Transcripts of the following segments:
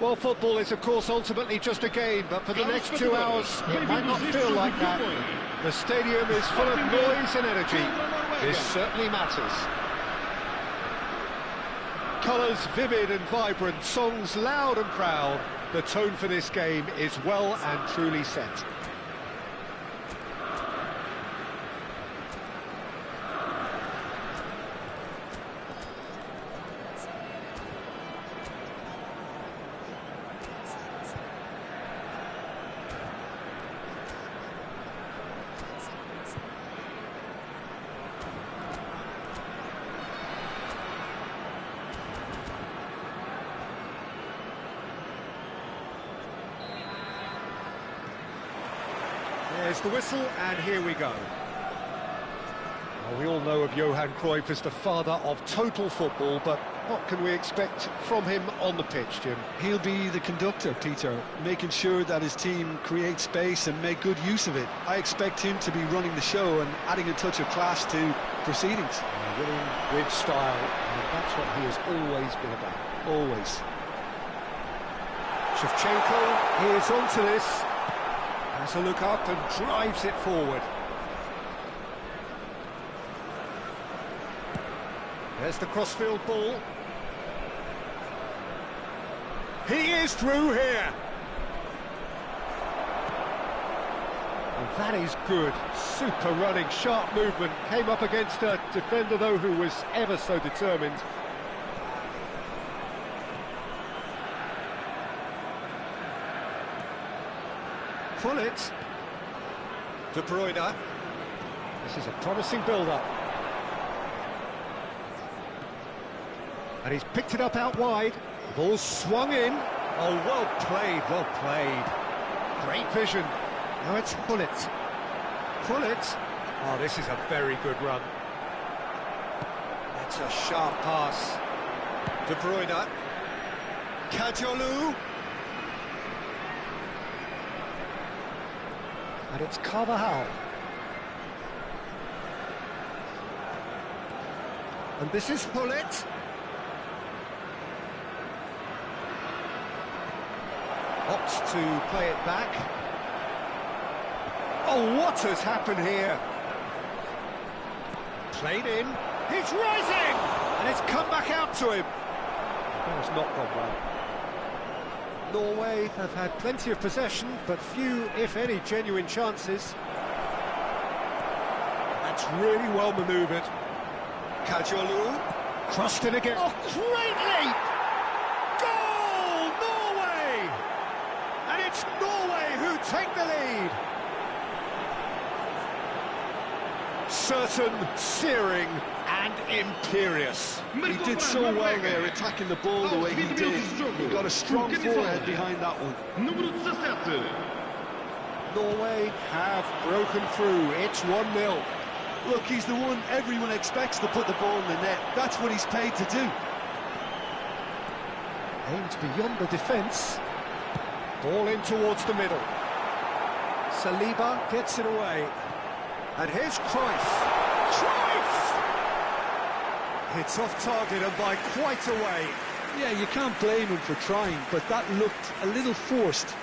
Well, football is, of course, ultimately just a game, but for the next 2 hours, it might not feel like that. The stadium is full of noise and energy. This certainly matters. Colours vivid and vibrant, songs loud and proud. The tone for this game is well and truly set. There's the whistle, and here we go. Well, we all know of Johan Cruyff as the father of total football, but what can we expect from him on the pitch, Jim? He'll be the conductor, Peter, making sure that his team create space and make good use of it. I expect him to be running the show and adding a touch of class to proceedings. Winning with style, and that's what he has always been about. Always. Shevchenko, he is onto this. Has a look up and drives it forward. There's the crossfield ball. He is through here. And that is good. Super running, sharp movement. Came up against a defender, though, who was ever so determined. Pull it. De Bruyne. This is a promising build-up. And he's picked it up out wide. The ball swung in. Oh, well played, well played. Great vision. Now it's Pullet. Pullet. Oh, this is a very good run. That's a sharp pass. De Bruyne. Kajolu. And it's Carvajal. And this is Pullet. Opts to play it back. Oh, what has happened here? Played in. He's rising! And it's come back out to him. That has not gone well. Norway have had plenty of possession, but few, if any, genuine chances. That's really well manoeuvred. Kajolu. Crossed in again. Oh, great leap! Goal! Norway! And it's Norway who take the lead. Certain, searing and imperious. He did so well there, attacking the ball the way he did. He got a strong forehead behind that one. Norway have broken through. It's 1-0. Look, he's the one everyone expects to put the ball in the net. That's what he's paid to do. Aimed beyond the defence. Ball in towards the middle. Saliba gets it away. And here's Cruyff. Cruyff! It's off target and by quite a way. Yeah, you can't blame him for trying, but that looked a little forced.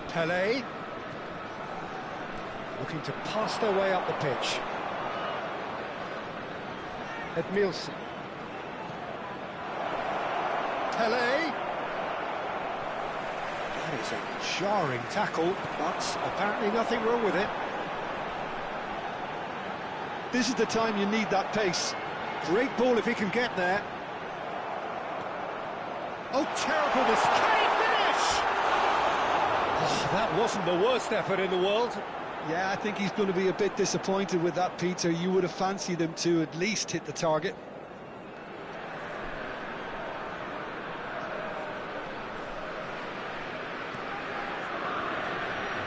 Pelé looking to pass their way up the pitch. Edmilson. Pelé. That is a jarring tackle, but apparently nothing wrong with it. This is the time you need that pace. Great ball if he can get there. Oh, terrible mistake! That wasn't the worst effort in the world. Yeah, I think he's going to be a bit disappointed with that, Peter. You would have fancied him to at least hit the target.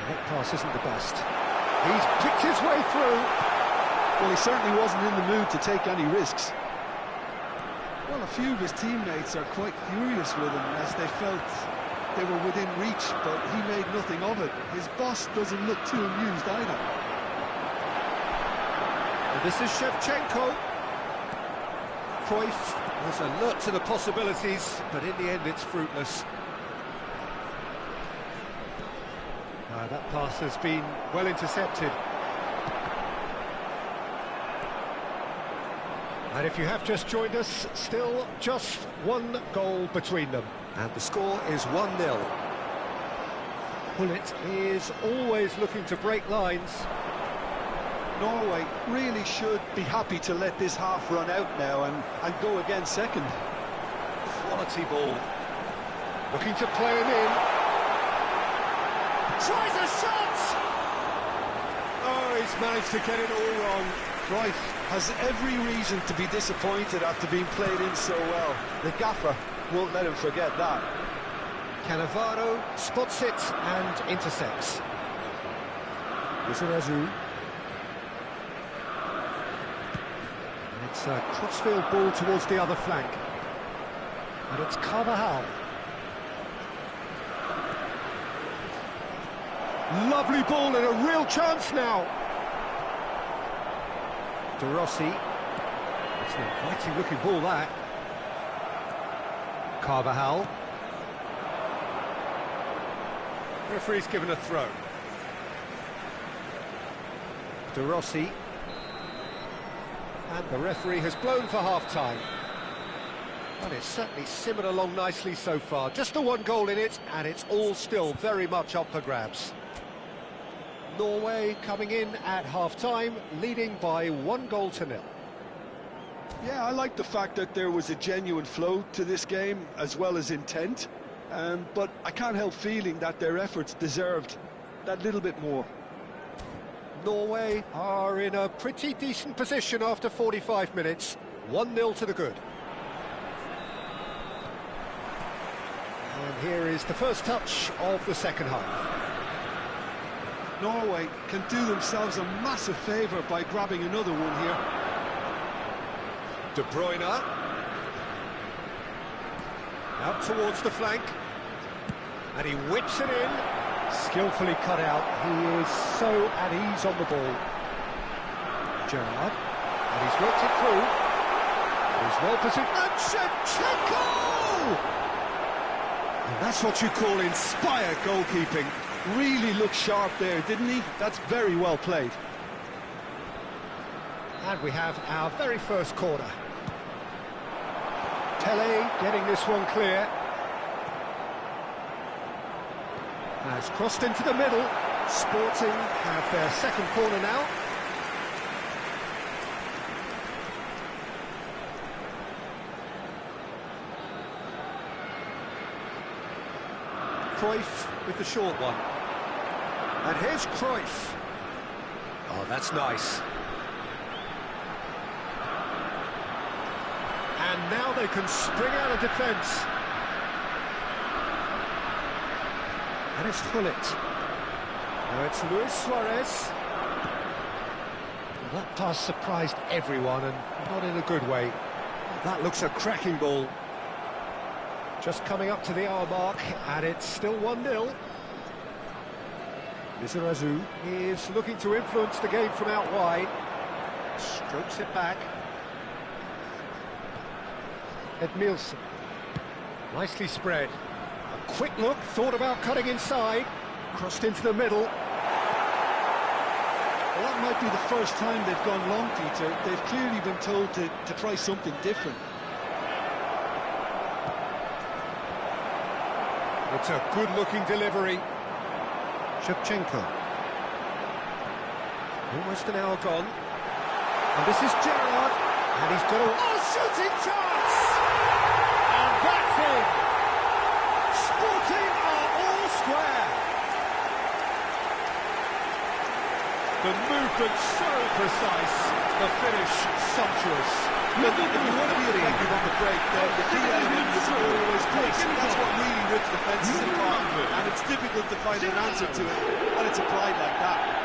That pass isn't the best. He's picked his way through. Well, he certainly wasn't in the mood to take any risks. Well, a few of his teammates are quite furious with him as they felt they were within reach, but he made nothing of it. His boss doesn't look too amused either. And this is Shevchenko. Cruyff was alert to the possibilities, but in the end it's fruitless. That pass has been well intercepted. And if you have just joined us, still just one goal between them. And the score is 1-0. Gullit is always looking to break lines. Norway really should be happy to let this half run out now and go again second. Quality ball. Looking to play him in. Tries a shot! Oh, he's managed to get it all wrong. Cruyff has every reason to be disappointed after being played in so well. The gaffer won't let him forget that. Cannavaro spots it and intercepts. Lizarazu. It's a crossfield ball towards the other flank. And it's Carvajal. Lovely ball and a real chance now. De Rossi. It's an inviting looking ball, that. Carvajal. Referee's given a throw. De Rossi. And the referee has blown for half-time. Well, it's certainly simmered along nicely so far. Just the one goal in it, and it's all still very much up for grabs. Norway coming in at half-time, leading by 1-0. Yeah, I like the fact that there was a genuine flow to this game, as well as intent. But I can't help feeling that their efforts deserved that little bit more. Norway are in a pretty decent position after 45 minutes. 1-0 to the good. And here is the first touch of the second half. Norway can do themselves a massive favour by grabbing another one here. De Bruyne. Out towards the flank. And he whips it in. Skillfully cut out. He is so at ease on the ball. Gerrard. And he's worked it through. He's well positioned. And Shevchenko! And that's what you call inspired goalkeeping. Really looked sharp there, didn't he? That's very well played. And we have our very first corner. Tele getting this one clear. Has crossed into the middle. Sporting have their second corner now. Cruyff with the short one. And here's Cruyff. Oh, that's nice. And now they can spring out of defence. And it's Gullit. Now it's Luis Suarez. Well, that pass surprised everyone, and not in a good way. Well, that looks a cracking ball. Just coming up to the hour mark, and it's still 1-0. Lizarazu is looking to influence the game from out wide. Strokes it back. Edmilson. Nicely spread. A quick look, thought about cutting inside. Crossed into the middle. Well, that might be the first time they've gone long, Peter. They've clearly been told to try something different. It's a good-looking delivery. Shevchenko. Almost an hour gone. And this is Gerrard. And he's got a... Oh, shooting chance! And that's it! Sporting are all square. The movement so precise. The finish sumptuous. Look, if you want to be effective on the break, then the key element is always pace. That's what really rips defences apart, and it's difficult to find an answer to it when it's applied like that.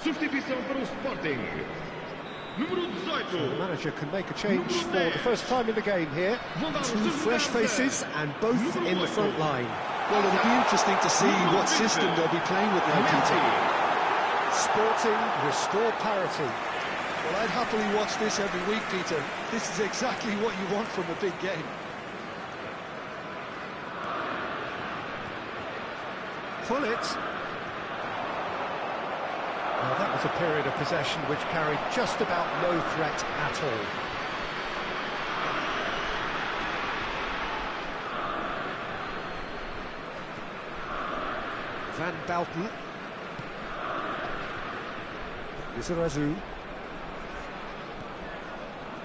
Substituição para o Sporting. Número 18. The manager can make a change for the first time in the game here. Two fresh faces and both in the front line. Well, it'll be interesting to see what system they'll be playing with now, Peter. Sporting restore parity. Well, I'd happily watch this every week, Peter. This is exactly what you want from a big game. Gullit. Well, that was a period of possession which carried just about no threat at all. Van Bouten. Lizarazu.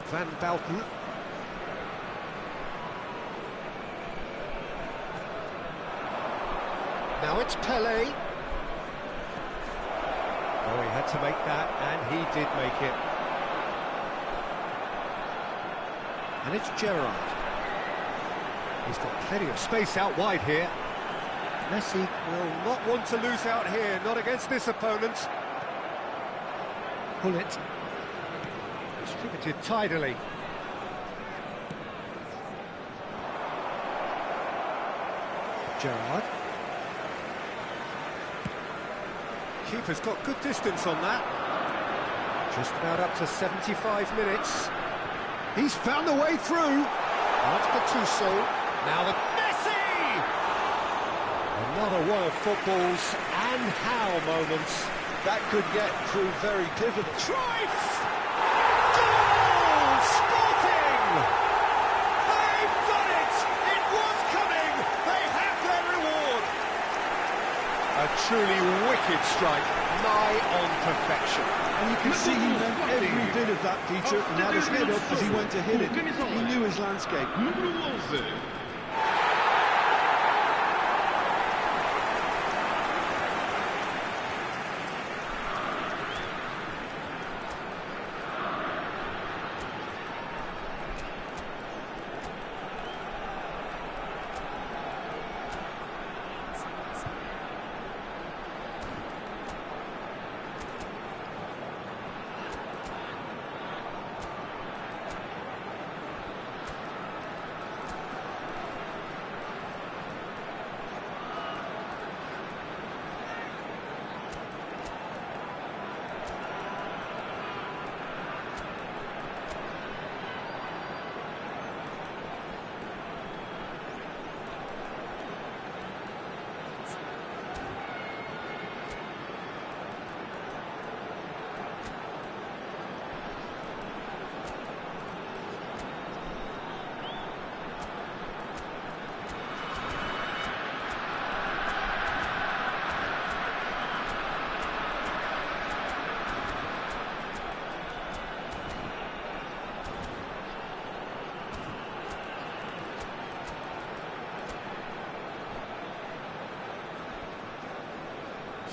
Van Bouten. Now it's Pelé. Oh, he had to make that, and he did make it. And it's Gerrard. He's got plenty of space out wide here. Messi will not want to lose out here, not against this opponent. Gullit. Distributed tidily. Gerrard. Keeper's got good distance on that. Just about up to 75 minutes. He's found the way through. That's Gattuso. Now the Messi! Another one of football's and how moments. That could yet prove very pivotal. Cruyff! Goal! Sporting! They've done it! It was coming! They have their reward! A truly wicked strike, nigh on perfection. And you can see he meant every bit of that, Peter, and had his head up as he went to hit it. He knew his landscape. Número 11.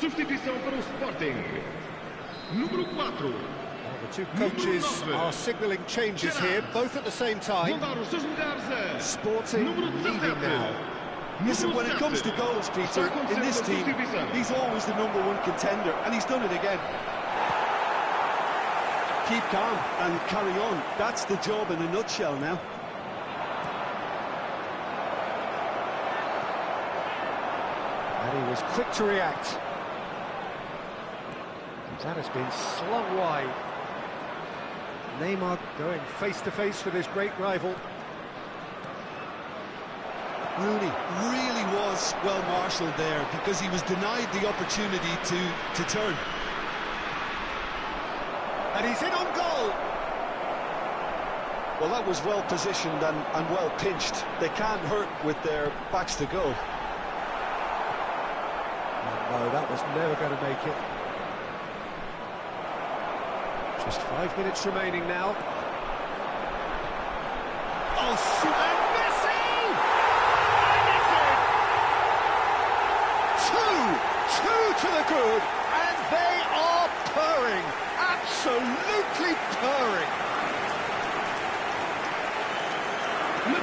Substituição para o Sporting. Número 4. Well, the two coaches are signalling changes here, both at the same time. Sporting leading now. Listen, when it comes to goals, Peter, in this team, he's always the #1 contender, and he's done it again. Keep calm and carry on. That's the job in a nutshell now. And he was quick to react. That has been slung wide. Neymar going face-to-face with his great rival. Rooney really was well marshalled there because he was denied the opportunity to turn. And he's in on goal! Well, that was well positioned and well pinched. They can't hurt with their backs to goal. No, that was never going to make it. Just 5 minutes remaining now. Oh, and Messi! And it's in! Two to the good, and they are purring, absolutely purring.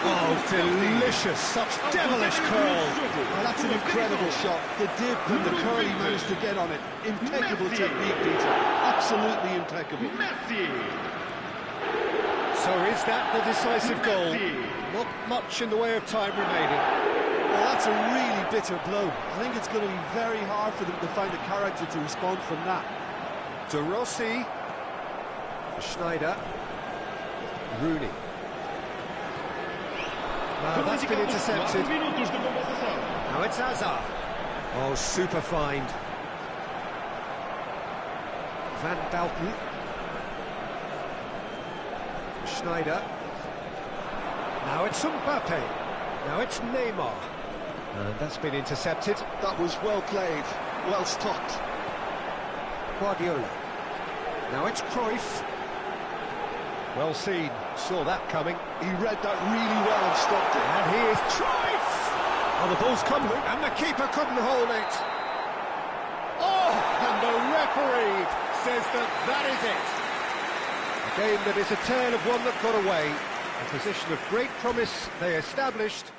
Oh, delicious, such devilish curl. Well, that's an incredible shot. The dip and the curl he managed to get on it. Impeccable technique, Peter. Absolutely impeccable. So is that the decisive goal? Not much in the way of time remaining. Well, that's a really bitter blow. I think it's going to be very hard for them to find a character to respond from that. De Rossi, Schneider, Rooney. Now that's been intercepted. Now it's Hazard. Oh, super find. Van Dalton. Schneider. Now it's Mbappe. Now it's Neymar. And that's been intercepted. That was well played, well stopped. Guardiola. Now it's Cruyff. Well seen, saw that coming. He read that really well and stopped it. And he is Cruyff! Oh, the ball's come, and the keeper couldn't hold it. Oh, and the referee says that is it. A game that is a tale of one that got away. A position of great promise they established.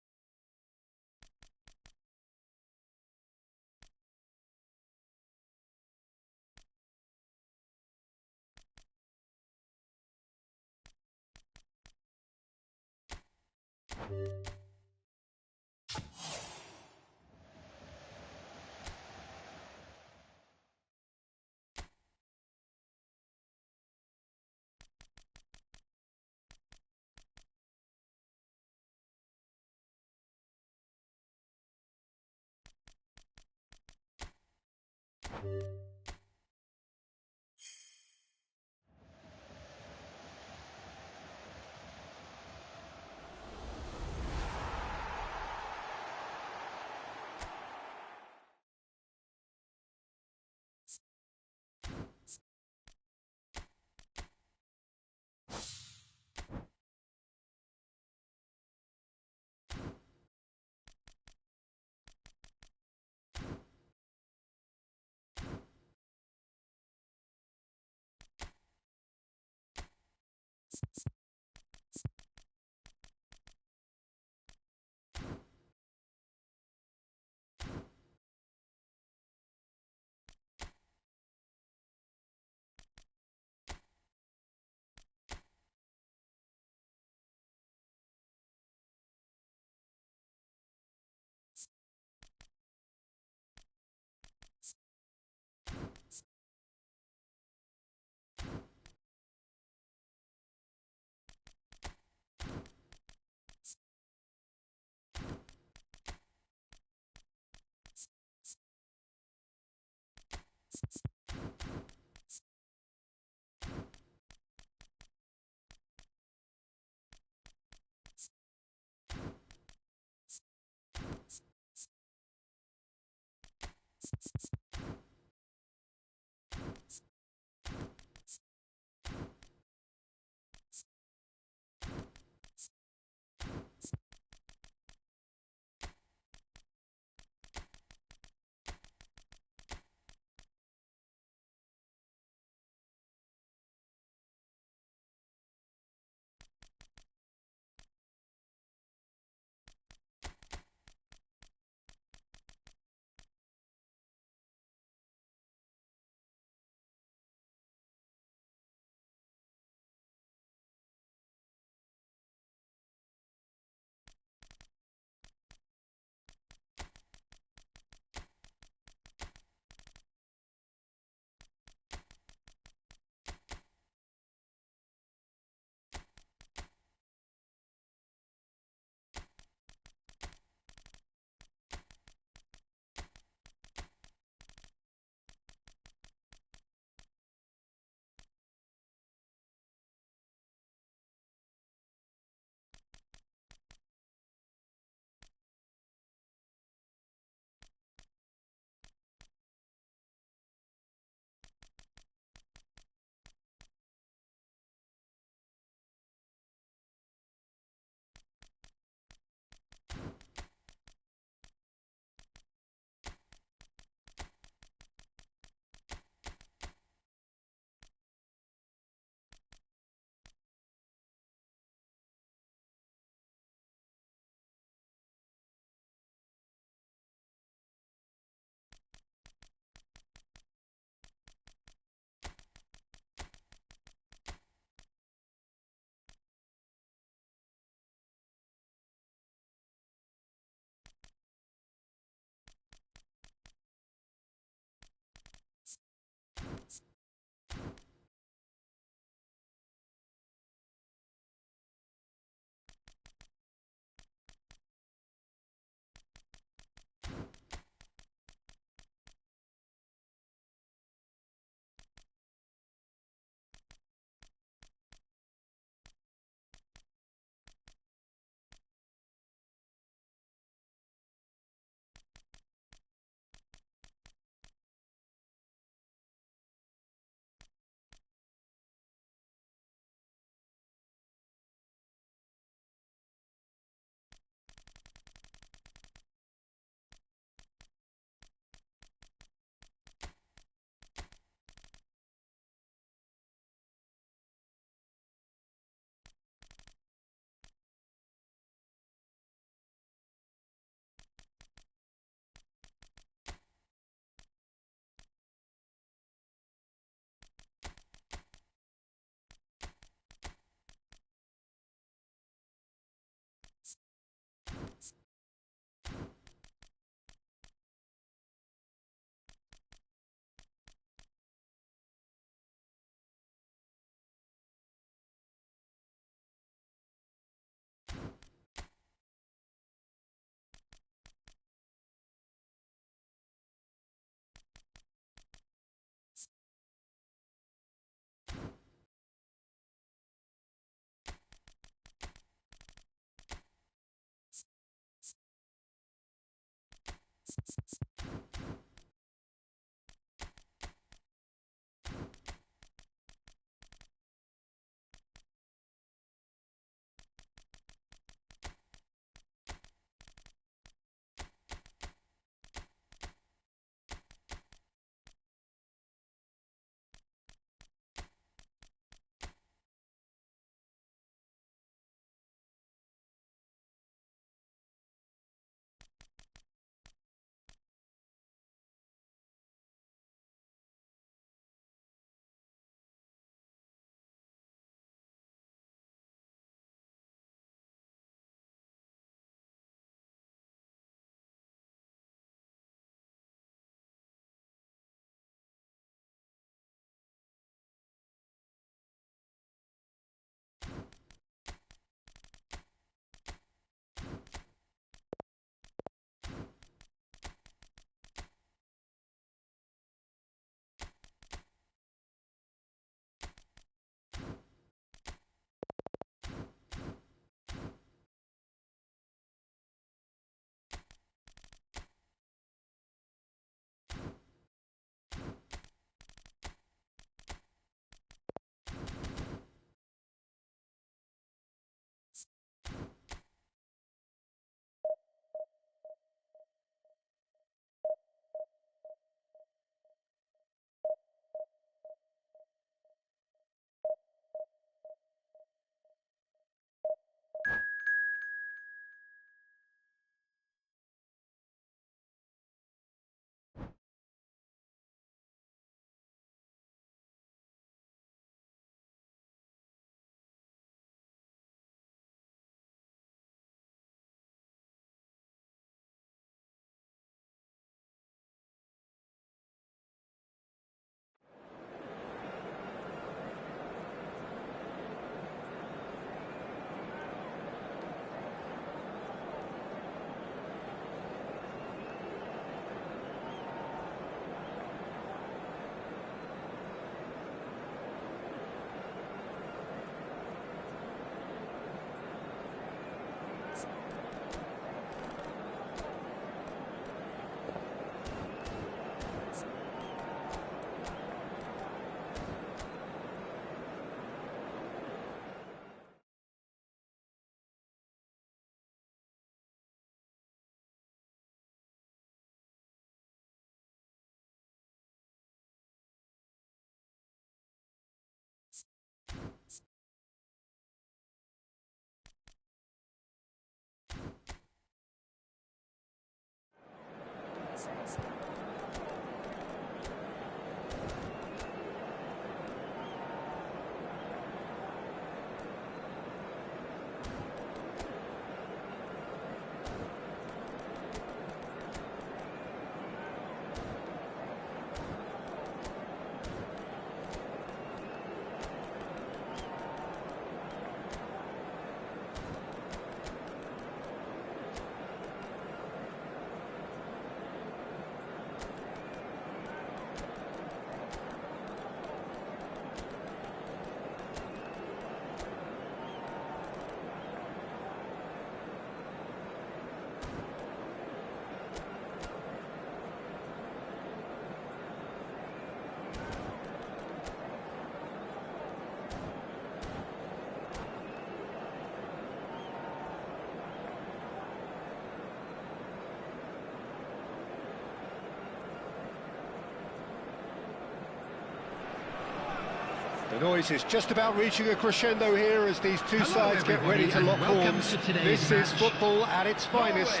The noise is just about reaching a crescendo here as these two sides get ready to lock horns. This is football at its finest.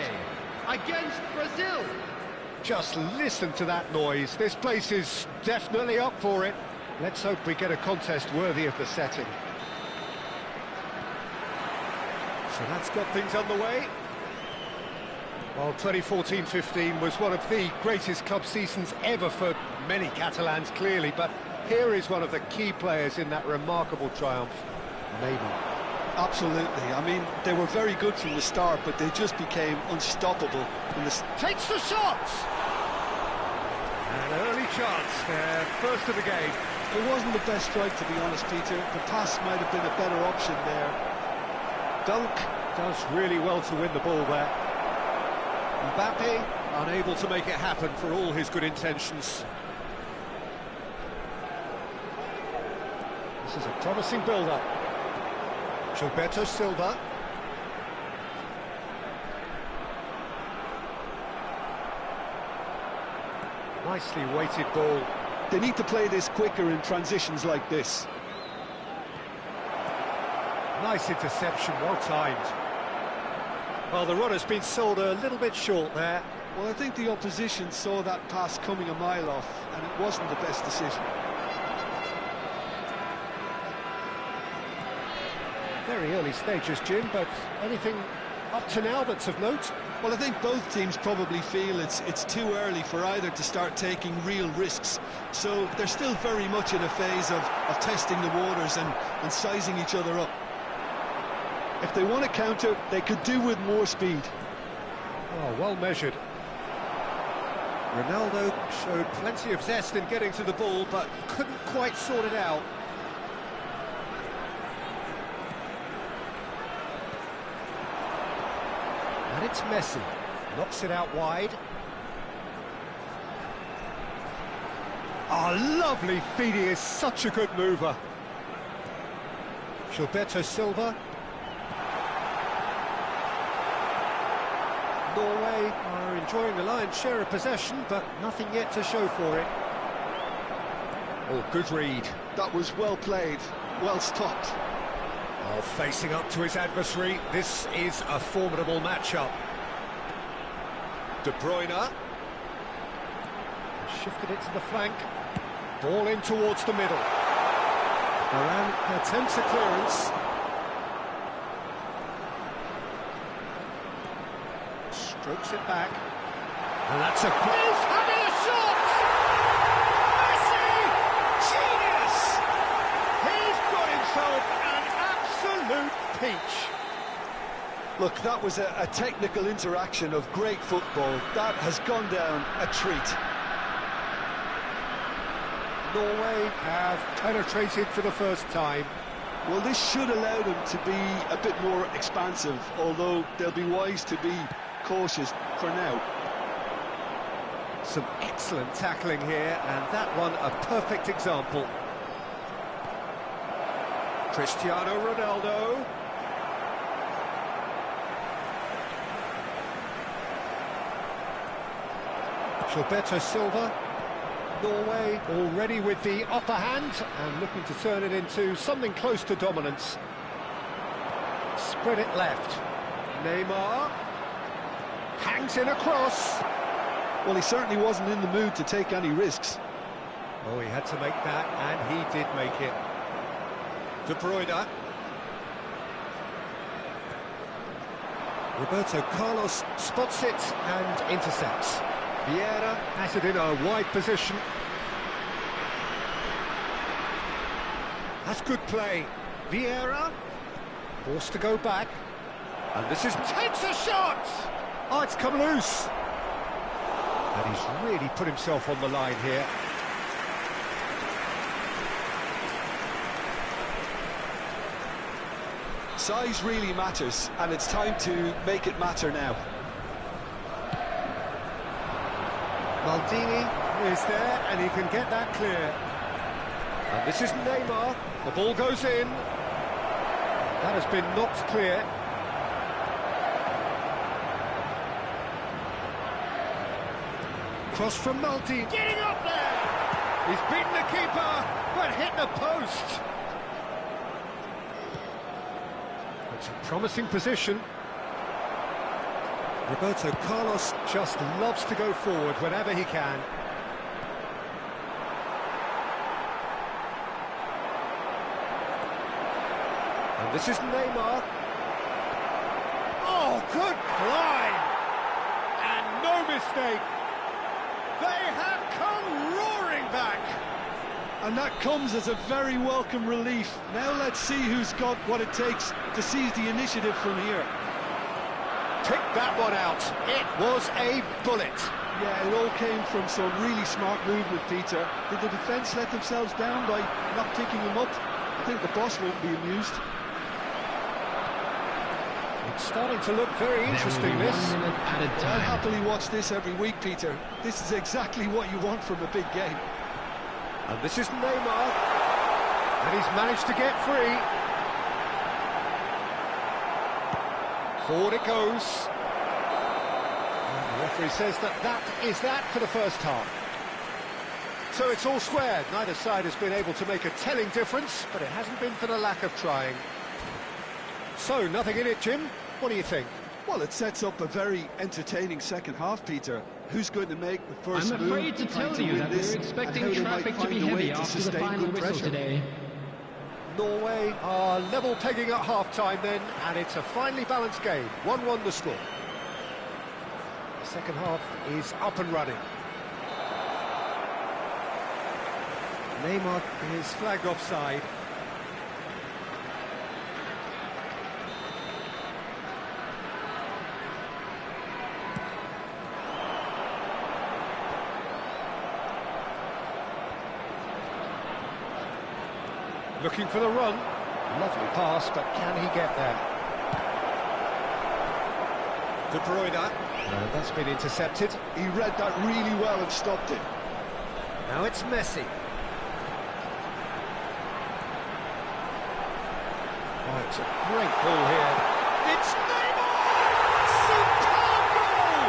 Against Brazil. Just listen to that noise. This place is definitely up for it. Let's hope we get a contest worthy of the setting. So that's got things underway. Well, 2014-15 was one of the greatest club seasons ever for many Catalans, clearly, but here is one of the key players in that remarkable triumph, maybe. Absolutely. I mean, they were very good from the start, but they just became unstoppable. Takes the shot! An early chance there, first of the game. It wasn't the best strike, to be honest, Peter. The pass might have been a better option there. Dunk does really well to win the ball there. Mbappe Unable to make it happen for all his good intentions. This is a promising build-up. Gilberto Silva. Nicely weighted ball. They need to play this quicker in transitions like this. Nice interception, well timed. Well, the runner's been sold a little bit short there. Well, I think the opposition saw that pass coming a mile off, and it wasn't the best decision. Very early stages, Jim, but anything up to now that's of note? Well, I think both teams probably feel it's too early for either to start taking real risks. So they're still very much in a phase of testing the waters and sizing each other up. If they want to counter, they could do with more speed. Oh, well measured. Ronaldo showed plenty of zest in getting to the ball, but couldn't quite sort it out. And it's Messi. Knocks it out wide. Oh, lovely feed. He is such a good mover. Gilberto Silva. Norway are enjoying the lion's share of possession, but nothing yet to show for it. Oh, good read. That was well played, well stopped. Oh, facing up to his adversary, this is a formidable matchup. De Bruyne. Shifted it to the flank. Ball in towards the middle. Varane attempts a clearance. Strokes it back. And that's a... He's having a shot! Messi! Genius! He's got himself an absolute peach. Look, that was a technical interaction of great football. That has gone down a treat. Norway have penetrated for the first time. Well, this should allow them to be a bit more expansive, although they'll be wise to be cautious for now. Some excellent tackling here, and that one a perfect example. Cristiano Ronaldo. Gilberto Silva. Norway already with the upper hand and looking to turn it into something close to dominance. Spread it left. Neymar hangs in a cross. Well, he certainly wasn't in the mood to take any risks. Oh, he had to make that, and he did make it. De Bruyne. Roberto Carlos spots it and intercepts. Vieira has it in a wide position. That's good play. Vieira forced to go back. And this is... takes a shot! Oh, it's come loose. And he's really put himself on the line here. Size really matters, and it's time to make it matter now. Maldini is there, and he can get that clear. And this is Neymar. The ball goes in. That has been knocked clear. Cross from Maldini. Getting up there! He's beaten the keeper, but hit the post. It's a promising position. Roberto Carlos just loves to go forward whenever he can. And this is Neymar. Oh, good line! And no mistake. They have come roaring back. And that comes as a very welcome relief. Now let's see who's got what it takes to seize the initiative from here. Pick that one out. It was a bullet. Yeah, it all came from some really smart movement, Peter. Did the defence let themselves down by not picking him up? I think the boss won't be amused. He It's starting to look very interesting, this. I'll happily watch this every week, Peter. This is exactly what you want from a big game. And this is Neymar. And he's managed to get free. Forward it goes. And the referee says that is that for the first half. So it's all squared. Neither side has been able to make a telling difference, but it hasn't been for the lack of trying. So, nothing in it, Jim. What do you think? Well, it sets up a very entertaining second half, Peter. Who's going to make the first move? I'm afraid to tell you that we're expecting traffic to be heavy after the final whistle today. Norway are level pegging at half-time then, and it's a finely balanced game. 1-1 the score. The second half is up and running. Neymar is flagged offside. Looking for the run. Lovely pass, but can he get there? De Bruyne. That's been intercepted. He read that really well and stopped it. Now it's Messi. Oh, it's a great ball here. It's Neymar! Superb goal!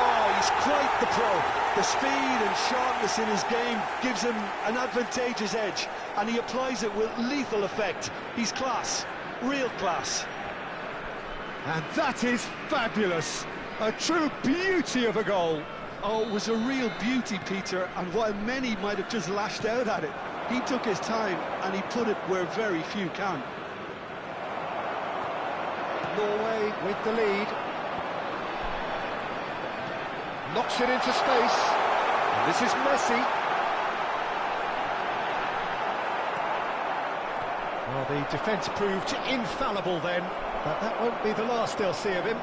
Oh, he's quite the pro. The speed and sharpness in his game gives him an advantageous edge, and he applies it with lethal effect. He's class, real class. And that is fabulous. A true beauty of a goal. Oh, it was a real beauty, Peter, and while many might have just lashed out at it, he took his time and he put it where very few can. Norway with the lead. Knocks it into space. And this is Messi. Well, the defence proved infallible then, but that won't be the last they'll see of him.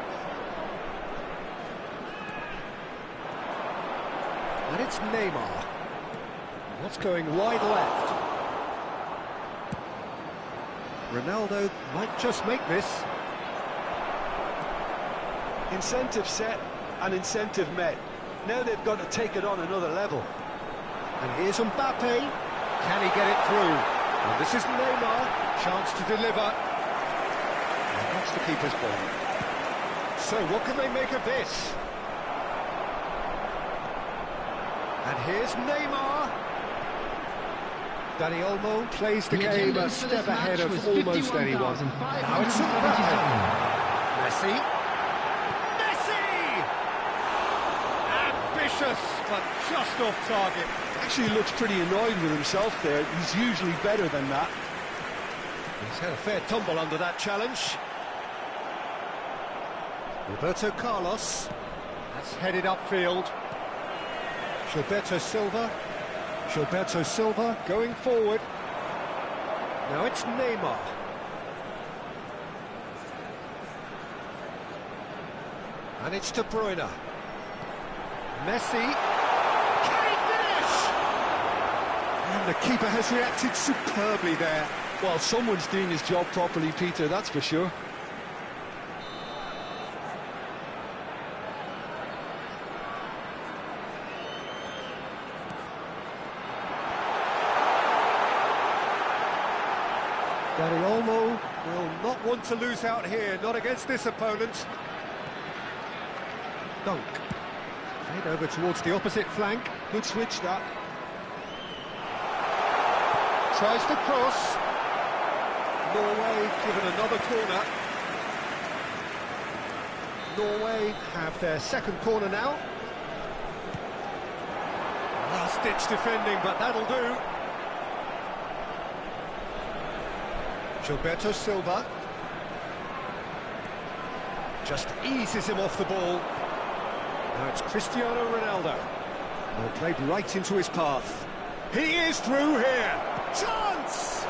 And it's Neymar. What's going wide left? Ronaldo might just make this. Incentive set and incentive met. Now they've got to take it on another level. And here's Mbappe. Can he get it through? And this is Neymar. Chance to deliver. And that's the keeper's ball. So what can they make of this? And here's Neymar. Dani Olmo plays the game a step ahead of almost anyone. Now it's Mbappe. Messi. Ambitious, but just off target. Actually looks pretty annoyed with himself there. He's usually better than that. He's had a fair tumble under that challenge. Roberto Carlos. That's headed upfield. Gilberto Silva. Gilberto Silva going forward. Now it's Neymar. And it's De Bruyne. Messi. Can he finish? And the keeper has reacted superbly there. Well, someone's doing his job properly, Peter, that's for sure. Dani Olmo will not want to lose out here, not against this opponent. Dunk. Head over towards the opposite flank. Good switch, that. Tries to cross. Norway given another corner. Norway have their second corner now. Last-ditch defending, but that'll do. Gilberto Silva just eases him off the ball. Now it's Cristiano Ronaldo. Well, played right into his path. He is through here. Chance!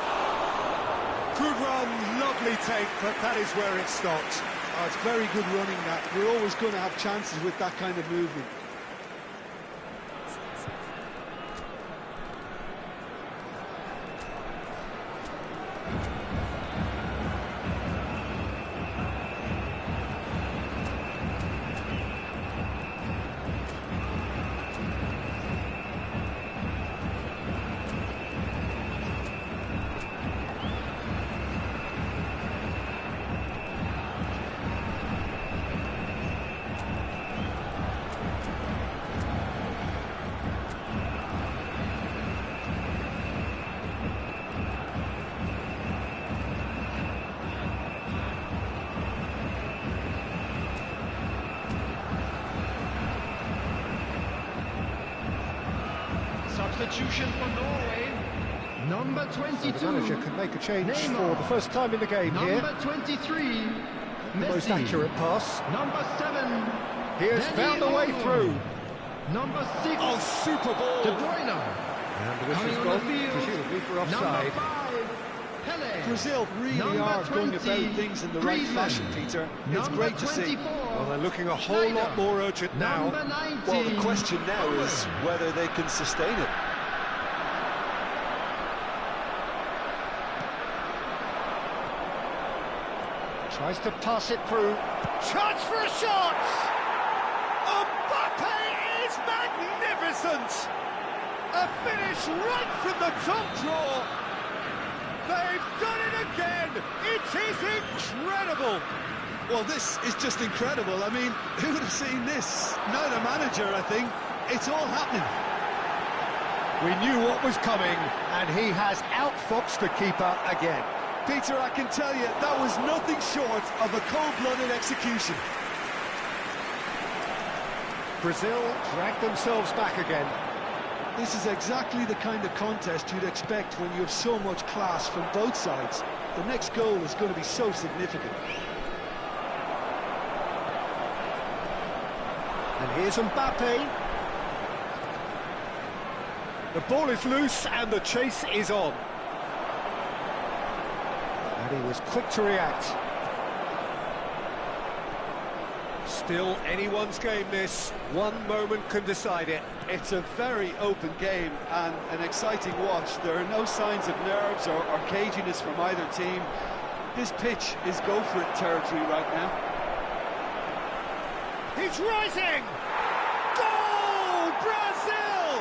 Good run, lovely take, but that is where it stopped. Oh, it's very good running, that. We're always going to have chances with that kind of movement. Substitution for Norway. Number 22. So the manager can make a change Neymar. for the first time in the game here. Number 23. The most Messi. accurate pass. Number 7. He has found a way through. Number 6. Oh, super ball! De Bruyne. And the whistle's Coming on gone, the field. presumably for Number offside. 5. Pele. Brazil really Number are going 20, about things in the right Griezmann. fashion, Peter. It's Number great to see. 24. Well, they're looking a whole Schneider. lot more urgent now. Number 19. Well, the question now is whether they can sustain it. Tries to pass it through. Chance for a shot! Mbappe is magnificent! A finish right from the top draw. They've done it again! It is incredible! Well, this is just incredible. I mean, who would have seen this? Neither manager, I think. It's all happening. We knew what was coming, and he has outfoxed the keeper again. Peter, I can tell you, that was nothing short of a cold-blooded execution. Brazil drag themselves back again. This is exactly the kind of contest you'd expect when you have so much class from both sides. The next goal is going to be so significant. And here's Mbappe. The ball is loose and the chase is on. And he was quick to react. Still anyone's game this. One moment can decide it. It's a very open game and an exciting watch. There are no signs of nerves or caginess from either team. This pitch is go-for-it territory right now. He's rising! Goal, Brazil!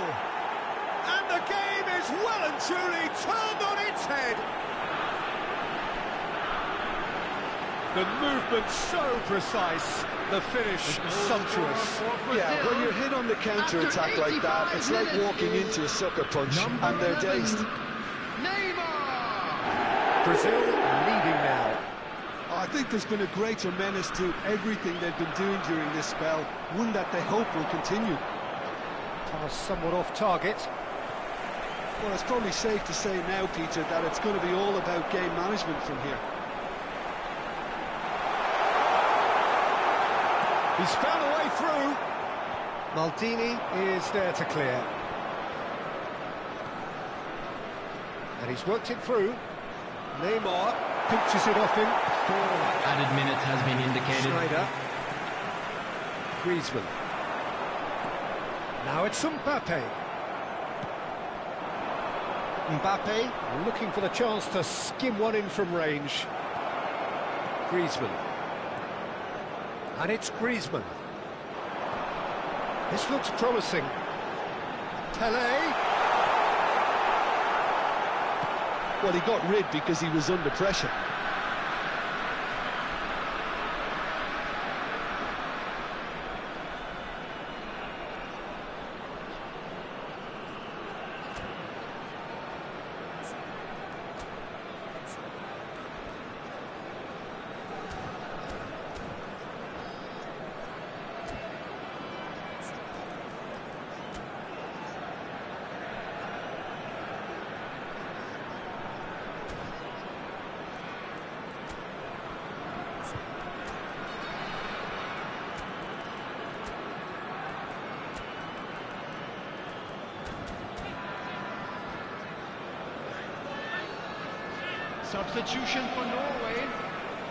And the game is well and truly turned on its head. The movement so precise, the finish sumptuous. Yeah, when you're hit on the counter-attack like that, it's like walking into a sucker punch, and they're dazed. Neymar! Brazil leading now. I think there's been a greater menace to everything they've been doing during this spell, one that they hope will continue. Pass somewhat off target. Well, it's probably safe to say now, Peter, that it's going to be all about game management from here. He's found a way through. Maldini is there to clear. And he's worked it through. Neymar pinches it off him. Added minute has been indicated. Schneider. Griezmann. Now it's Mbappe. Mbappe looking for the chance to skim one in from range. Griezmann. And it's Griezmann. This looks promising. Pele. Well, he got rid because he was under pressure. Substitution for Norway.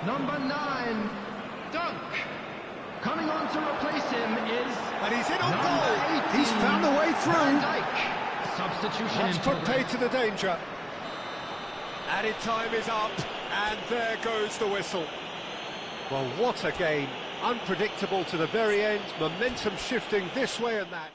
Number 9, Dunk. Coming on to replace him is... And he's in on number goal. 18, He's found a way Van through. Dijk. Substitution That's in put progress. paid to the danger. Added time is up, and there goes the whistle. Well, what a game. Unpredictable to the very end, momentum shifting this way and that.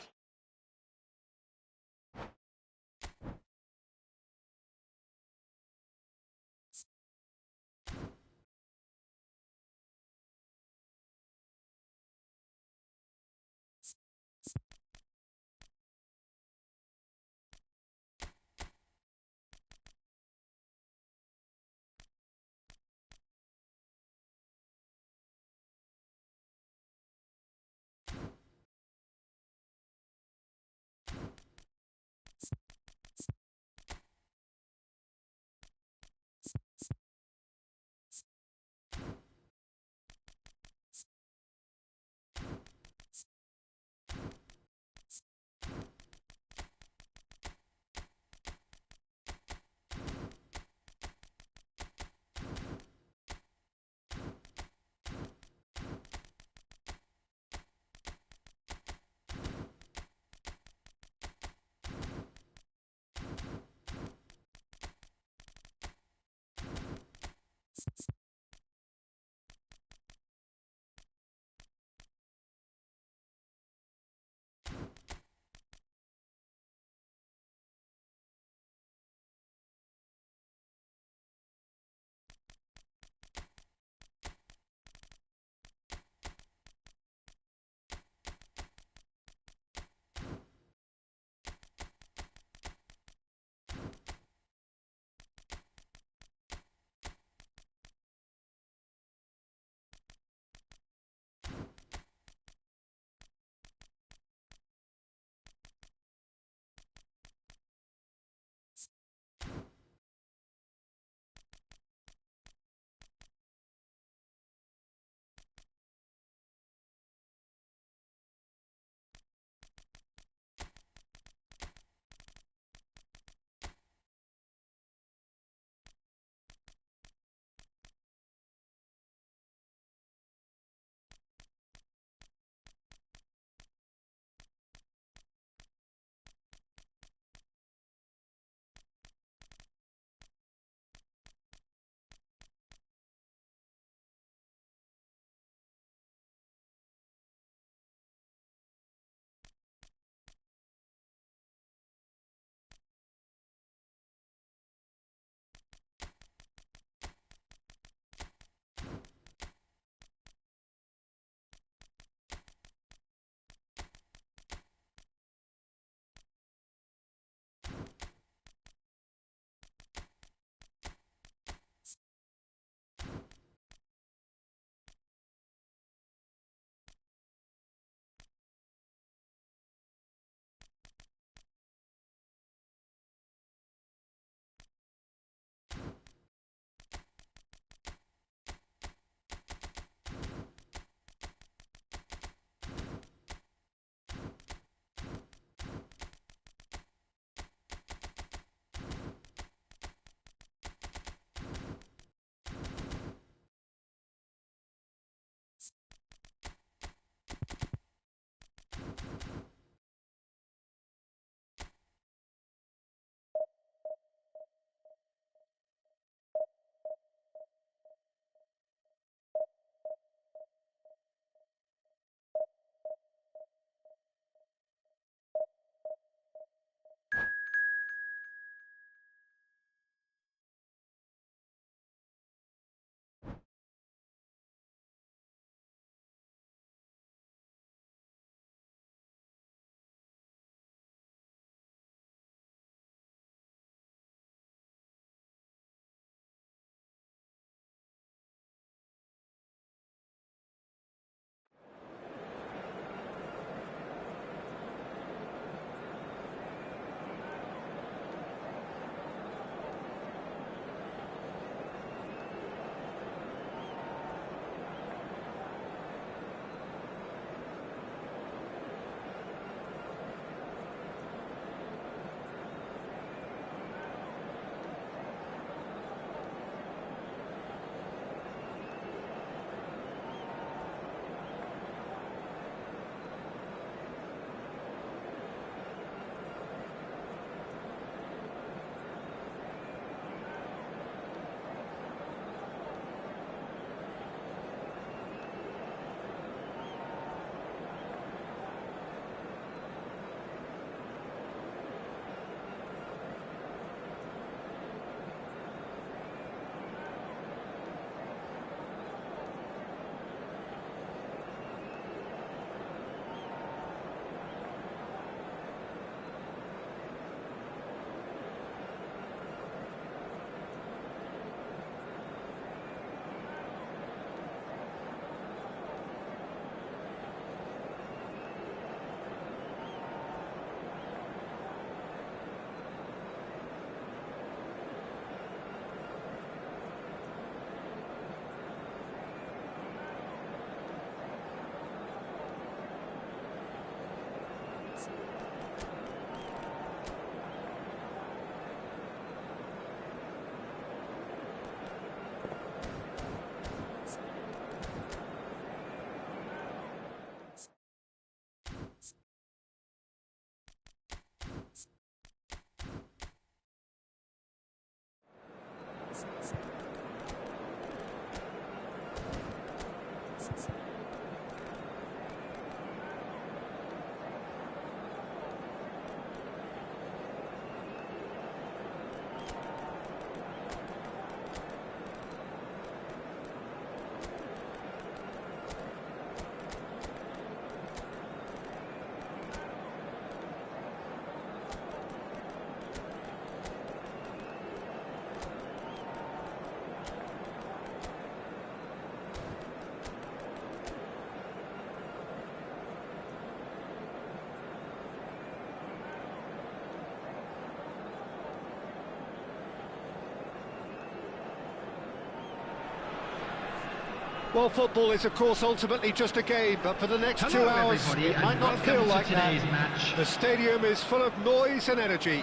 Well, football is, of course, ultimately just a game, but for the next Hello, 2 hours, everybody, it might and not feel welcome to like that. today's match. The stadium is full of noise and energy.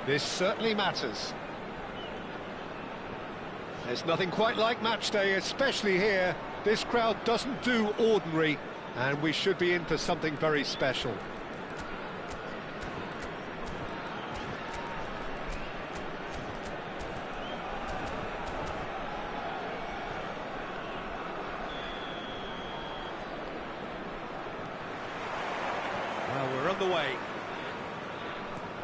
This certainly matters. There's nothing quite like match day, especially here. This crowd doesn't do ordinary, and we should be in for something very special. Well, we're on the way.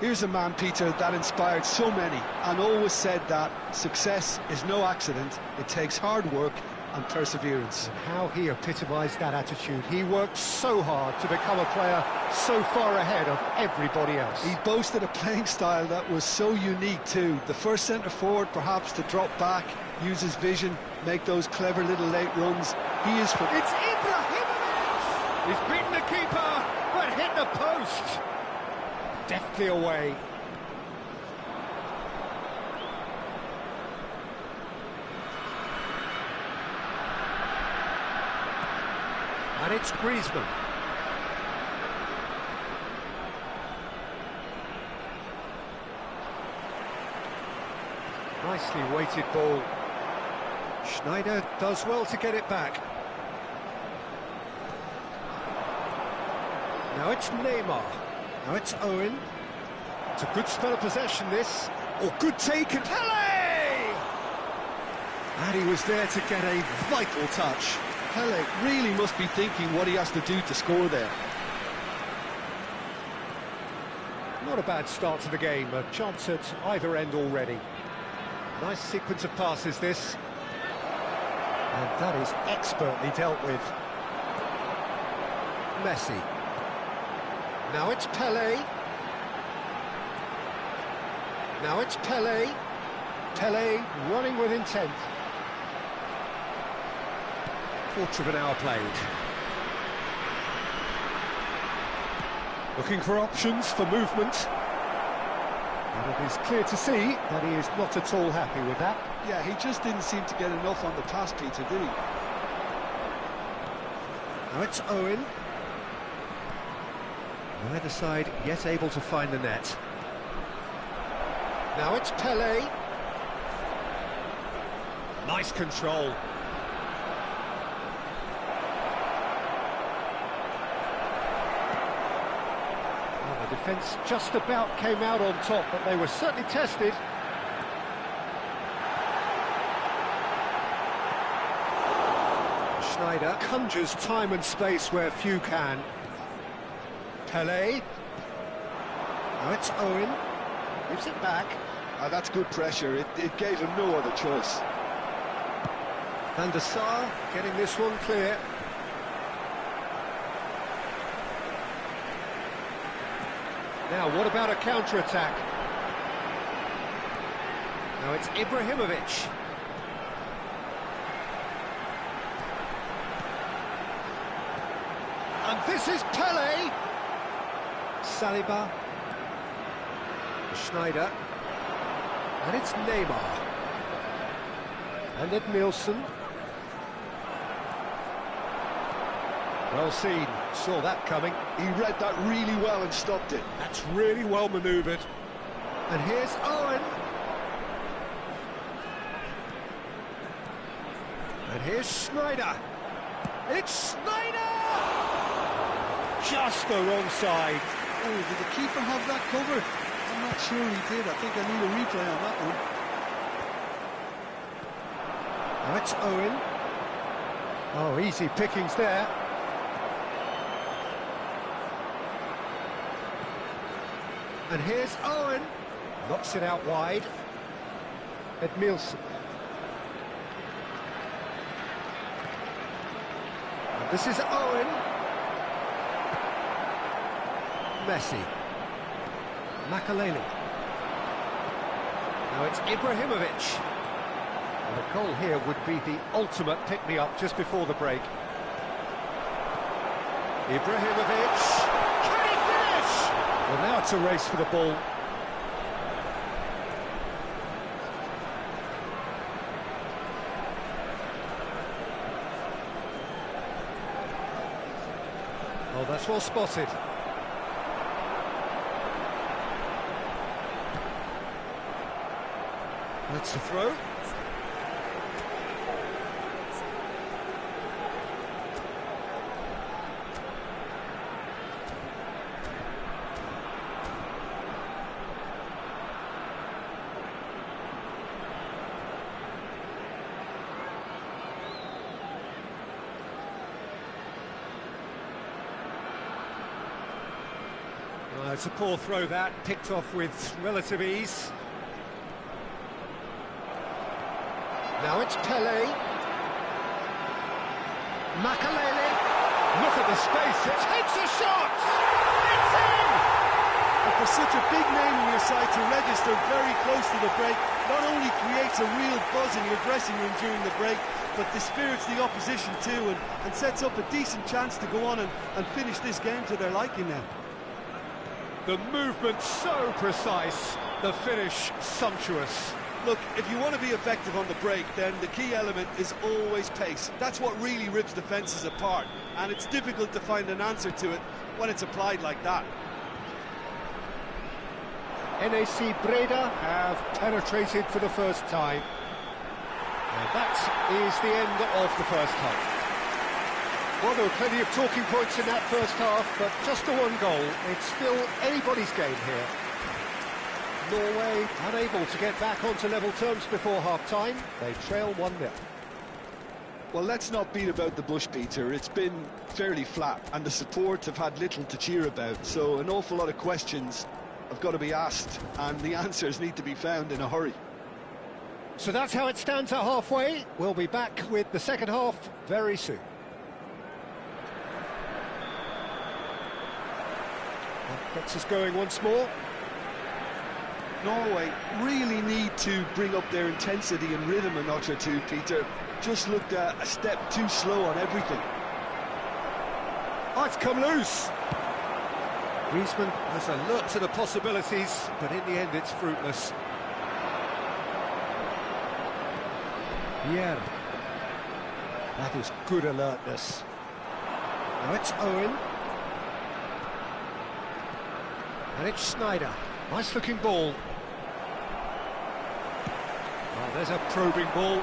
Here's a man, Peter, that inspired so many and always said that success is no accident. It takes hard work and perseverance. And how he epitomised that attitude. He worked so hard to become a player so far ahead of everybody else. He boasted a playing style that was so unique too. The first centre-forward perhaps to drop back, use his vision, make those clever little late runs. He is for... It's Ibrahimovic! He's beaten the keeper, but hit the post. Deftly away. And it's Griezmann. Nicely weighted ball. Schneider does well to get it back. Now it's Neymar. Now it's Owen. It's a good spell of possession, this. Oh, good take, and Pele! And he was there to get a vital touch. Pele really must be thinking what he has to do to score there. Not a bad start to the game, a chance at either end already. Nice sequence of passes, this. And that is expertly dealt with. Messi. Now it's Pele. Now it's Pele. Pele running with intent. Quarter of an hour played. Looking for options for movement. And it is clear to see that he is not at all happy with that. Yeah, he just didn't seem to get enough on the pass, Peter, did he? Now it's Owen. Neither side yet able to find the net. Now it's Pele. Nice control. Well, the defence just about came out on top, but they were certainly tested. Schneider conjures time and space where few can. Pele. Now it's Owen. Gives it back. That's good pressure. It gave him no other choice. Van der Sar getting this one clear. Now, what about a counter-attack? Now it's Ibrahimovic. And this is Pele. Saliba. Schneider. And it's Neymar. And at Nielsen. Well seen, saw that coming. He read that really well and stopped it. That's really well manoeuvred. And here's Owen. And here's Schneider. It's Schneider! Just the wrong side. Oh, did the keeper have that covered? I'm not sure he did. I think I need a replay on that one. Now it's Owen. Oh, easy pickings there. And here's Owen. Knocks it out wide. Edmilson. And this is Owen. Messi. Makaleli. Now it's Ibrahimovic. And a goal here would be the ultimate pick-me-up just before the break. Ibrahimovic. Can he finish? Well, now it's a race for the ball. Oh, that's well spotted. That's a throw. Well, it's a poor throw that, picked off with relative ease. Now it's Pele. Makaleli. Look at the space, it takes a shot! It's in! And for such a big name in your side to register very close to the break, not only creates a real buzz in your dressing room during the break, but dispirits the opposition too, and sets up a decent chance to go on and finish this game to their liking now. The movement so precise, the finish sumptuous. Look, if you want to be effective on the break, then the key element is always pace. That's what really rips defences apart, and it's difficult to find an answer to it when it's applied like that. NAC Breda have penetrated for the first time. And that is the end of the first half. Well, there were plenty of talking points in that first half, but just the one goal. It's still anybody's game here. Norway unable to get back onto level terms before half-time. They trail 1-0. Well, let's not beat about the bush, Peter. It's been fairly flat, and the support have had little to cheer about, so an awful lot of questions have got to be asked, and the answers need to be found in a hurry. So that's how it stands at halfway. We'll be back with the second half very soon. That gets us going once more. Norway really need to bring up their intensity and rhythm a notch or two, Peter. Just looked a step too slow on everything. Oh, it's come loose. Griezmann has a look to the possibilities, but in the end it's fruitless. Yeah, that is good alertness. Now it's Owen. And it's Schneider. Nice looking ball. Oh, there's a probing ball.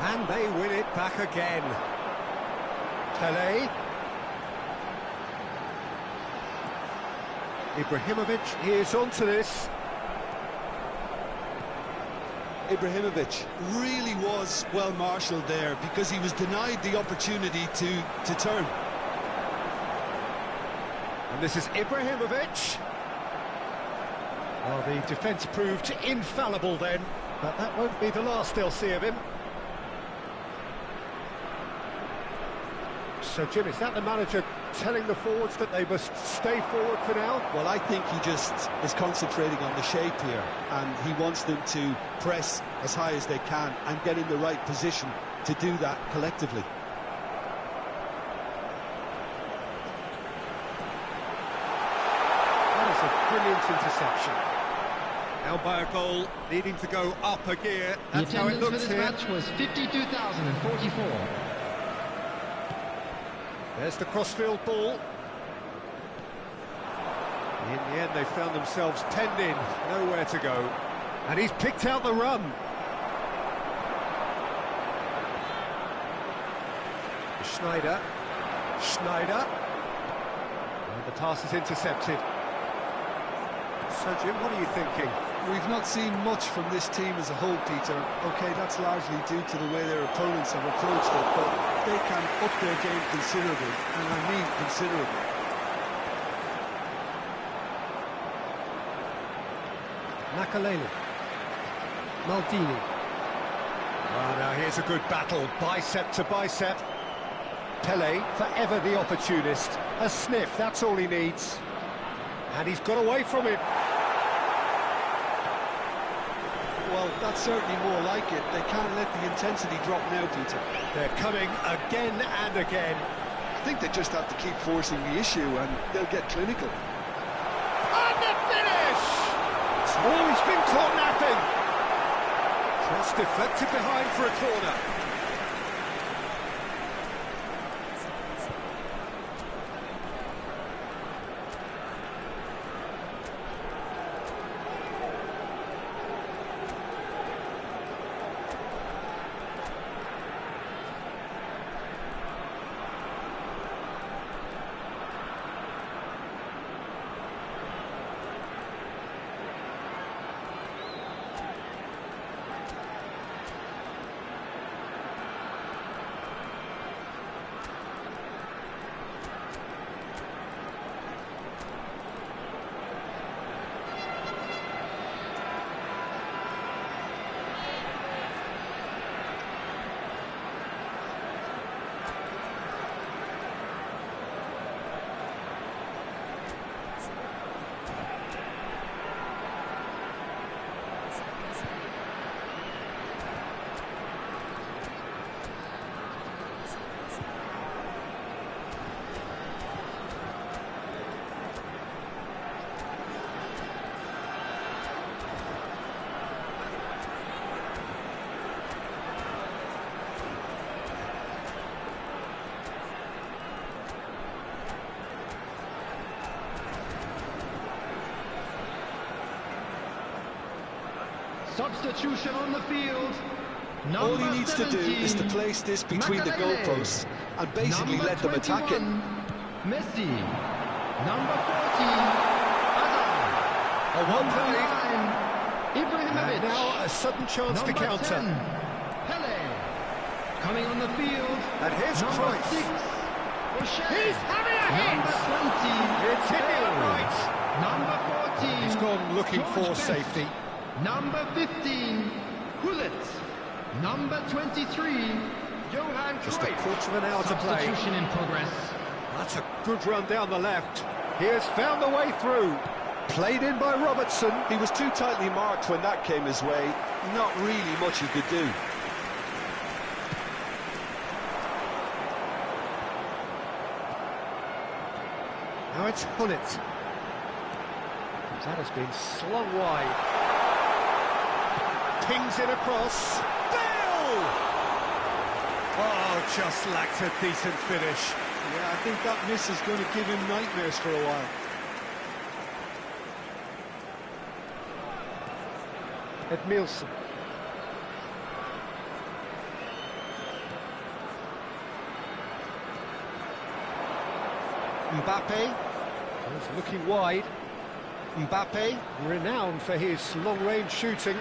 And they win it back again. Pele. Ibrahimovic is onto this. Ibrahimovic really was well marshalled there because he was denied the opportunity to turn. And this is Ibrahimovic. Well, the defence proved infallible then, but that won't be the last they'll see of him. So, Jim, is that the manager telling the forwards that they must stay forward for now? Well, I think he just is concentrating on the shape here, and he wants them to press as high as they can and get in the right position to do that collectively. That is a brilliant interception. Now by a goal, needing to go up a gear. That's how it looks here. The attendance for this match was 52,044. There's the crossfield ball. In the end, they found themselves penned in, nowhere to go. And he's picked out the run. Schneider. And the pass is intercepted. So, Jim, what are you thinking? We've not seen much from this team as a whole, Peter. OK, that's largely due to the way their opponents have approached it, but they can up their game considerably, and I mean considerably. Nakalele. Maldini. Oh, now here's a good battle, bicep to bicep. Pele, forever the opportunist. A sniff, that's all he needs. And he's got away from it. Well, that's certainly more like it. They can't let the intensity drop now, Peter. They're coming again and again. I think they just have to keep forcing the issue and they'll get clinical. And the finish! Oh, he's been caught napping. Cross deflected behind for a corner. Substitution on the field. All he needs to do is to place this between the goalposts and basically let them attack it. Messi. Number 40. A one played. Ibrahimovic. And now a sudden chance to counter. 10, Pele. Coming on the field. And here's number Cruyff. 6. O'Shea. He's having a hit! Number 20. It's hit the upright. Number 14. He's gone looking George for Best. safety. Number 15, Hullet. Number 23, Johan Just a Cruyff. quarter of an hour to play. Substitution in progress. That's a good run down the left. He has found the way through. Played in by Robertson. He was too tightly marked when that came his way. Not really much he could do. Now it's Hullet. That has been slung wide. Pings it across. Bale! Oh, just lacked a decent finish. Yeah, I think that miss is going to give him nightmares for a while. Edmilson. Mbappe. He's looking wide. Mbappe, renowned for his long-range shooting.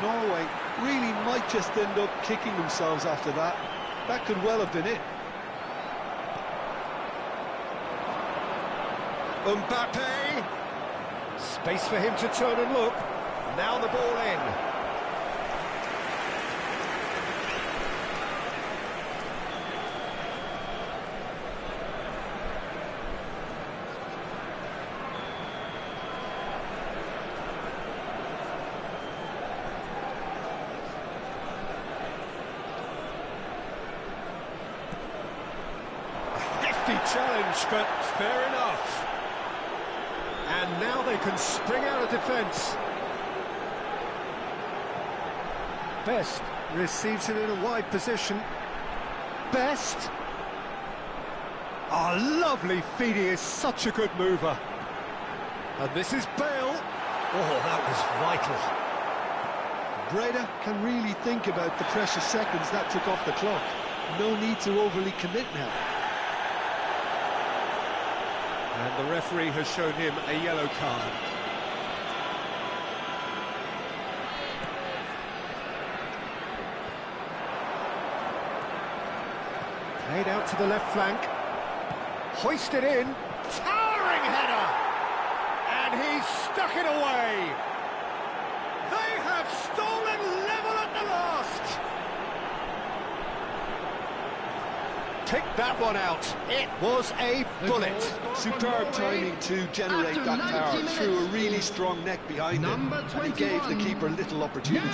Norway really might just end up kicking themselves after that. That could well have been it. Mbappe! Space for him to turn and look. Now the ball in. Challenge, but fair enough. And now they can spring out of defence. Best receives it in a wide position. Best. Oh, lovely feed. He is such a good mover. And this is Bale. Oh, that was vital. Breda can really think about the precious seconds that took off the clock. No need to overly commit now. And the referee has shown him a yellow card. Played out to the left flank. Hoisted in. Towering header! And he's stuck it away. They have stolen level at the last. Pick that one out. It was a bullet. Superb timing to generate that power through a really strong neck behind it, and he gave the keeper little opportunity.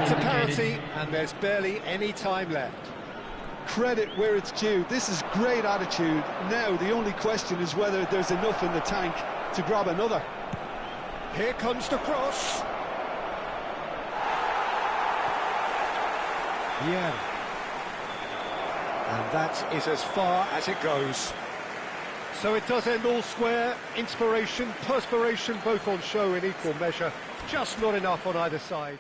It's a penalty, and there's barely any time left. Credit where it's due. This is great attitude. Now the only question is whether there's enough in the tank to grab another. Here comes the cross. Yeah. And that is as far as it goes. So it does end all square. Inspiration, perspiration, both on show in equal measure. Just not enough on either side.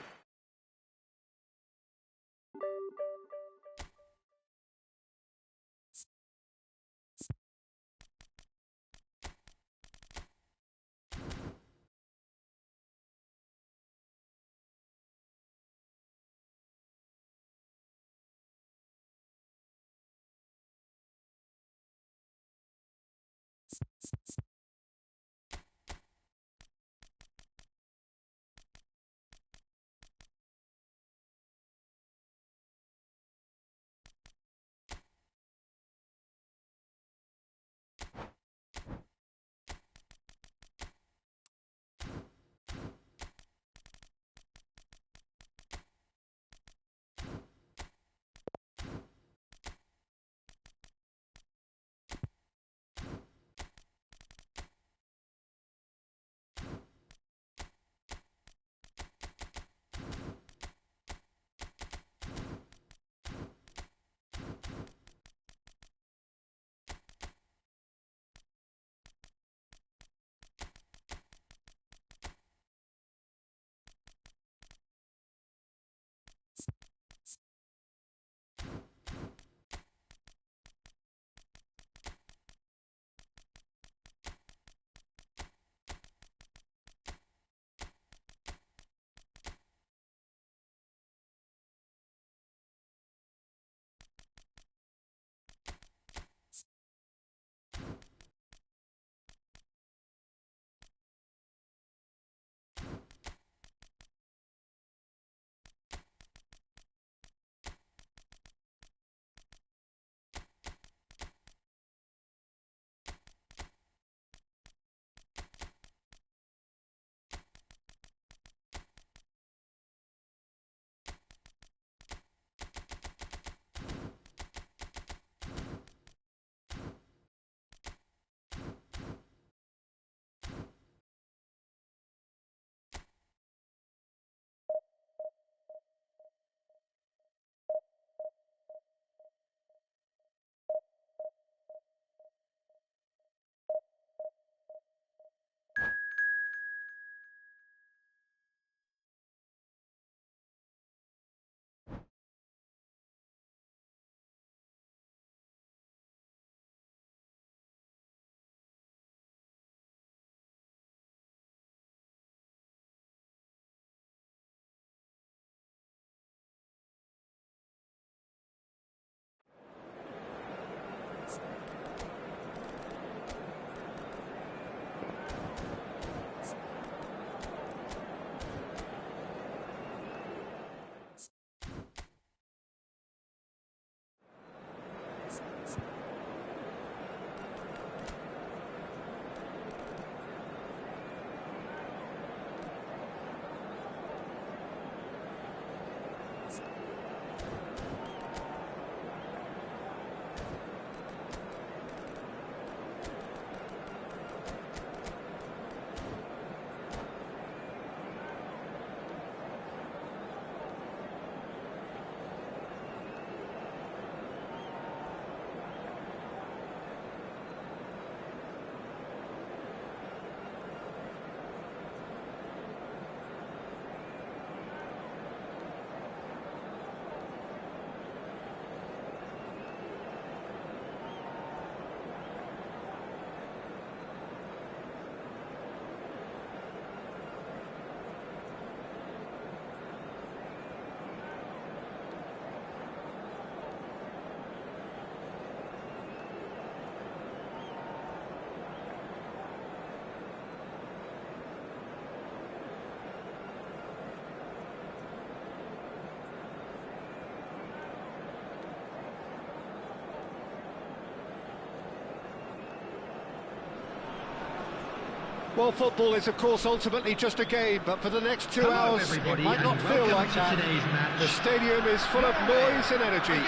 Well, football is, of course, ultimately just a game, but for the next 2 Hello, hours, everybody, it might not and feel welcome like to that. today's match. The stadium is full of noise and energy.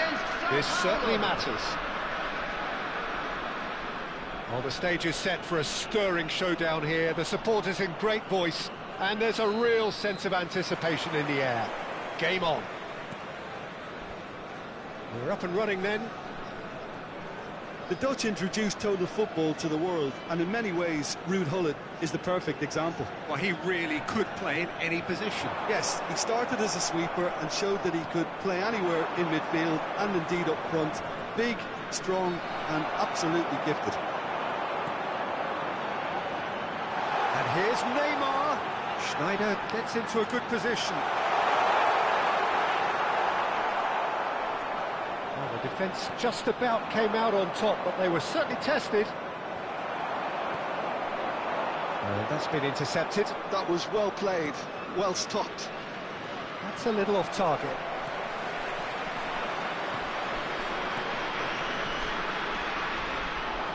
This certainly matters. Well, the stage is set for a stirring showdown here. The supporters in great voice, and there's a real sense of anticipation in the air. Game on. We're up and running then. The Dutch introduced total football to the world, and in many ways, Ruud Gullit is the perfect example. Well, he really could play in any position. Yes, he started as a sweeper and showed that he could play anywhere in midfield and indeed up front. Big, strong and absolutely gifted. And here's Neymar. Schneider gets into a good position. Well, the defence just about came out on top, but they were certainly tested. That's been intercepted. That was well played, well stopped. That's a little off target.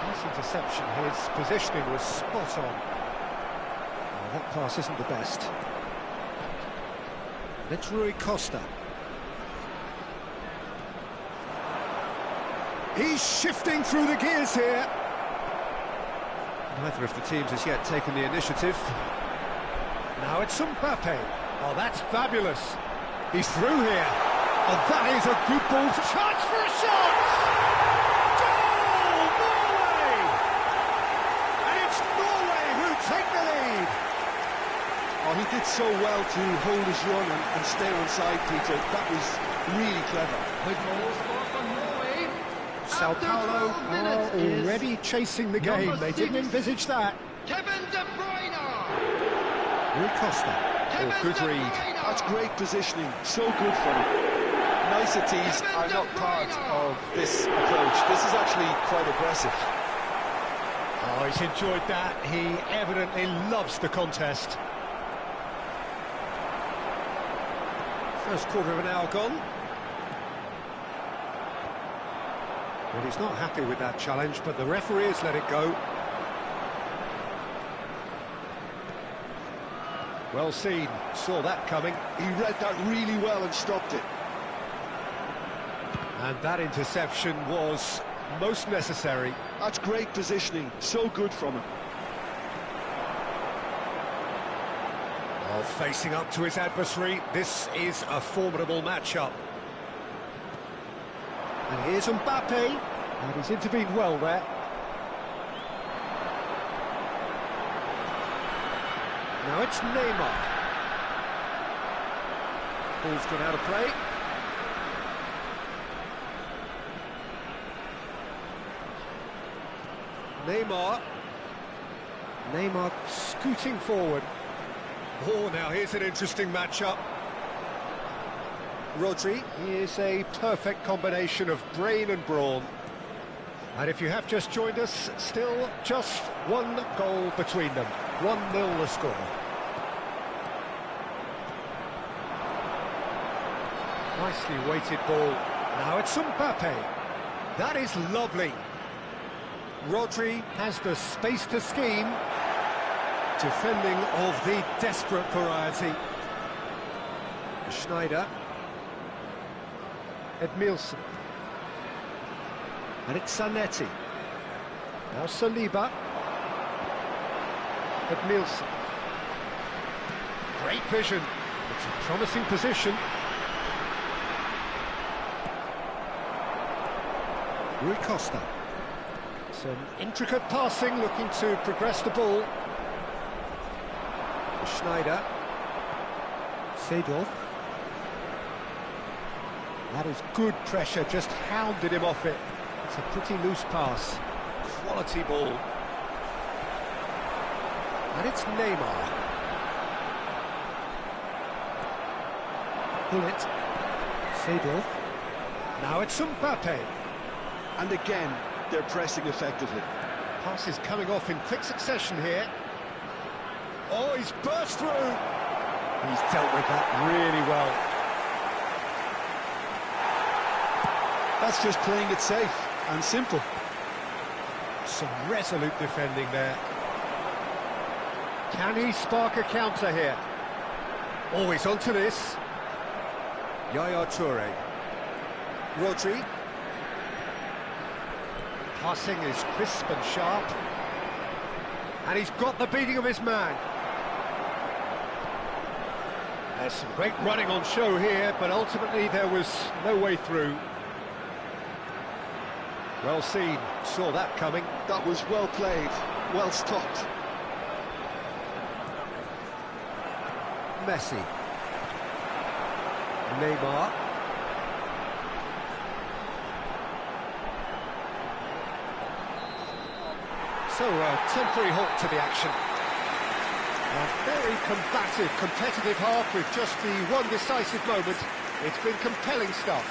Nice interception. His positioning was spot on. Well, that pass isn't the best. It's Rui Costa. He's shifting through the gears here. Neither of the teams has yet taken the initiative. Now it's Mbappe. Oh, that's fabulous. He's through here. Oh, that is a good ball. Chance for a shot! Goal! Norway! And it's Norway who take the lead. Oh, he did so well to hold his run and stay on side, Peter. That was really clever. The goal scored for Norway. Sao After Paulo 12 minutes is already chasing the game. number They didn't 6, envisage that. Kevin De Bruyne. Rui Costa. Kevin Oh, good De read. Bruyne. That's great positioning, so good from him. Niceties are not part of this approach. This is actually quite aggressive. Oh, he's enjoyed that. He evidently loves the contest. First quarter of an hour gone. Well, he's not happy with that challenge, but the referee has let it go. Well seen, saw that coming. He read that really well and stopped it. And that interception was most necessary. That's great positioning, so good from him. Oh, facing up to his adversary, this is a formidable matchup. And here's Mbappe, and he's intervened well there. Now it's Neymar. Ball's gone out of play. Neymar scooting forward. Oh, now here's an interesting matchup. Rodri is a perfect combination of brain and brawn. And if you have just joined us, still just one goal between them. 1-0 the score. Nicely weighted ball. Now it's Mbappe. That is lovely. Rodri has the space to scheme. Defending of the desperate variety. Schneider. Edmilson. And it's Zanetti. Now Saliba. Edmilson. Great vision. It's a promising position. Rui Costa. Some intricate passing, looking to progress the ball. Schneider. Seedorf. That is good pressure, just hounded him off it. It's a pretty loose pass. Quality ball. And it's Neymar. Gullit. Seedorf. Now it's Mbappe. And again, they're pressing effectively. Passes coming off in quick succession here. Oh, he's burst through. He's dealt with that really well. That's just playing it safe and simple. Some resolute defending there. Can he spark a counter here? Always onto this. Yaya Toure. Rodri. Passing is crisp and sharp. And he's got the beating of his man. There's some great running on show here, but ultimately there was no way through. Well seen, saw that coming. That was well played, well stopped. Messi. Neymar. So, a temporary halt to the action. A very combative, competitive half with just the one decisive moment. It's been compelling stuff.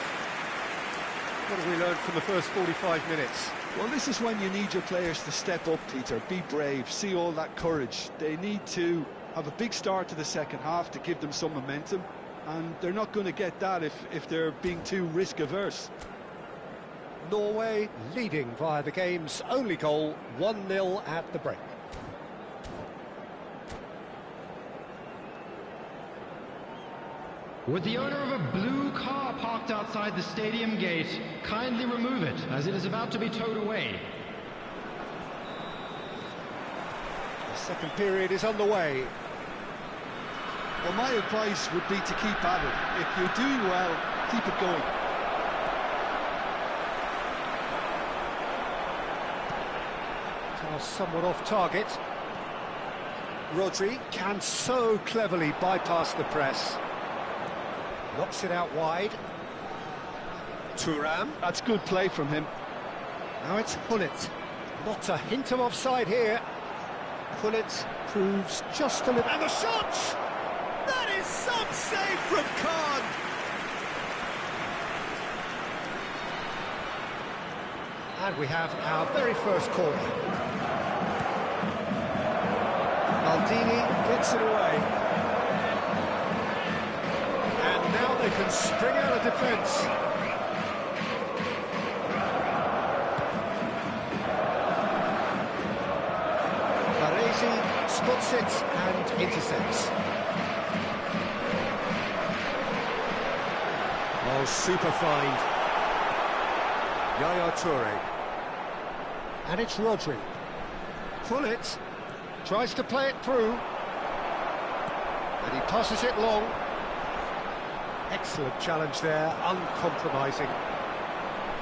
What have we learned from the first 45 minutes? Well, this is when you need your players to step up, Peter. Be brave, see all that courage. They need to have a big start to the second half to give them some momentum. And they're not going to get that if they're being too risk-averse. Norway leading via the game's only goal, 1-0 at the break. Would the owner of a blue car parked outside the stadium gate kindly remove it, as it is about to be towed away? The second period is underway. Well, my advice would be to keep at it. If you're doing well, keep it going. Somewhat off target. Rodri can so cleverly bypass the press. Knocks it out wide. Thuram. That's good play from him. Now it's Hullet. Not a hint of offside here. Hullet proves just a little... And the shot! That is some save from Khan! And we have our very first corner. Maldini gets it away. And now they can spring out of defence. Baresi spots it and intercepts. Oh, super find. Yaya Toure. And it's Rodri. Hullet tries to play it through. And he passes it long. Excellent challenge there, uncompromising.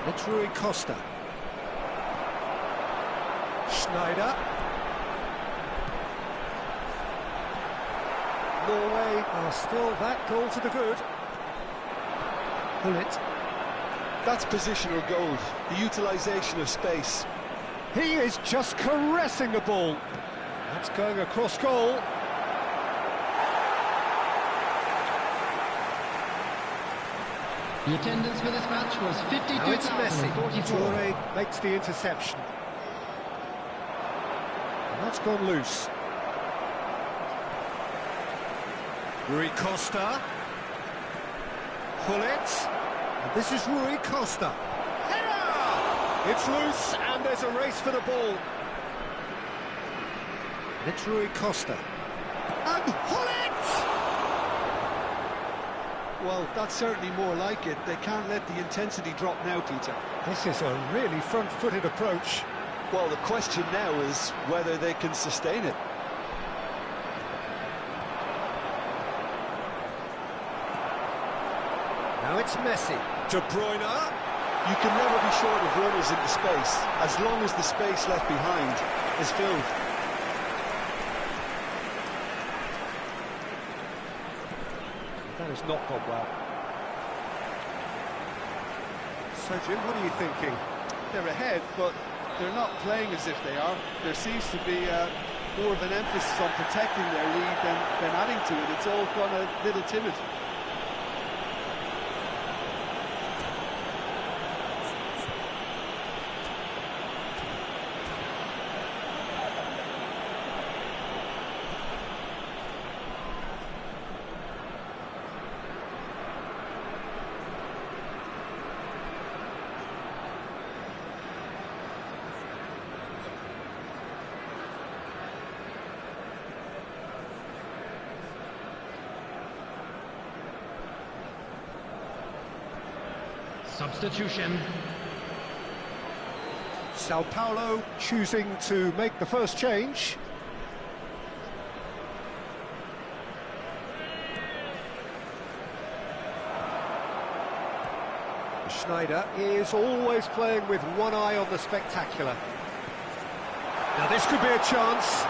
It's Rui Costa. Schneider. Norway are still that goal to the good. Hullet. That's positional goal, the utilisation of space. He is just caressing the ball. That's going across goal. The attendance for this match was Now it's Messi. 52,044. Toure makes the interception. And that's gone loose. Rui Costa. Hullet. And this is Rui Costa. Header! It's loose and there's a race for the ball. And it's Rui Costa. And Hullet! Well, that's certainly more like it. They can't let the intensity drop now, Peter. This is a really front-footed approach. Well, the question now is whether they can sustain it. Now it's Messi. De Bruyne. You can never be short of runners into space, as long as the space left behind is filled. That has not gone well. So, Jim, what are you thinking? They're ahead, but they're not playing as if they are. There seems to be more of an emphasis on protecting their lead than adding to it. It's all gone a little timid. Substitution. Sao Paulo choosing to make the first change. Schneider is always playing with one eye on the spectacular. Now this could be a chance.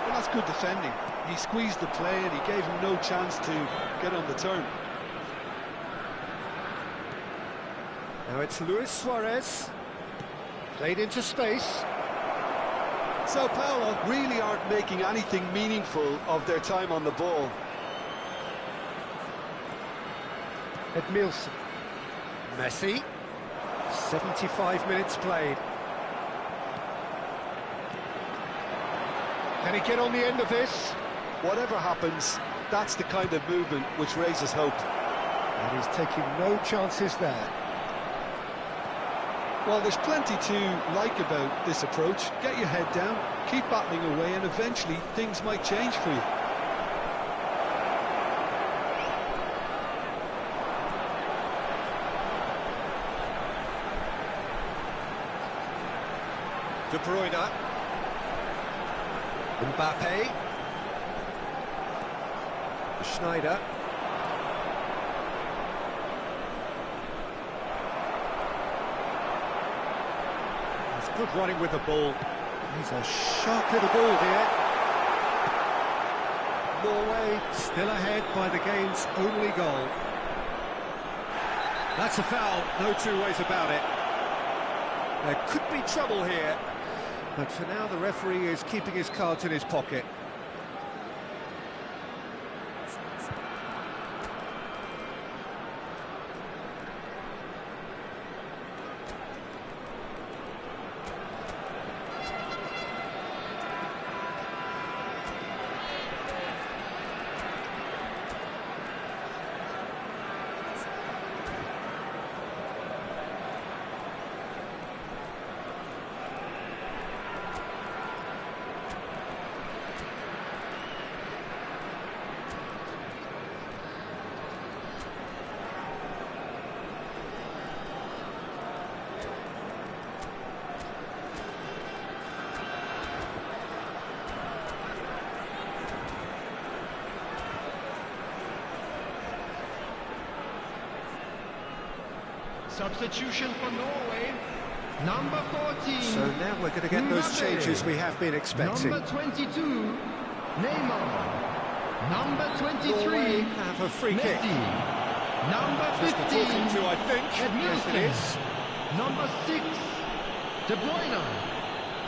Well, that's good defending. He squeezed the play and he gave him no chance to get on the turn. Now it's Luis Suarez. Played into space. Sao Paulo really aren't making anything meaningful of their time on the ball. Edmilson. Messi. 75 minutes played. Can he get on the end of this? Whatever happens, that's the kind of movement which raises hope. And he's taking no chances there. Well, there's plenty to like about this approach. Get your head down, keep battling away, and eventually things might change for you. De Bruyne. Mbappe. Schneider. He's good running with the ball. He's a sharp little ball here. Norway still ahead by the game's only goal. That's a foul, no two ways about it. There could be trouble here, but for now the referee is keeping his cards in his pocket. Substitution for Norway. Number 14. So now we're going to get those changes we have been expecting. Number 22, Neymar. Number 23, Norway have a free kick. Messi. Number Just 15, talking to, I think. Yes, it Edmilson. is. Number 6, De Bruyne.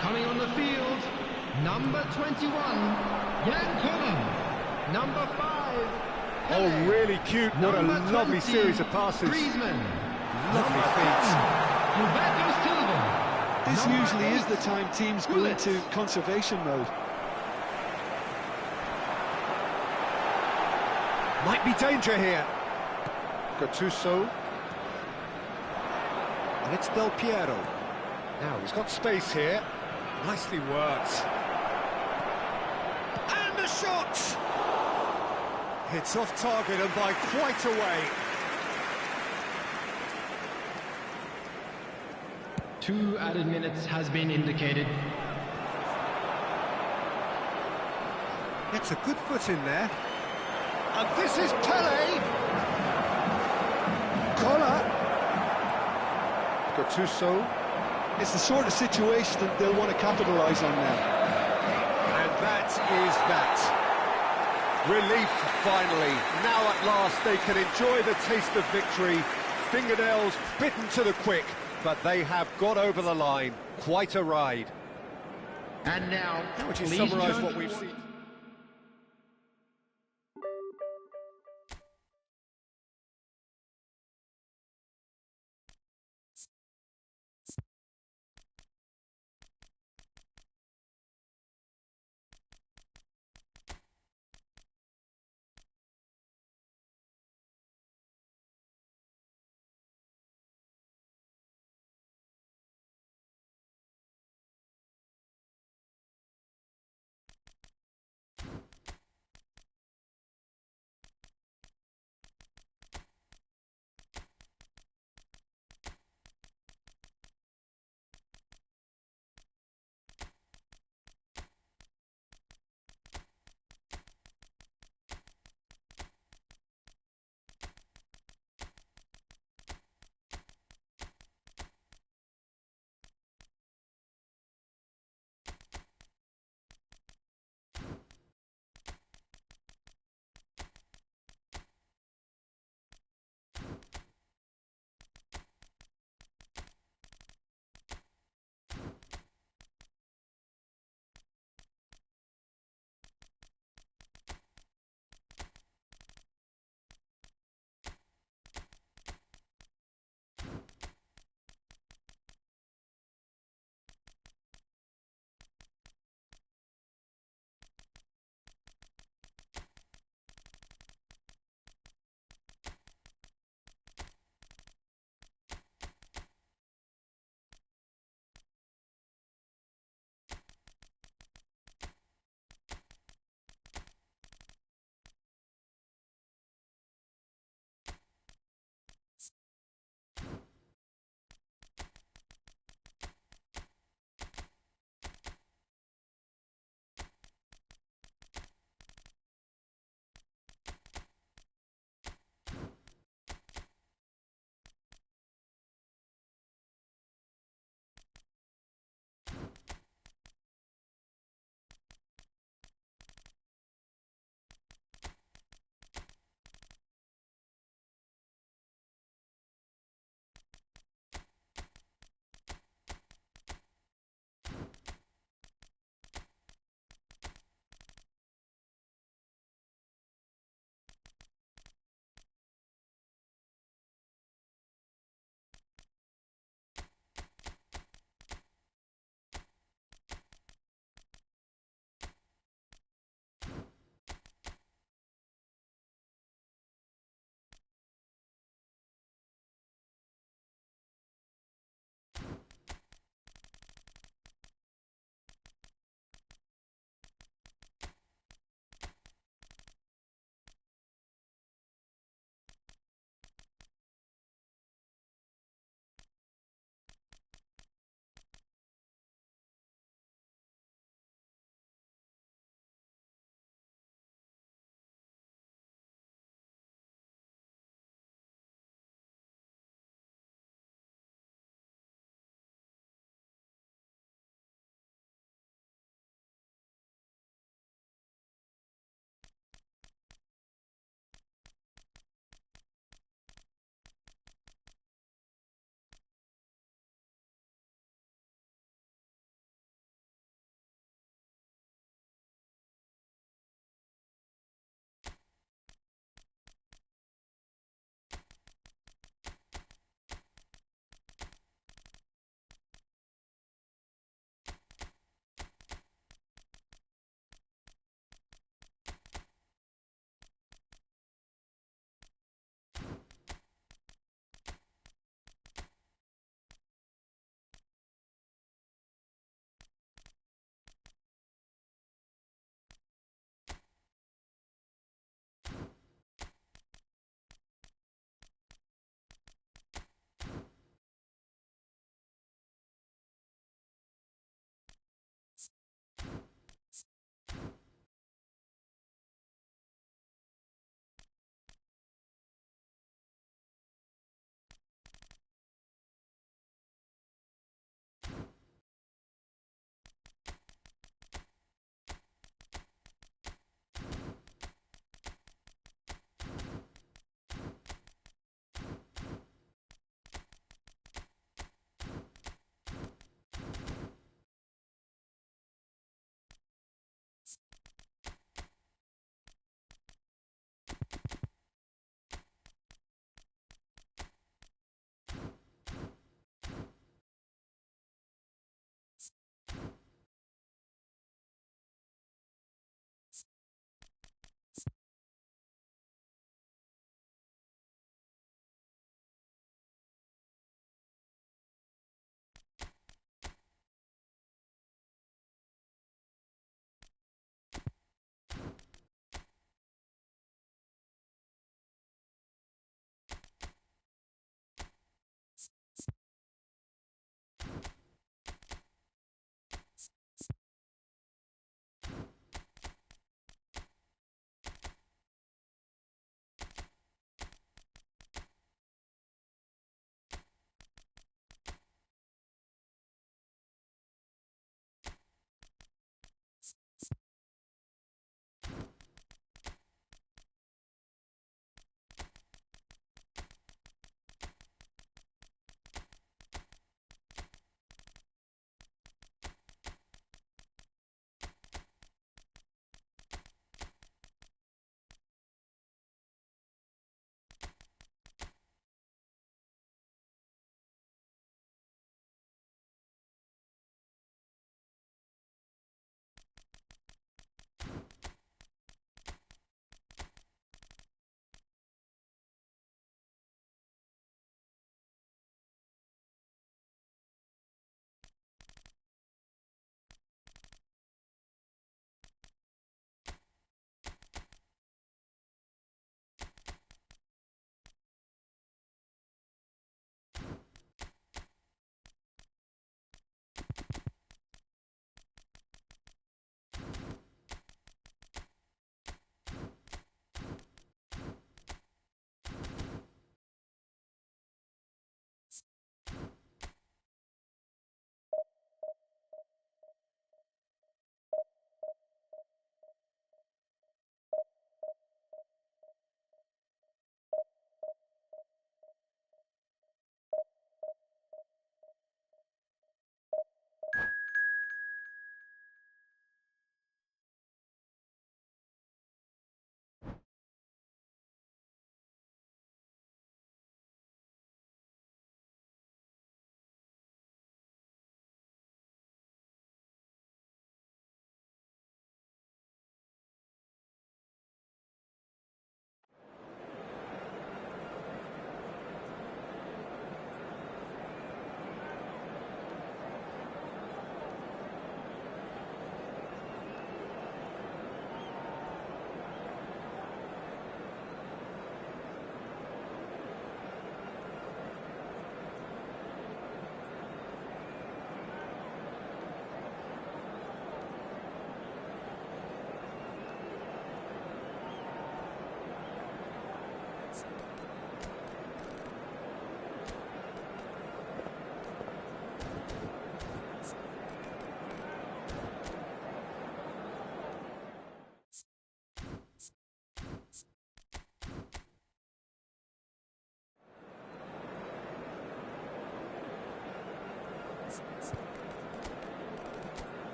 Coming on the field, number 21, Jan Koeman. Number 5, Oh, really cute. What a Number lovely 20, series of passes. Griezmann. Lovely feet. Roberto Silva. This Number usually is 8, the time teams go Gullit. into conservation mode. Might be danger here. Gattuso. And it's Del Piero. Now, he's got space here. Nicely worked. And the shot! It's off target and by quite a way. 2 added minutes has been indicated. Gets a good foot in there. And this is Pele. Collar. Gattuso. It's the sort of situation that they'll want to capitalise on now. And that is that. Relief, finally. Now at last they can enjoy the taste of victory. Fingernails bitten to the quick, but they have got over the line. Quite a ride. And now, How would you please summarise turn what we've towards- seen?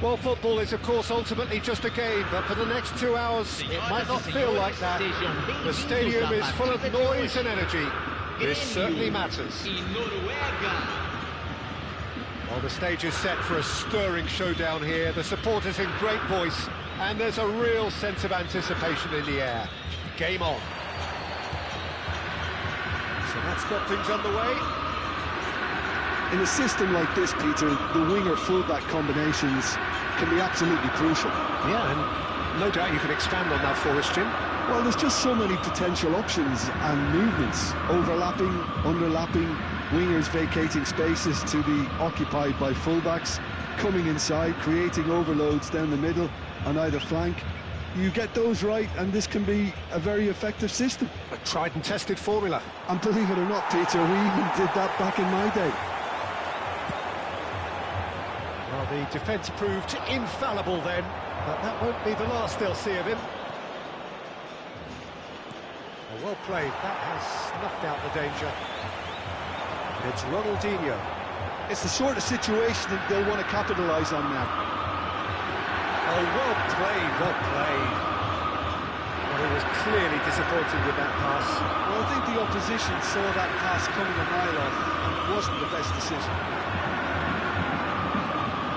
Well, football is, of course, ultimately just a game, but for the next 2 hours, it might not feel like that. The stadium is full of noise and energy. This certainly matters. Well, the stage is set for a stirring showdown here. The supporters in great voice, and there's a real sense of anticipation in the air. Game on. So that's got things underway. In a system like this, Peter, the winger-fullback combinations can be absolutely crucial. Yeah, and no doubt you can expand on that for us, Jim. Well, there's just so many potential options and movements. Overlapping, underlapping, wingers vacating spaces to be occupied by fullbacks, coming inside, creating overloads down the middle on either flank. You get those right, and this can be a very effective system. A tried and tested formula. And believe it or not, Peter, we even did that back in my day. Well, the defence proved infallible then, but that won't be the last they'll see of him. Well played, that has snuffed out the danger. It's Ronaldinho. It's the sort of situation that they'll want to capitalise on now. Oh, well played, well played. Well, he was clearly disappointed with that pass. Well, I think the opposition saw that pass coming a mile off, and it wasn't the best decision.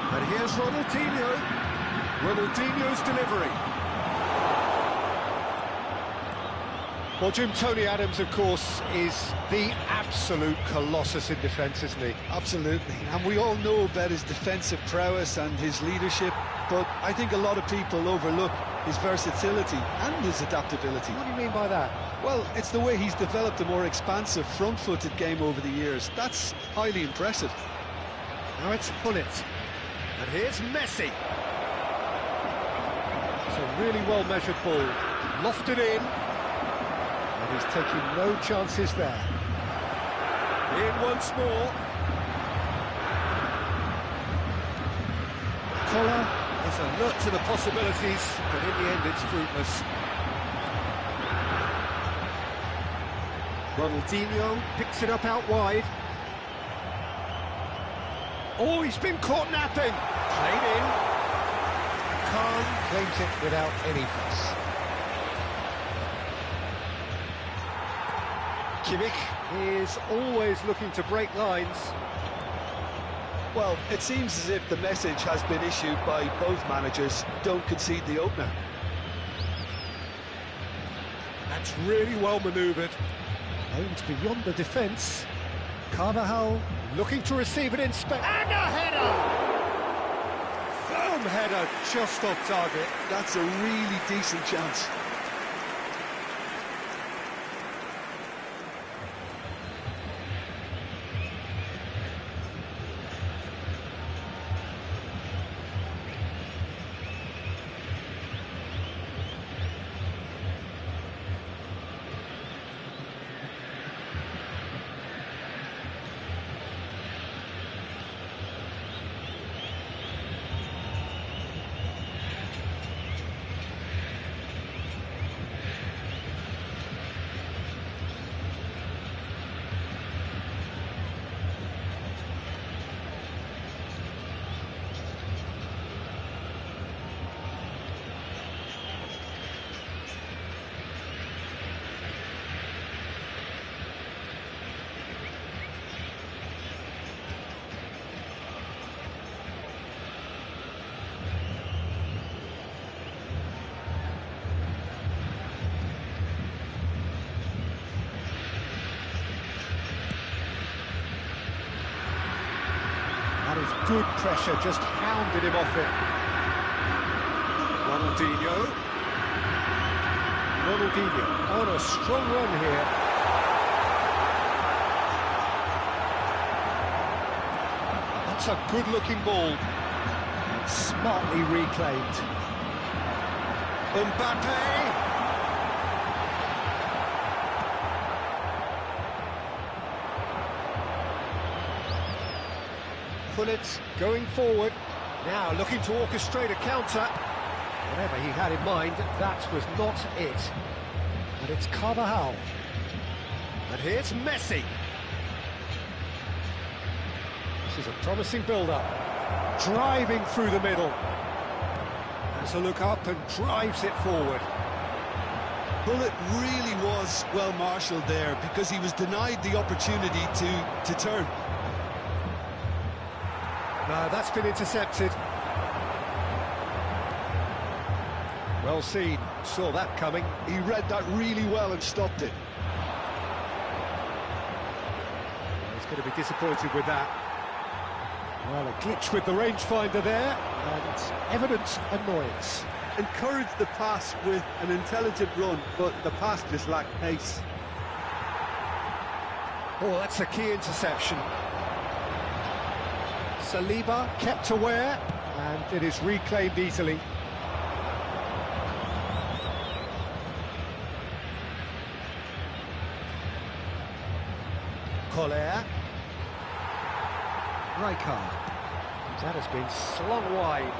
And here's Ronaldinho. Ronaldinho's delivery. Well, Jim, Tony Adams, of course, is the absolute colossus in defence, isn't he? Absolutely, and we all know about his defensive prowess and his leadership, but I think a lot of people overlook his versatility and his adaptability. What do you mean by that? Well, it's the way he's developed a more expansive, front-footed game over the years. That's highly impressive. Now it's Hullet. And here's Messi. It's a really well-measured ball. Lofted in. And he's taking no chances there. In once more. Collar is alert to the possibilities, but in the end it's fruitless. Ronaldinho picks it up out wide. Oh, he's been caught napping. Played in. Khan claims it without any fuss. Kimmich is always looking to break lines. Well, it seems as if the message has been issued by both managers: don't concede the opener. That's really well manoeuvred. Aimed beyond the defence. Carvajal looking to receive it in space. And a header! Firm header, just off target. That's a really decent chance. good pressure, just hounded him off it. Ronaldinho on a strong run here. That's a good-looking ball. And smartly reclaimed. Mbappe. Pullet going forward. Now looking to orchestrate a counter. Whatever he had in mind, that was not it. And it's Carvajal. And here's Messi. This is a promising build-up. Driving through the middle. Has a look up and drives it forward. Pullet really was well marshalled there because he was denied the opportunity to turn. No, that's been intercepted. Well seen, saw that coming. He read that really well and stopped it. He's going to be disappointed with that. Well, a glitch with the rangefinder there, and evident annoyance. Encouraged the pass with an intelligent run, but the pass just lacked pace. Oh, that's a key interception. Saliba kept aware, and it is reclaimed easily. Collier. Rijkaard. That has been slung wide.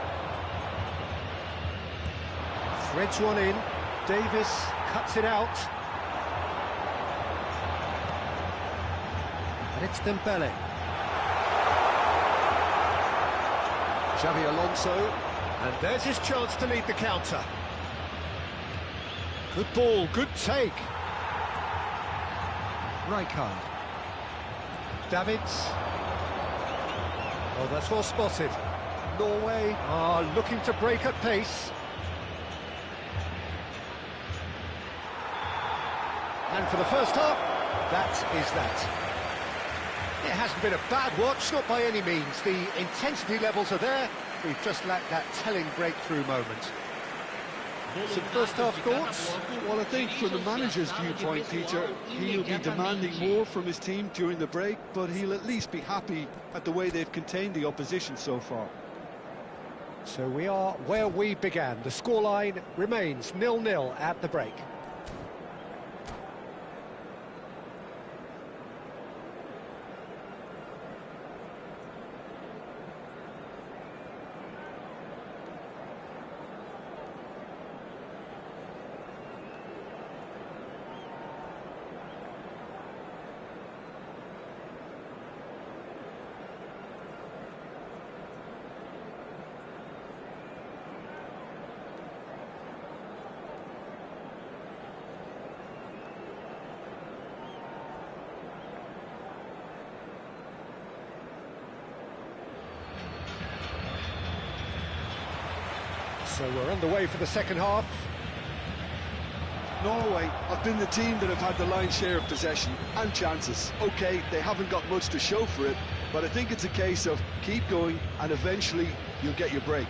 Threads one in. Davis cuts it out. And it's Dembele. Xavi Alonso. And there's his chance to lead the counter. Good ball, good take. Rijkaard. Davids. Oh, that's well spotted. Norway are looking to break at pace. And for the first half, that is that. It hasn't been a bad watch, not by any means. The intensity levels are there. We've just lacked that telling breakthrough moment. Some first half thoughts? Well, I think from the manager's viewpoint, Peter, he'll be demanding more from his team during the break, but he'll at least be happy at the way they've contained the opposition so far. So we are where we began. The scoreline remains 0-0 at the break. So we're underway for the second half. Norway have been the team that have had the lion's share of possession and chances. OK, they haven't got much to show for it, but I think it's a case of keep going and eventually you'll get your break.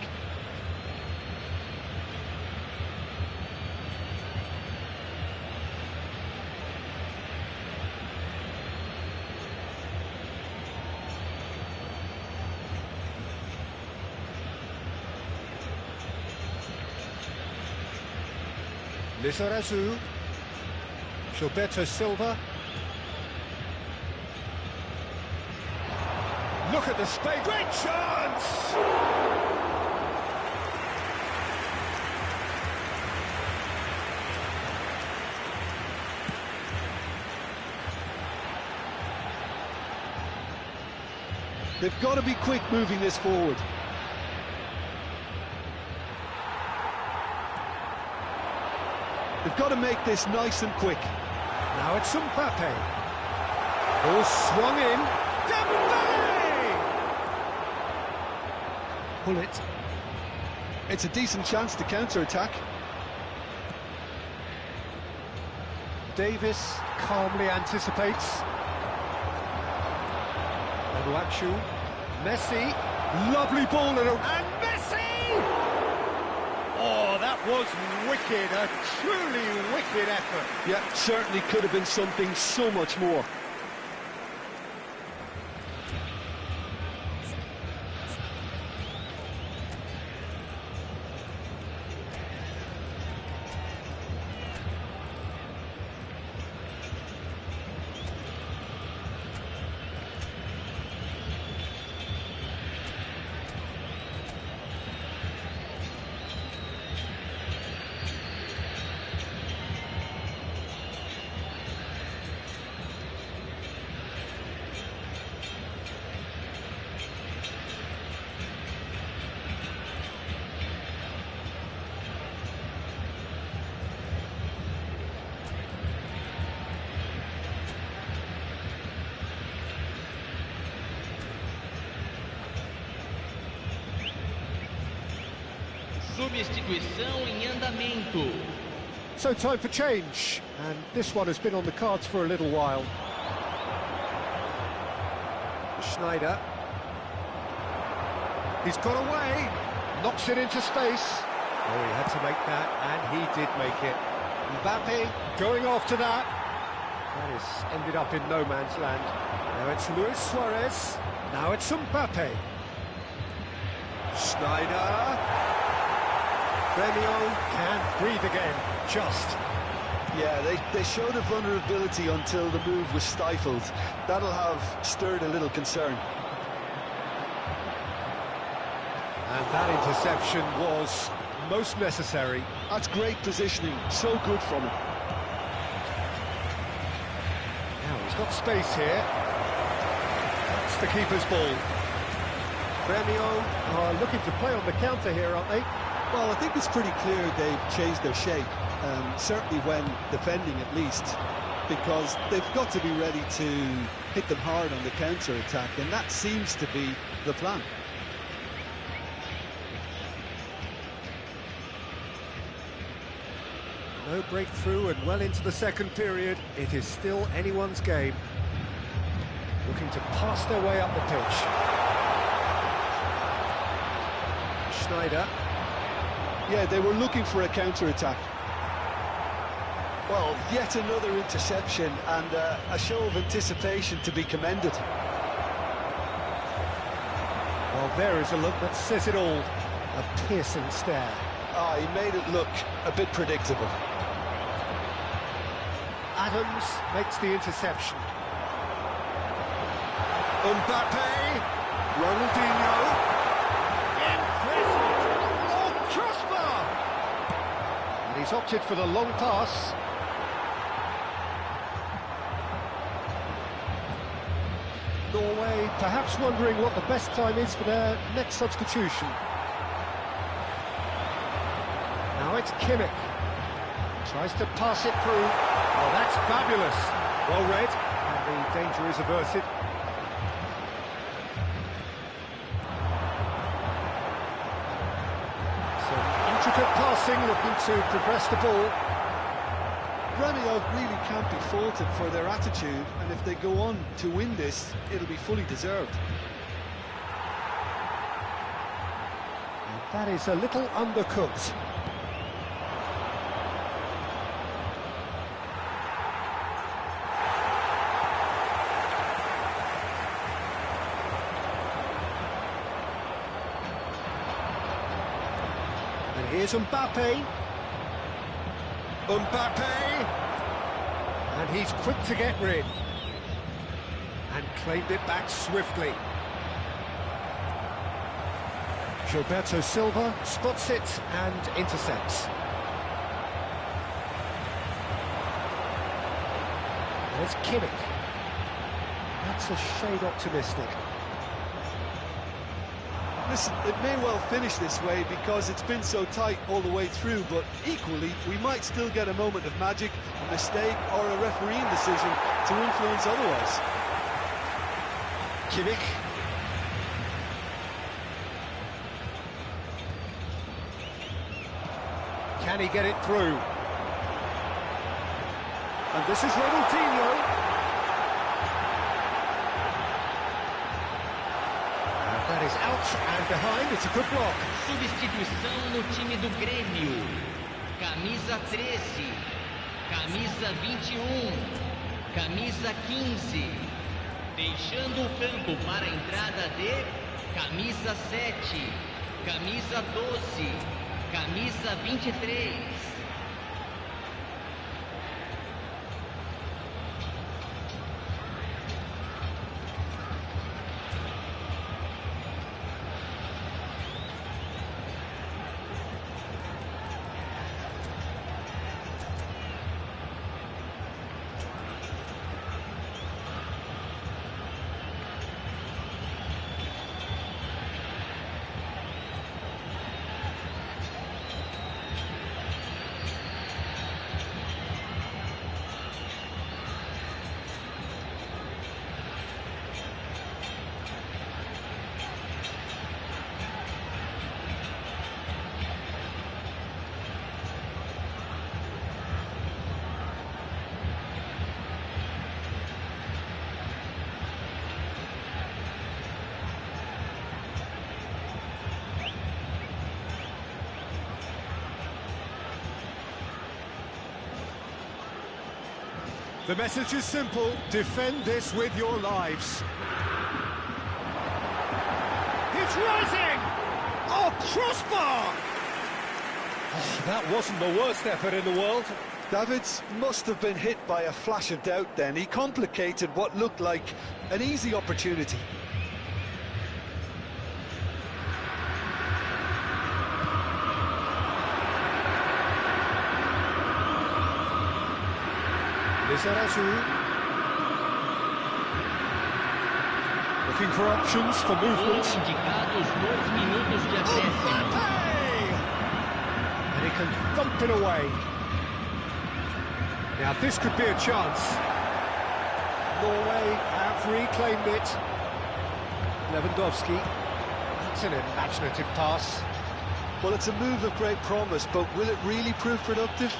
Lizarazu, Gilberto Silva. Look at the space, great chance! They've got to be quick moving this forward. They've got to make this nice and quick. Now it's Mbappe. Ball swung in. Dembele! Pull it. It's a decent chance to counter-attack. Davis calmly anticipates. Onuachu. Messi. Lovely ball and Messi! Oh, that was wicked, a truly wicked effort. Yeah, certainly could have been something so much more. Substituição em andamento. So time for change, and this one has been on the cards for a little while. Schneider. He's got away, knocks it into space. Oh, he had to make that, and he did make it. Mbappe going after that. That has ended up in no man's land. Now it's Luis Suarez. Now it's Mbappe. Schneider. Premio can't breathe again, just. Yeah, they showed a vulnerability until the move was stifled. That'll have stirred a little concern. And that interception was most necessary. That's great positioning, so good from him. Now he's got space here. That's the keeper's ball. Premio are looking to play on the counter here, aren't they? Well, I think it's pretty clear they've changed their shape, certainly when defending at least, because they've got to be ready to hit them hard on the counter-attack, and that seems to be the plan. No breakthrough and well into the second period. It is still anyone's game. Looking to pass their way up the pitch. Schneider. Yeah, they were looking for a counter-attack. Well, yet another interception and a show of anticipation to be commended. Well, there is a look that says it all. A piercing stare. Ah, he made it look a bit predictable. Adams makes the interception. Mbappe, Ronaldinho. Impressive! Oh, crossbar! And he's opted for the long pass. Norway perhaps wondering what the best time is for their next substitution. Now it's Kimmich. Tries to pass it through. Oh, that's fabulous. Well read, and the danger is averted. Some intricate passing, looking to progress the ball. Premio really can't be faulted for their attitude, and if they go on to win this, it'll be fully deserved. And that is a little undercooked. And here's Mbappe. Mbappe! And he's quick to get rid. And claimed it back swiftly. Gilberto Silva spots it and intercepts. There's Kimmich. That's a shade optimistic. Listen, it may well finish this way because it's been so tight all the way through, but equally, we might still get a moment of magic, a mistake, or a refereeing decision to influence otherwise. Kimmich. Can he get it through? And this is Ronaldinho. And that is out and behind, it's a good block. Substituição no time do Grêmio. Camisa 13, camisa 21, camisa 15. Deixando o campo para a entrada de camisa 7, camisa 12, camisa 23. The message is simple, defend this with your lives. It's rising! Oh, crossbar! Oh, that wasn't the worst effort in the world. Davids must have been hit by a flash of doubt then. He complicated what looked like an easy opportunity. Lizarazu. Looking for options for movement. Indicados 2 minutos de acréscimo. And he can thump it away. Now this could be a chance. Norway have reclaimed it. Lewandowski. That's an imaginative pass. Well, it's a move of great promise, but will it really prove productive?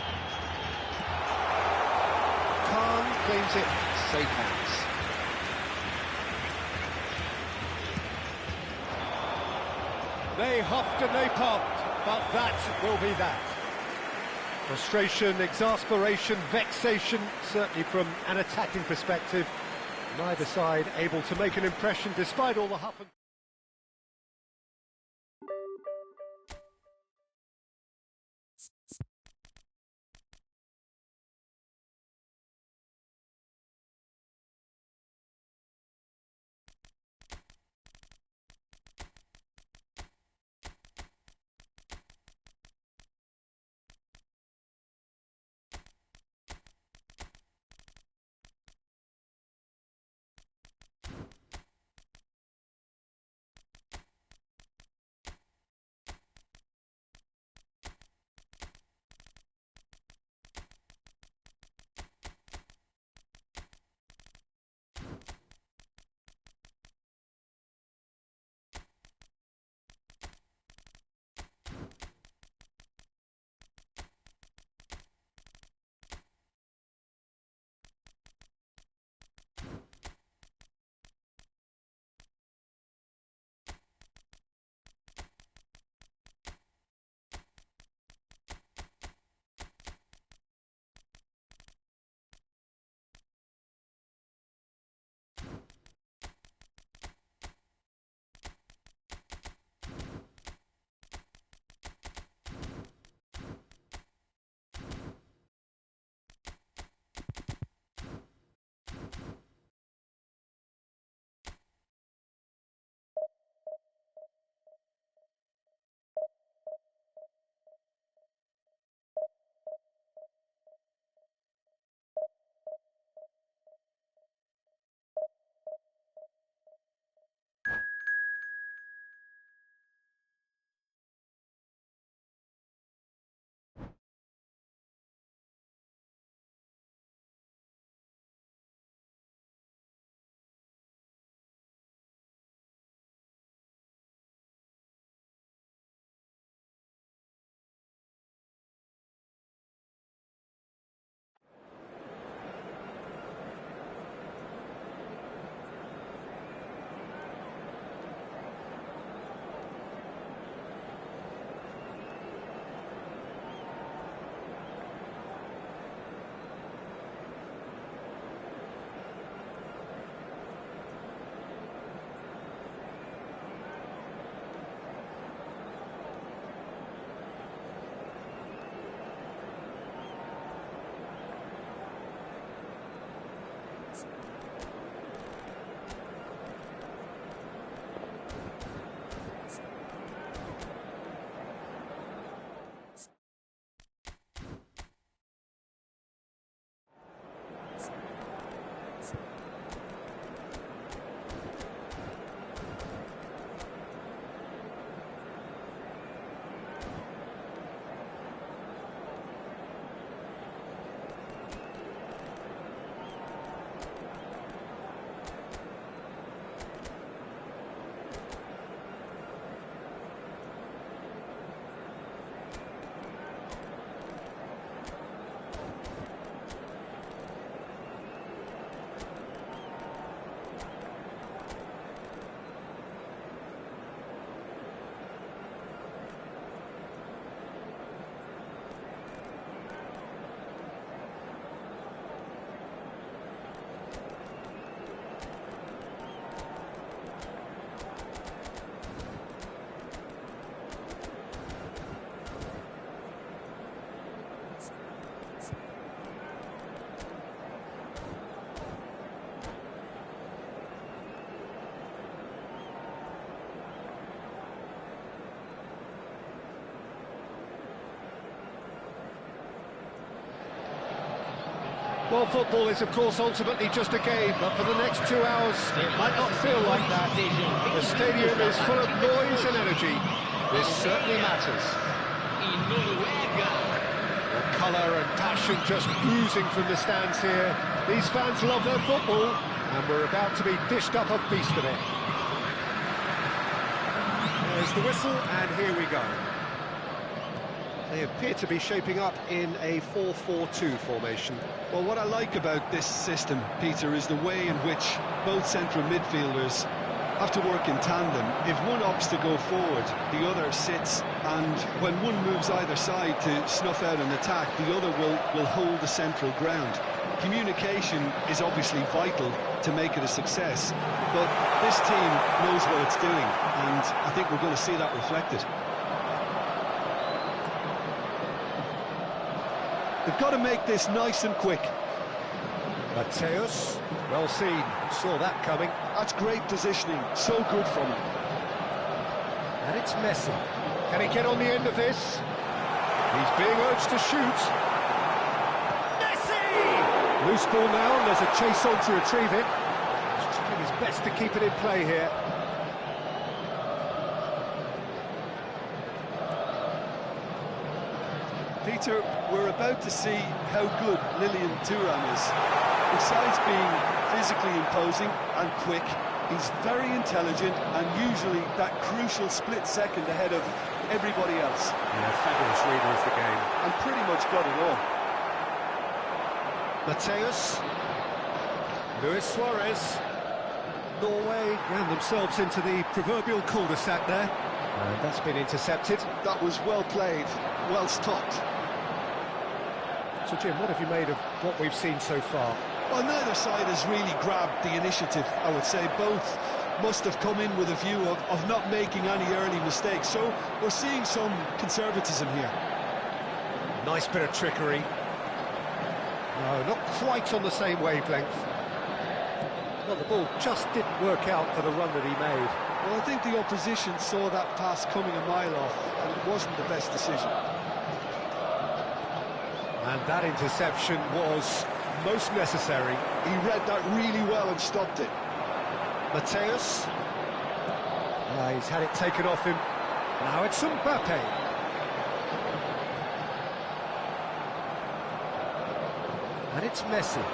Claims it, safe hands. They huffed and they puffed, but that will be that. Frustration, exasperation, vexation, certainly from an attacking perspective. Neither side able to make an impression despite all the huff and... Well, football is, of course, ultimately just a game, but for the next 2 hours, it might not feel like that. The stadium is full of noise and energy. This certainly matters. The colour and passion just oozing from the stands here. These fans love their football, and we're about to be dished up a feast of it. There's the whistle, and here we go. They appear to be shaping up in a 4-4-2 formation. Well, what I like about this system, Peter, is the way in which both central midfielders have to work in tandem. If one opts to go forward, the other sits, and when one moves either side to snuff out an attack, the other will hold the central ground. Communication is obviously vital to make it a success, but this team knows what it's doing, and I think we're going to see that reflected. They've got to make this nice and quick. Mateus, well seen, saw that coming. That's great positioning, so good from him. And it's Messi. Can he get on the end of this? He's being urged to shoot. Messi! Loose ball now, and there's a chase on to retrieve it. He's trying his best to keep it in play here. Peter, we're about to see how good Lilian Thuram is. Besides being physically imposing and quick, he's very intelligent and usually that crucial split second ahead of everybody else. Yeah, fabulous reader of the game. And pretty much got it all. Mateus. Luis Suarez. Norway ran themselves into the proverbial cul-de-sac there. And that's been intercepted. That was well played, well stopped. So, Jim, what have you made of what we've seen so far? Well, neither side has really grabbed the initiative, I would say. Both must have come in with a view of not making any early mistakes. So we're seeing some conservatism here. Nice bit of trickery. No, not quite on the same wavelength. Well, the ball just didn't work out for the run that he made. Well, I think the opposition saw that pass coming a mile off, and it wasn't the best decision. And that interception was most necessary. He read that really well and stopped it. Mateus. He's had it taken off him. Now it's Mbappe. And it's Messi.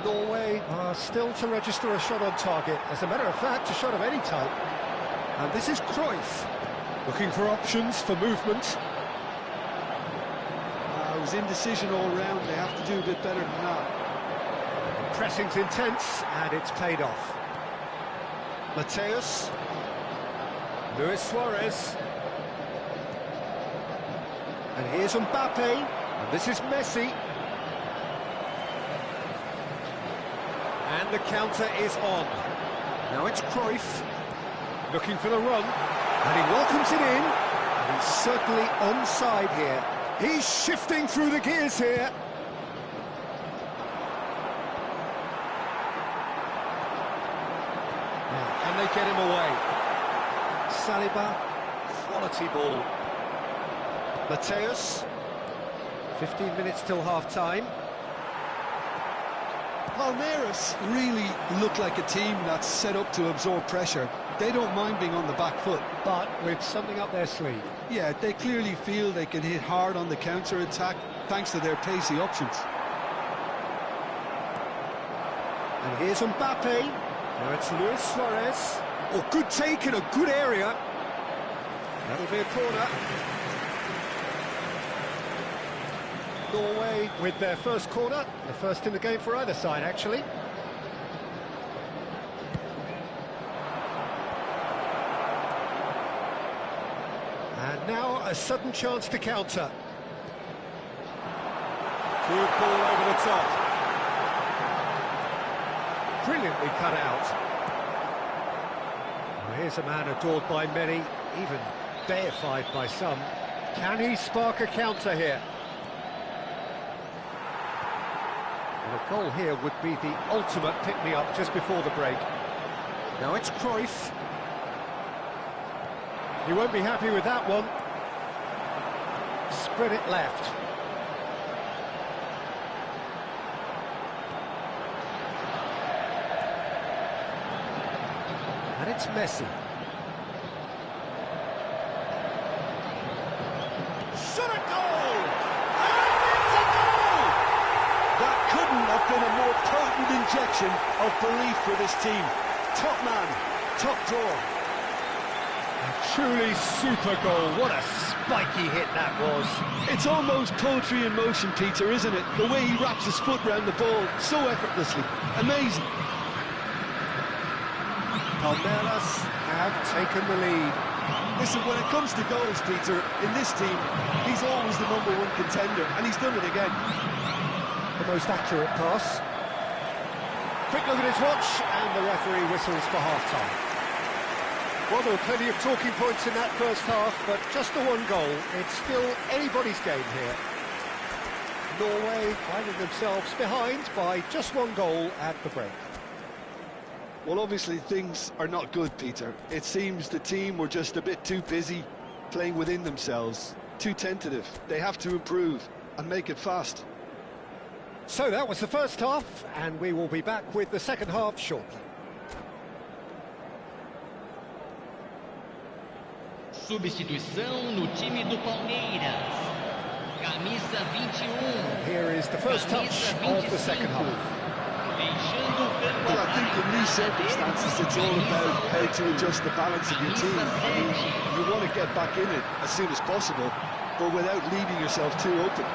Norway are still to register a shot on target. As a matter of fact, a shot of any type. And this is Cruyff, looking for options for movement. It was indecision all round. They have to do a bit better than that. The pressing's intense, and it's paid off. Mateus. Luis Suarez. And here's Mbappe. And this is Messi. And the counter is on. Now it's Cruyff, looking for the run. And he welcomes it in. And he's certainly onside here. He's shifting through the gears here. Now, can they get him away? Saliba, quality ball. Mateus, 15 minutes till half-time. Palmeiras really look like a team that's set up to absorb pressure. They don't mind being on the back foot. But with something up their sleeve. Yeah, they clearly feel they can hit hard on the counter-attack thanks to their pacey options. And here's Mbappe. Now it's Luis Suarez. Oh, good take in a good area. That'll be a corner. Norway with their first corner. The first in the game for either side, actually. And now a sudden chance to counter. Good ball over the top. Brilliantly cut out. Well, here's a man adored by many, even deified by some. Can he spark a counter here? And a goal here would be the ultimate pick-me-up just before the break. Now it's Cruyff. He won't be happy with that one. Spread it left. And it's Messi. Shot a goal! And it's a goal! That couldn't have been a more potent injection of belief for this team. Top man, top draw. A truly super goal. What a spiky hit that was. It's almost poetry in motion, Peter, isn't it? The way he wraps his foot round the ball so effortlessly. Amazing. Palmeiras have taken the lead. Listen, when it comes to goals, Peter, in this team, he's always the #1 contender, and he's done it again. The most accurate pass. Quick look at his watch, and the referee whistles for half-time. Well, there were plenty of talking points in that first half, but just the one goal. It's still anybody's game here. Norway finding themselves behind by just one goal at the break. Well, obviously things are not good, Peter. It seems the team were just a bit too busy playing within themselves, too tentative. They have to improve and make it fast. So that was the first half, and we will be back with the second half shortly. Substituição no time do Palmeiras. Camisa 21. Here is the first touch of the second half. Well, I think in these circumstances it's all about how to adjust the balance of your team. I mean, you want to get back in it as soon as possible, but without leaving yourself too open.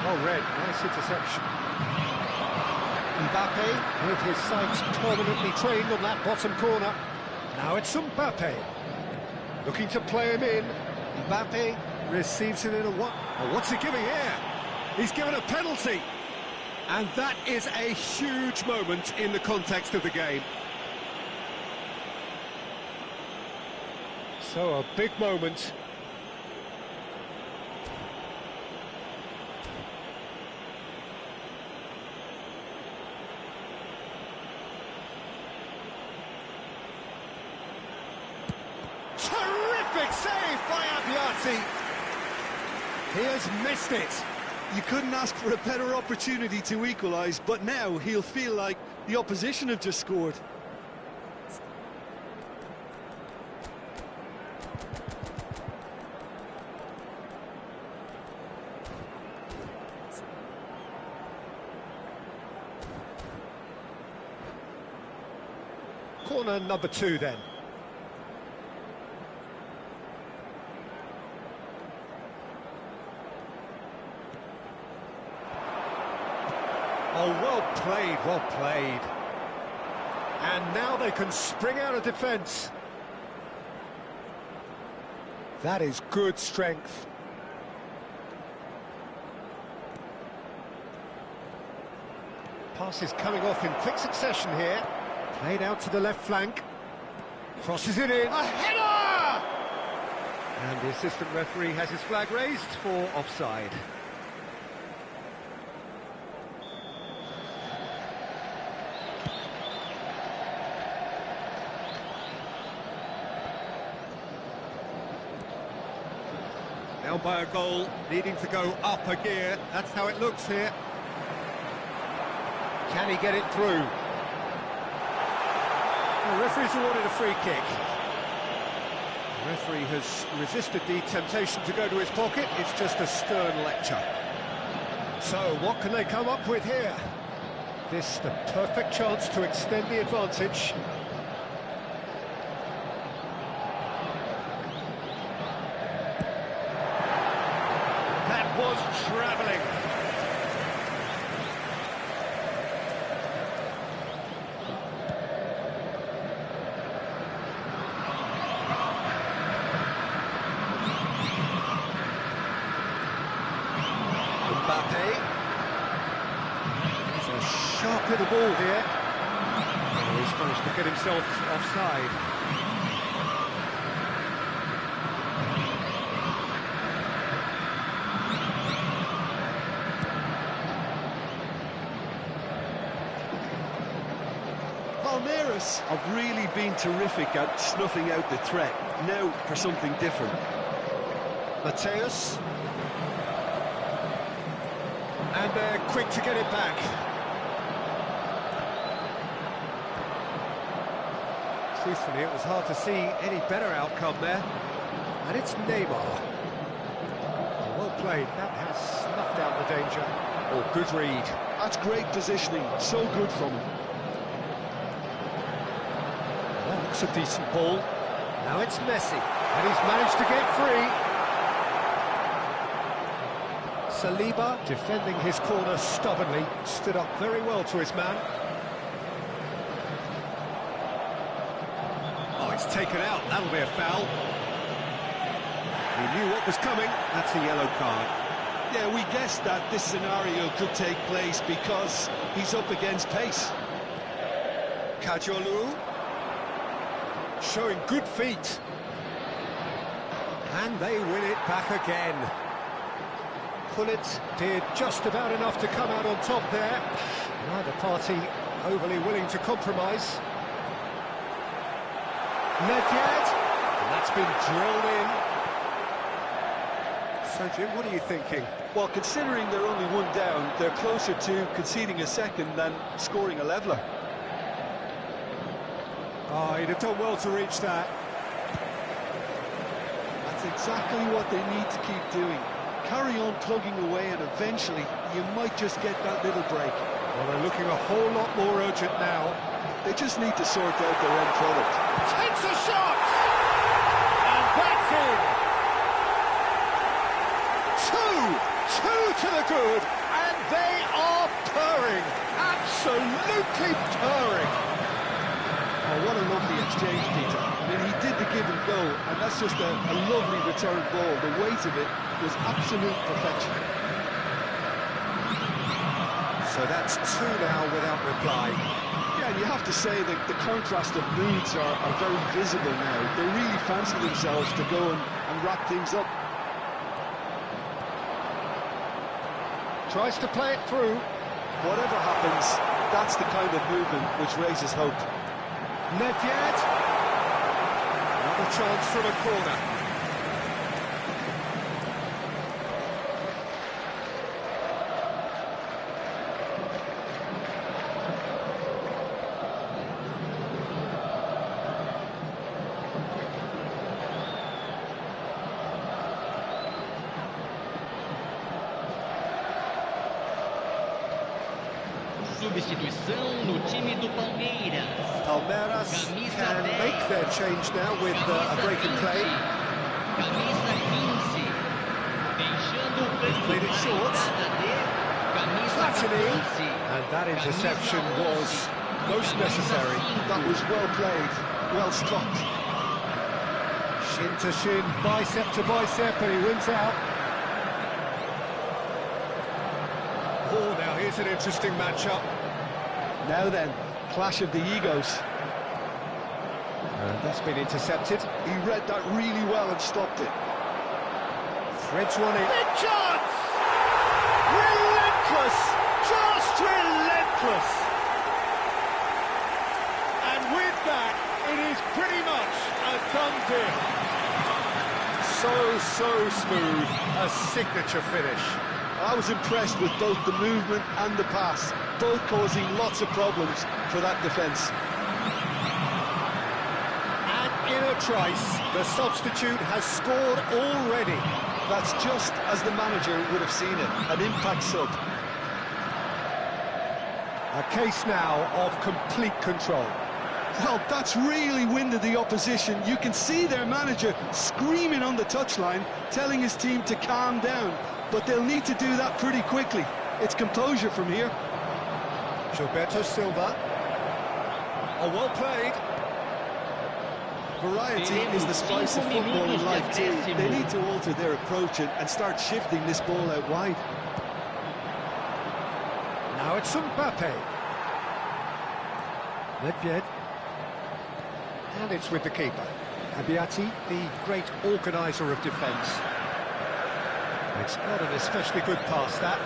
Well read, nice interception. Mbappe with his sights permanently trained on that bottom corner. Now it's Mbappe looking to play him in. Mbappe receives it in a what? Oh, what's he giving here? He's given a penalty. And that is a huge moment in the context of the game. So a big moment. Terrific save by Abbiati. He has missed it. You couldn't ask for a better opportunity to equalise, but now he'll feel like the opposition have just scored. Corner number 2 then. Oh, well played, well played. And now they can spring out of defence. That is good strength. Pass is coming off in quick succession here. Played out to the left flank. Crosses it in. A header! And the assistant referee has his flag raised for offside. Down by a goal, needing to go up a gear. That's how it looks here. Can he get it through? The referee's awarded a free kick. The referee has resisted the temptation to go to his pocket. It's just a stern lecture. So, what can they come up with here? This the perfect chance to extend the advantage. That was travelling. Mbappe. He's a sharp little ball here. Oh, he's managed to get himself offside. Palmeiras have really been terrific at snuffing out the threat. Now for something different. Mateus. And they're quick to get it back. Truthfully, it was hard to see any better outcome there. And it's Neymar. Well played, that has snuffed out the danger. Oh, good read. That's great positioning, so good from him. That looks a decent ball. Now it's Messi, and he's managed to get free. Saliba, defending his corner stubbornly, stood up very well to his man. Oh, it's taken out, that'll be a foul. He knew what was coming, that's a yellow card. Yeah, we guessed that this scenario could take place because he's up against pace. Kajolu, showing good feet. And they win it back again. Pullet did just about enough to come out on top there. Neither party overly willing to compromise. Nedved, and that's been drilled in. So Jim, what are you thinking? Well, considering they're only one down, they're closer to conceding a second than scoring a leveller. Oh, he'd have done well to reach that. That's exactly what they need to keep doing. Carry on plugging away and eventually you might just get that little break. Well, they're looking a whole lot more urgent now. They just need to sort out their end product. Takes a shot! And that's in! Two to the good, and they are purring! Absolutely purring! Oh, what a lovely exchange, Peter. I mean, he did the give and go, and that's just a lovely return ball. The weight of it was absolute perfection. So that's two now without reply. Yeah, and you have to say that the contrast of moods are very visible now. They really fancy themselves to go and wrap things up. Tries to play it through. Whatever happens, that's the kind of movement which raises hope. Nedved. Another chance from a corner. Substituição no time do Palmeiras. Palmeiras Camisa can 10. make their change now with a break in play. Camisa 15. Deixando o campo Played it short. Camisa Platini, 14. and that interception was most necessary. That was well played, well stopped. Shin to shin, bicep to bicep, and he wins out. Oh, now here's an interesting matchup. Now then, clash of the egos. And that's been intercepted. He read that really well and stopped it. Threads one in. Big chance! Relentless! Just relentless! And with that, it is pretty much a done deal. So smooth, a signature finish. I was impressed with both the movement and the pass, both causing lots of problems for that defence. And in a trice, the substitute has scored already. That's just as the manager would have seen it, an impact sub. A case now of complete control. Well, that's really winded the opposition. You can see their manager screaming on the touchline, telling his team to calm down. But they'll need to do that pretty quickly. It's composure from here. Gilberto Silva. Oh, well played. Variety is the spice of football in life too. They need to alter their approach and start shifting this ball out wide. Now it's Mbappe. Nedved. And it's with the keeper. Abbiati, the great organiser of defence. It's not an especially good pass, that.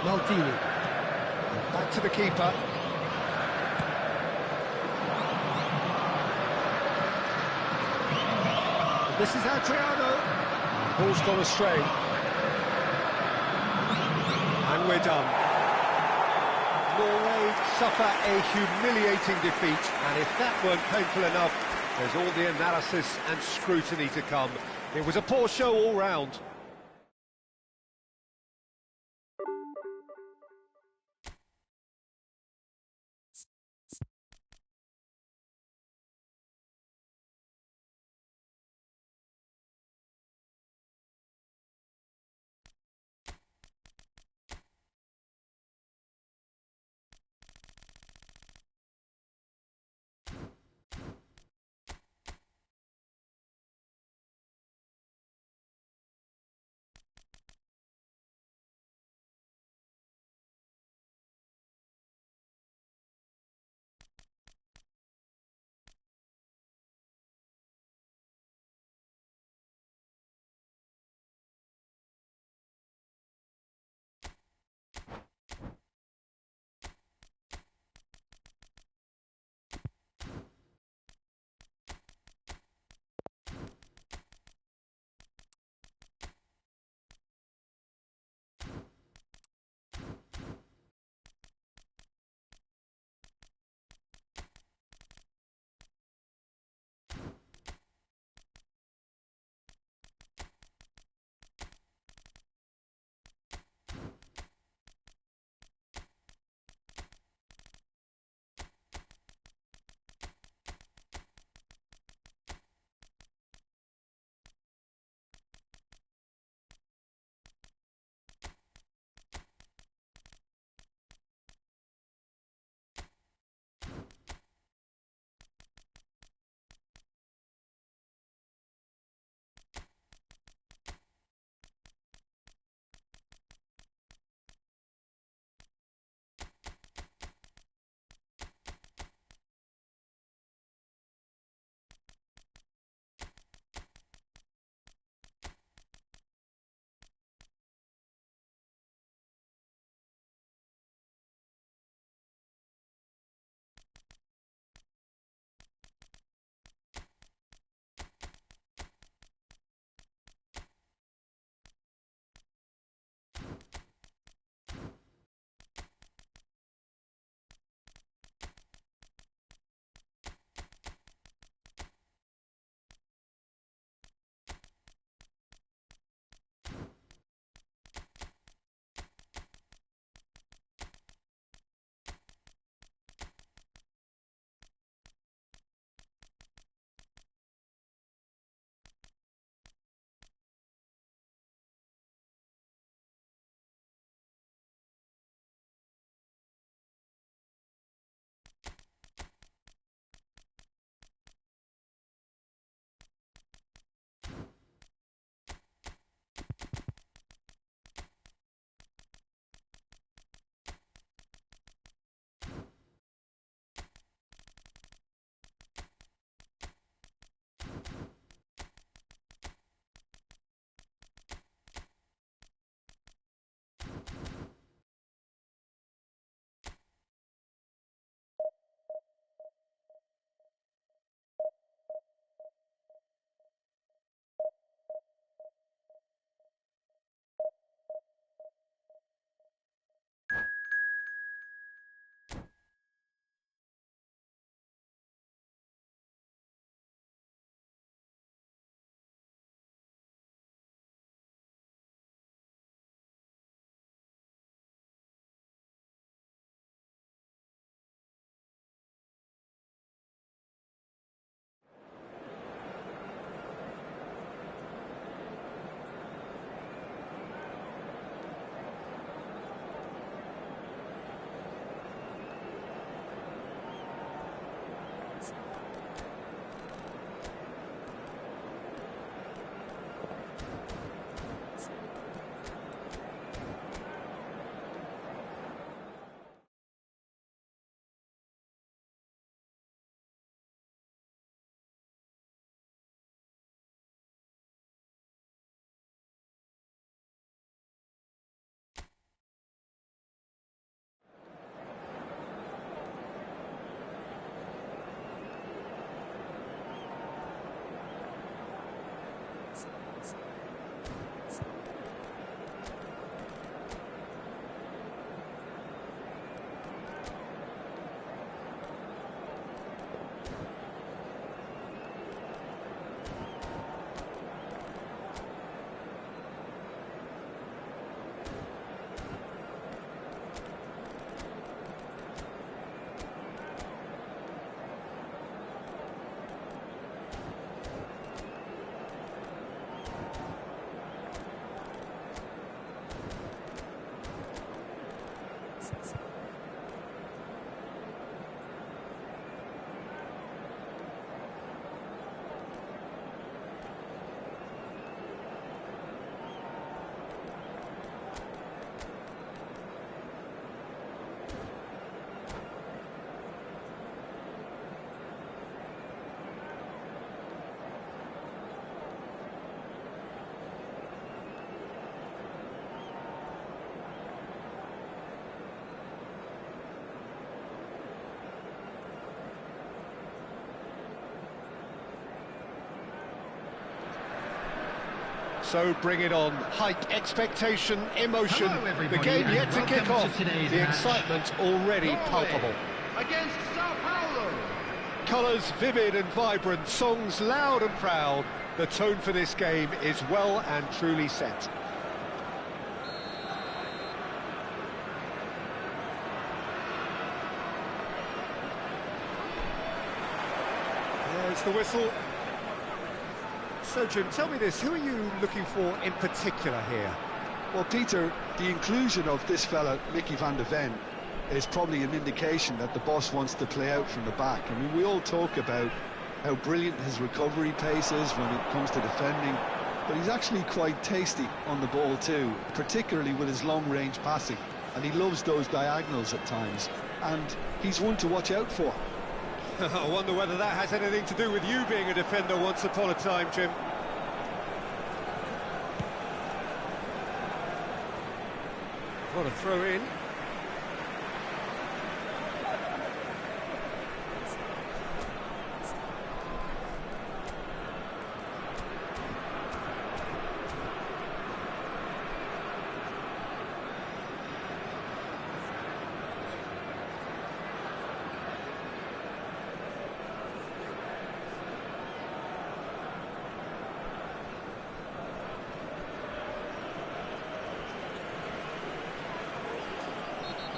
Maldini. And back to the keeper. And this is Adriano. Ball's gone astray. And we're done. Norway suffer a humiliating defeat, and if that weren't painful enough, there's all the analysis and scrutiny to come. It was a poor show all round. So bring it on. Hype, expectation, emotion. Hello, The everybody, game and yet to welcome kick to off. today's The match. excitement already Norway palpable. against Sao Paulo. Colours vivid and vibrant, songs loud and proud. The tone for this game is well and truly set. There's the whistle. So, Jim, tell me this, who are you looking for in particular here? Well, Peter, the inclusion of this fella, Mickey van de Ven, is probably an indication that the boss wants to play out from the back. I mean, we all talk about how brilliant his recovery pace is when it comes to defending, but he's actually quite tasty on the ball too, particularly with his long-range passing, and he loves those diagonals at times, and he's one to watch out for. I wonder whether that has anything to do with you being a defender once upon a time, Jim. What a throw in.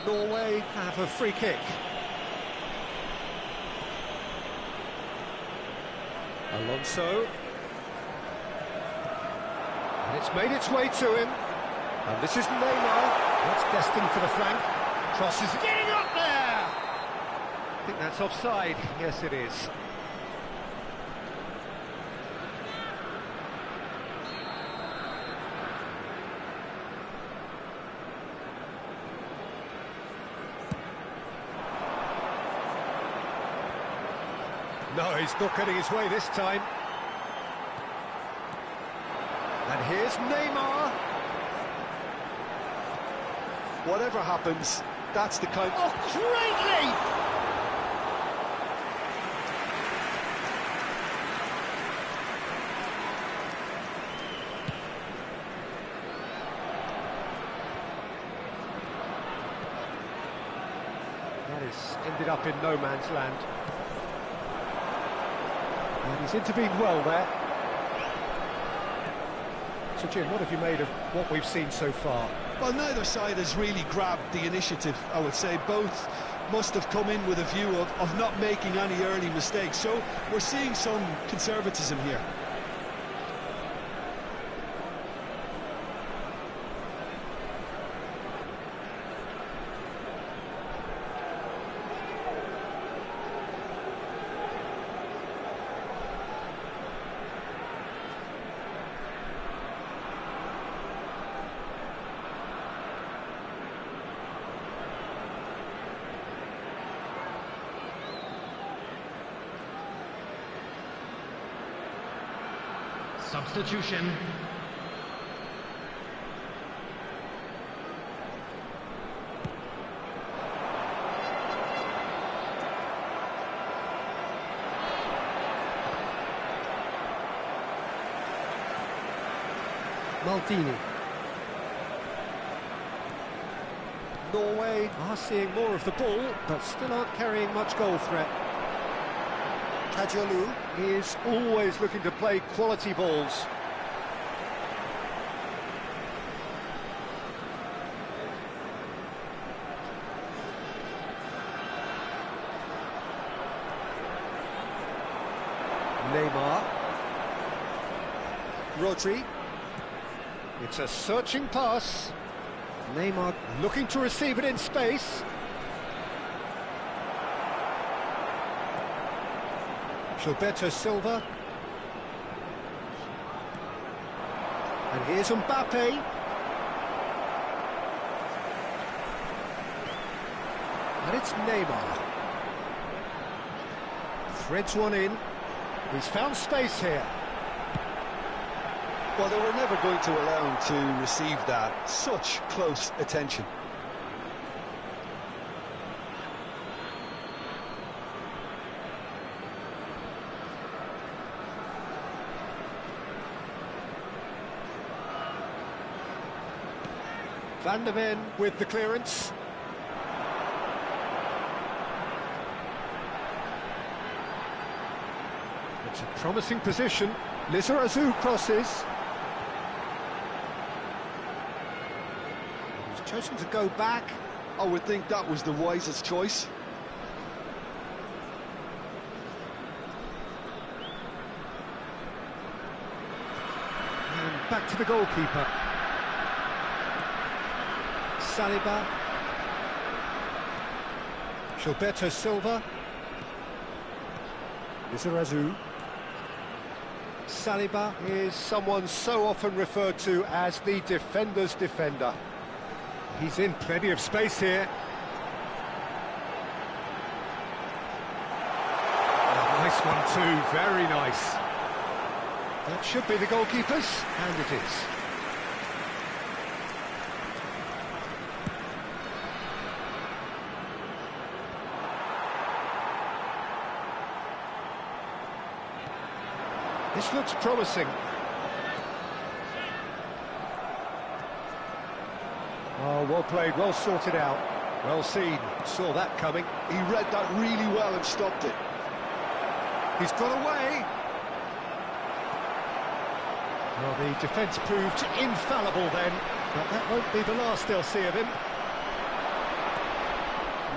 Norway have a free kick. Alonso. And it's made its way to him. And this is Neymar. That's destined for the flank. Cross is getting up there! I think that's offside. Yes, it is. No, he's not getting his way this time. And here's Neymar. Whatever happens, that's the kind... Oh, great leap! That is ended up in no man's land. And he's intervened well there. So, Jim, what have you made of what we've seen so far? Well, neither side has really grabbed the initiative, I would say. Both must have come in with a view of not making any early mistakes. So we're seeing some conservatism here. Substitution. Maldini. Norway are seeing more of the ball, but still aren't carrying much goal threat. Kajalu is always looking to play quality balls. Neymar. Rodri. It's a searching pass. Neymar looking to receive it in space. Gilberto Silva. And here's Mbappe. And it's Neymar. Threads one in. He's found space here. Well, they were never going to allow him to receive that. Such close attention. Van der Ven with the clearance. It's a promising position. Lizarazu crosses. He's chosen to go back. I would think that was the wisest choice. And back to the goalkeeper. Saliba. Gilberto Silva. Lizarazu. Saliba is someone so often referred to as the defender's defender. He's in plenty of space here. Oh, nice one too, very nice. That should be the goalkeeper's, and it is. This looks promising. Oh, well played, well sorted out. Well seen, saw that coming. He read that really well and stopped it. He's got away. Well, the defence proved infallible then, but that won't be the last they'll see of him.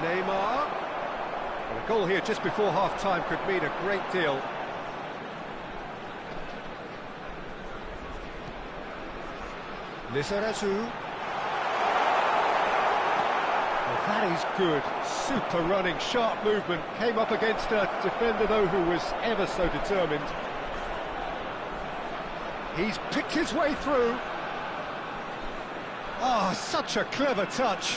Neymar. Well, a goal here just before half-time could mean a great deal. Lizarazu. Well, that is good. Super running, sharp movement. Came up against a defender, though, who was ever so determined. He's picked his way through. Ah, oh, such a clever touch.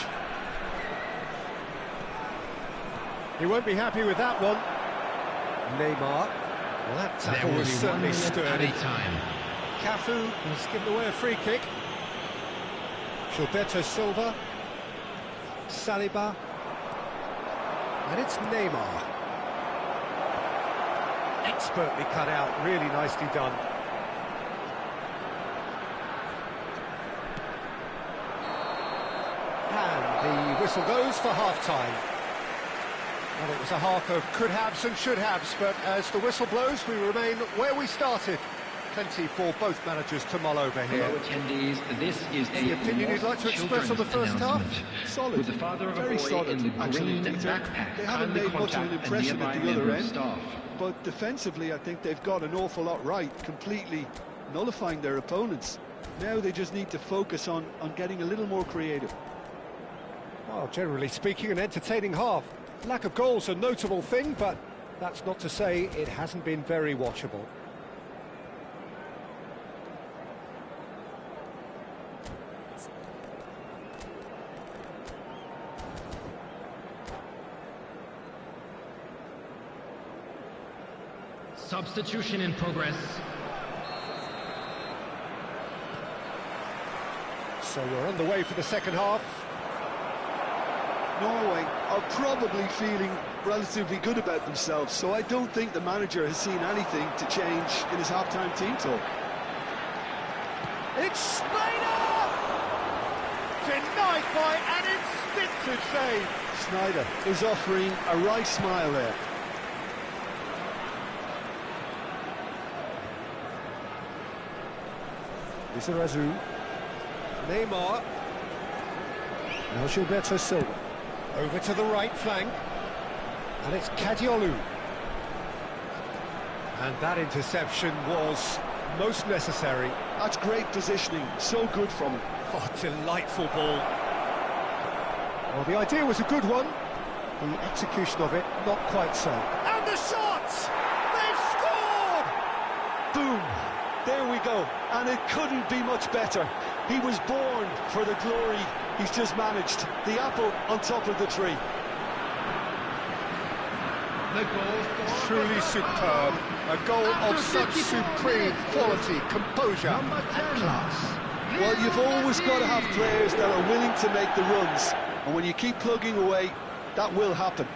He won't be happy with that one. Neymar. Well, that tackle was certainly sturdy. Cafu has given away a free kick. Gilberto Silva. Saliba. And it's Neymar. Expertly cut out, really nicely done. And the whistle goes for half-time. Well, it was a half of could-haves and should-haves, but as the whistle blows, we remain where we started. Plenty for both managers to mull over here. Hello, attendees. This is Any opinion you'd like to express on the first half? Solid. With the father of Very a boy solid, in the actually. green backpack, They haven't made much of an impression at the other end, staff. but defensively I think they've got an awful lot right, completely nullifying their opponents. Now they just need to focus on getting a little more creative. Well, generally speaking, an entertaining half. Lack of goals a notable thing, but that's not to say it hasn't been very watchable. Substitution in progress. So we're on the way for the second half. Norway are probably feeling relatively good about themselves, so I don't think the manager has seen anything to change in his half-time team talk. It's Snyder! Denied by an instinctive save. Snyder is offering a wry smile there. Lizarazu. Neymar. Now Gilberto Silva. Over to the right flank. And it's Kadiolu. And that interception was most necessary. That's great positioning, so good from him. Oh, delightful ball. Well, the idea was a good one. The execution of it, not quite so. And the shot! They've scored! Boom! There we go. And it couldn't be much better. He was born for the glory he's just managed. The apple on top of the tree. The goal for Truly superb. A goal of such supreme quality, composure and class. Well, you've always got to have players that are willing to make the runs. And when you keep plugging away, that will happen.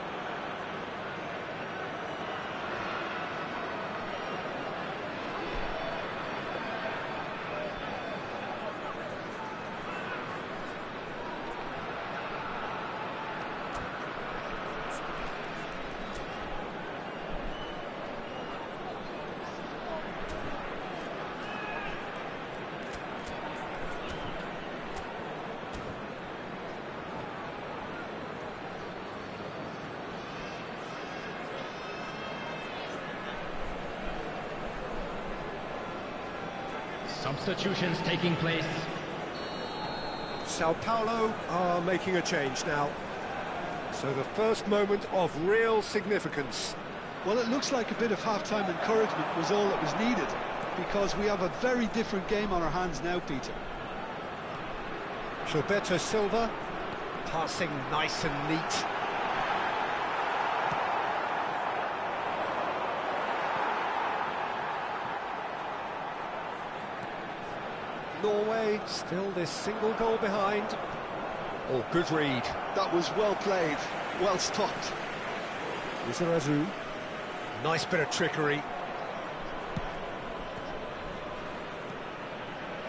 Substitutions taking place. Sao Paulo are making a change now. So the first moment of real significance. Well, it looks like a bit of half-time encouragement was all that was needed, because we have a very different game on our hands now, Peter. Gilberto Silva, passing nice and neat. Norway still this single goal behind. Oh, good read. That was well played, well stopped. Lizarazu. Nice bit of trickery.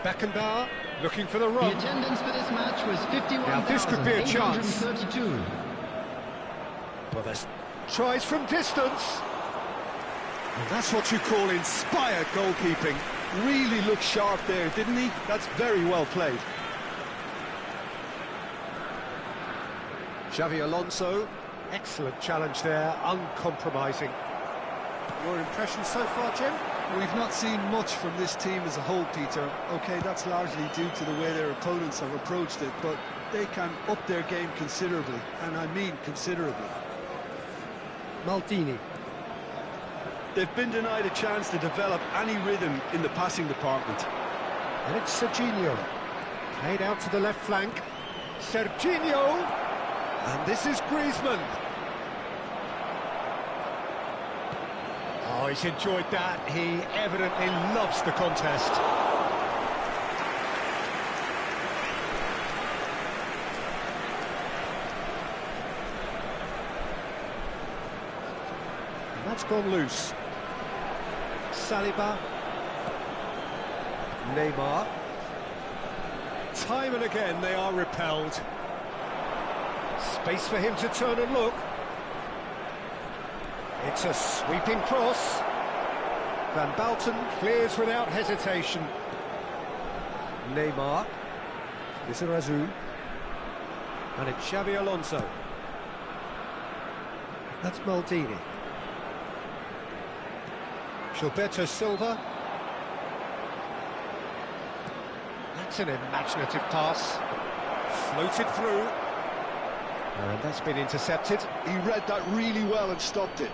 Beckenbauer looking for the The run. attendance for this match was Now this could be a chance. 51,832. Well, there's tries from distance. And that's what you call inspired goalkeeping. Really looked sharp there, didn't he? That's very well played. Xavi Alonso, excellent challenge there, uncompromising. Your impression so far, Jim? We've not seen much from this team as a whole, Peter. OK, that's largely due to the way their opponents have approached it, but they can up their game considerably, and I mean considerably. Maldini. They've been denied a chance to develop any rhythm in the passing department. And it's Serginho. Played out to the left flank. Serginho! And this is Griezmann. Oh, he's enjoyed that. He evidently loves the contest. And that's gone loose. Saliba. Neymar. Time and again they are repelled. Space for him to turn and look. It's a sweeping cross. Van Basten clears without hesitation. Neymar. Lizarazu. And it's Xavi Alonso. That's Maldini. Gilberto Silva. That's an imaginative pass. Floated through. And that's been intercepted. He read that really well and stopped it.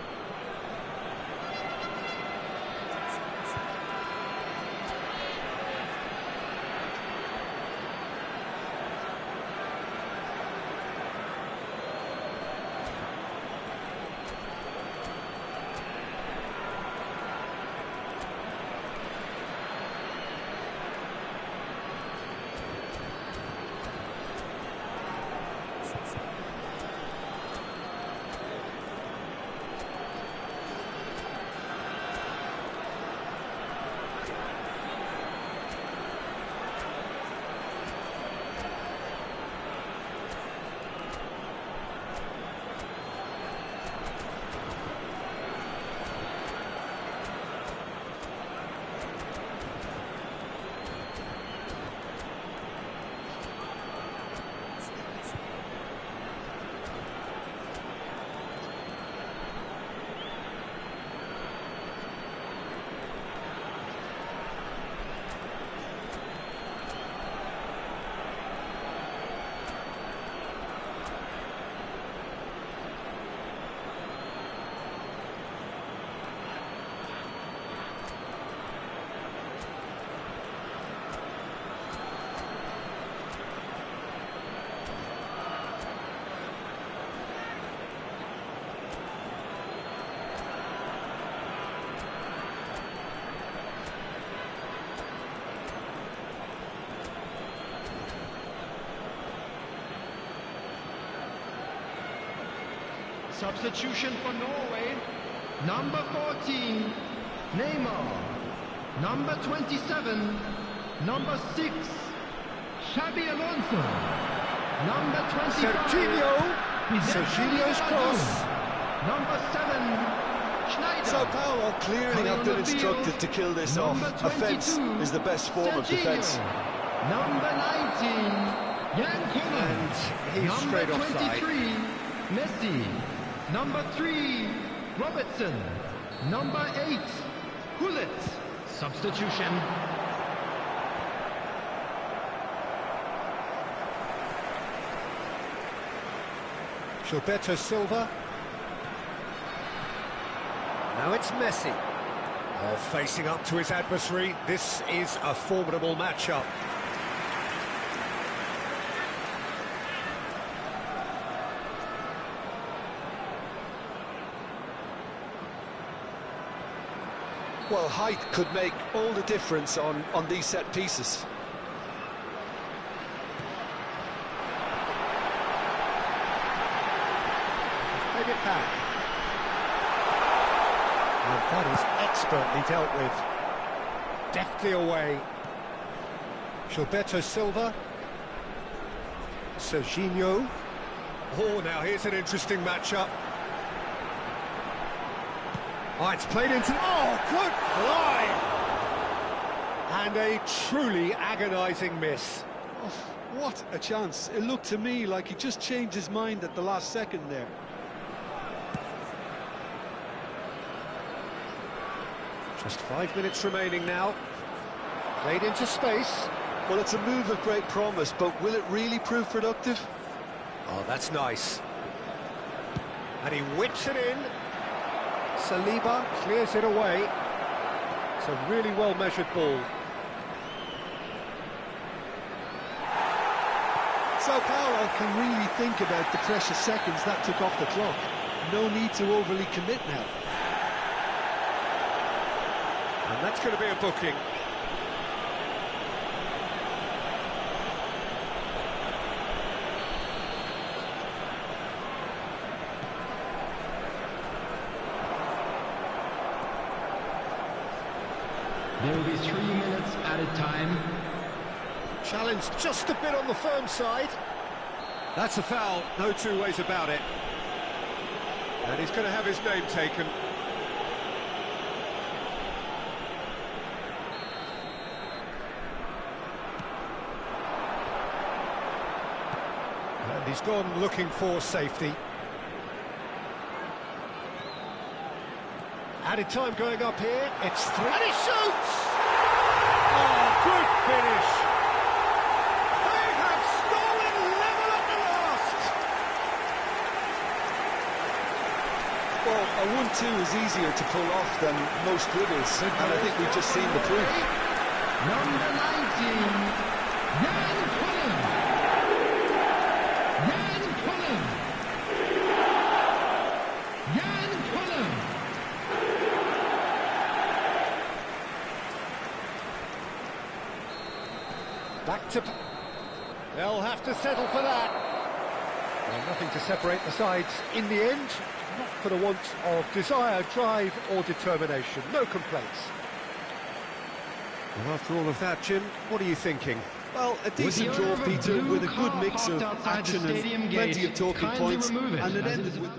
Substitution for Norway. Number 14, Neymar. Number 27, number 6, Xabi Alonso. Number 25, Serginho's cross. Number 7, Schneider. Sao Paulo clearly have been instructed to kill this off. Offence is the best form of defence. Number 19, Jan Koeman. And he's straight offside. Number 23, Messi. Number 3, Robertson. Number 8, Hullet. Substitution. Gilberto Silva. Now it's Messi. Oh, facing up to his adversary. This is a formidable matchup. Well, height could make all the difference on these set pieces. Take it back. And that is expertly dealt with. Deftly away. Gilberto Silva. Serginho. Oh, now here's an interesting matchup. Oh, it's played into... Oh, good fly! And a truly agonising miss. Oh, what a chance. It looked to me like he just changed his mind at the last second there. Just 5 minutes remaining now. Played into space. Well, it's a move of great promise, but will it really prove productive? Oh, that's nice. And he whips it in. Saliba clears it away. It's a really well-measured ball. Sao Paulo can really think about the precious seconds that took off the clock. No need to overly commit now. And that's going to be a booking. There will be 3 minutes added time. Challenge just a bit on the firm side. That's a foul, no two ways about it. And he's going to have his name taken. And he's gone looking for safety. Added time going up here, it's 3, and he shoots! Oh, good finish! They have stolen level at the last! Well, a 1-2 is easier to pull off than most dribbles, and I think we've just seen the proof. Number 19, Jan Pullen. Jan Pullen. Jan Pullen. Back to... They'll have to settle for that. Well, nothing to separate the sides in the end. Not for the want of desire, drive or determination. No complaints. Well, after all of that, Jim, what are you thinking? Well, a decent draw, Peter, with a good mix of action and plenty of talking points, and it ended with...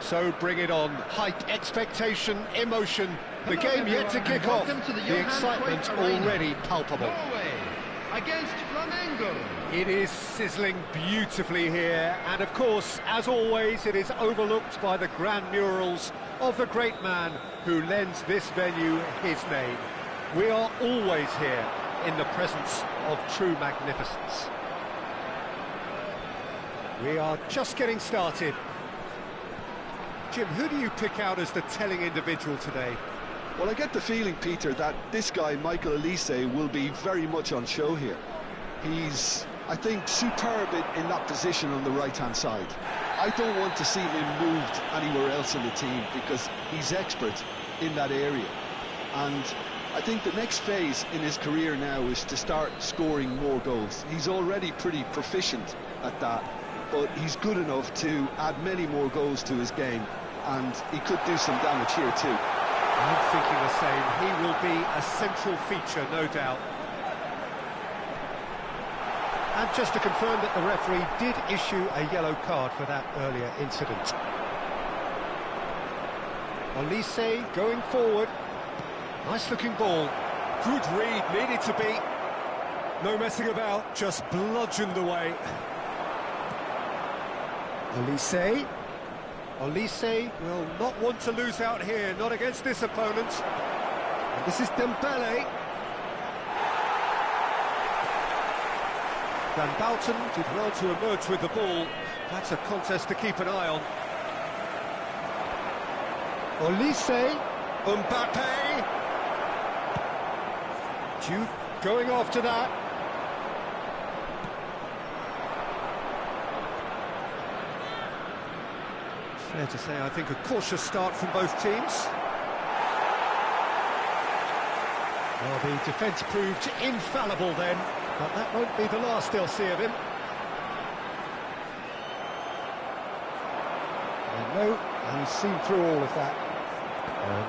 So bring it on. Hype, expectation, emotion. The game yet to kick off. The excitement already palpable. Norway against Flamengo. It is sizzling beautifully here, and of course, as always, it is overlooked by the grand murals of the great man who lends this venue his name. We are always here in the presence of true magnificence. We are just getting started. Jim, who do you pick out as the telling individual today? Well, I get the feeling, Peter, that this guy, Michael Elise, will be very much on show here. He's, I think, superb in that position on the right-hand side. I don't want to see him moved anywhere else in the team because he's expert in that area. And I think the next phase in his career now is to start scoring more goals. He's already pretty proficient at that, but he's good enough to add many more goals to his game, and he could do some damage here too. I'm thinking the same. He will be a central feature, no doubt. And just to confirm that the referee did issue a yellow card for that earlier incident. Elise going forward. Nice looking ball. Good read, needed to be. No messing about, just bludgeoned away. Elise. Elise will not want to lose out here, not against this opponent. And this is Dembele. Van Bouten did well to emerge with the ball. That's a contest to keep an eye on. Elise. Mbappe. Juve going after that. Fair to say, I think, a cautious start from both teams. Well, the defence proved infallible then, but that won't be the last they'll see of him. And no, he's seen through all of that.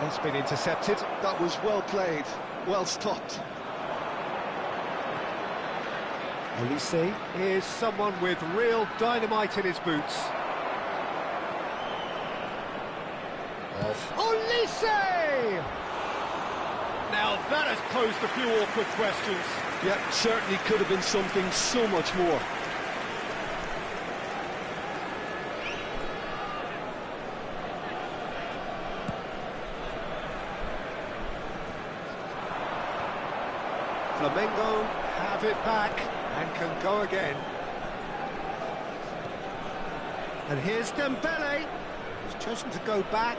That's been intercepted. That was well played, well stopped. Elise is someone with real dynamite in his boots. Elise! Now that has posed a few awkward questions. Yeah, certainly could have been something so much more. Flamengo have it back and can go again. And here's Dembele. He's chosen to go back.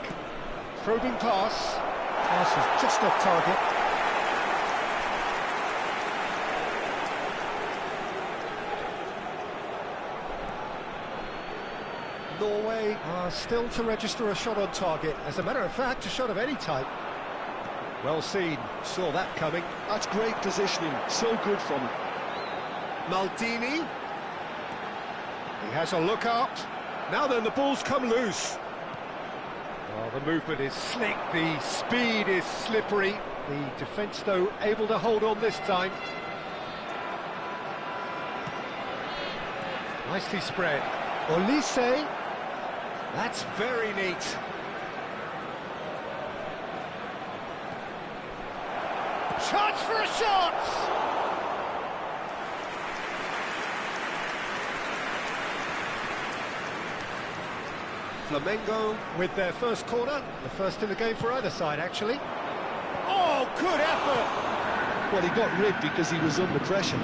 Probing pass. Pass is just off target. Norway are still to register a shot on target. As a matter of fact, a shot of any type. Well seen. Saw that coming. That's great positioning. So good from him. Maldini. He has a look up. Now then, the ball's come loose. Oh, the movement is slick, the speed is slippery. The defence, though, able to hold on this time. Nicely spread. Elise. That's very neat. Chance for a shot! Flamengo with their first corner, the first in the game for either side, actually. Oh, good effort! Well, he got rid because he was under pressure.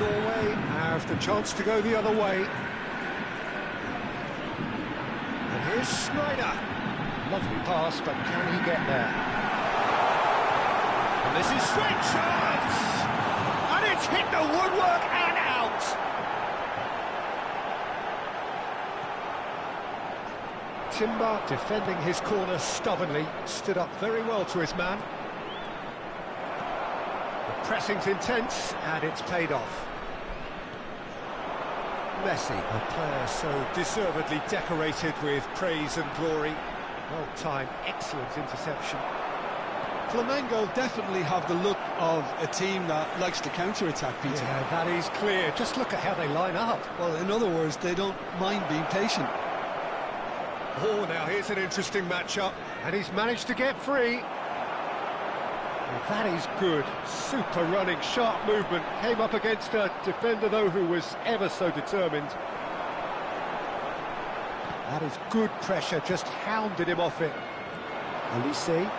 Norway have the chance to go the other way. And here's Schneider. Lovely pass, but can he get there? And this is straight chance! And it's hit the woodwork and out! Timber, defending his corner stubbornly, stood up very well to his man. The pressing's intense, and it's paid off. Messi, a player so deservedly decorated with praise and glory. Well-timed, excellent interception. Flamengo definitely have the look of a team that likes to counter-attack, Peter. Yeah, that is clear. Just look at how they line up. Well, in other words, they don't mind being patient. Oh, now here's an interesting matchup, and he's managed to get free. Well, that is good, super running, sharp movement. Came up against a defender, though, who was ever so determined. That is good pressure, just hounded him off it. Olise.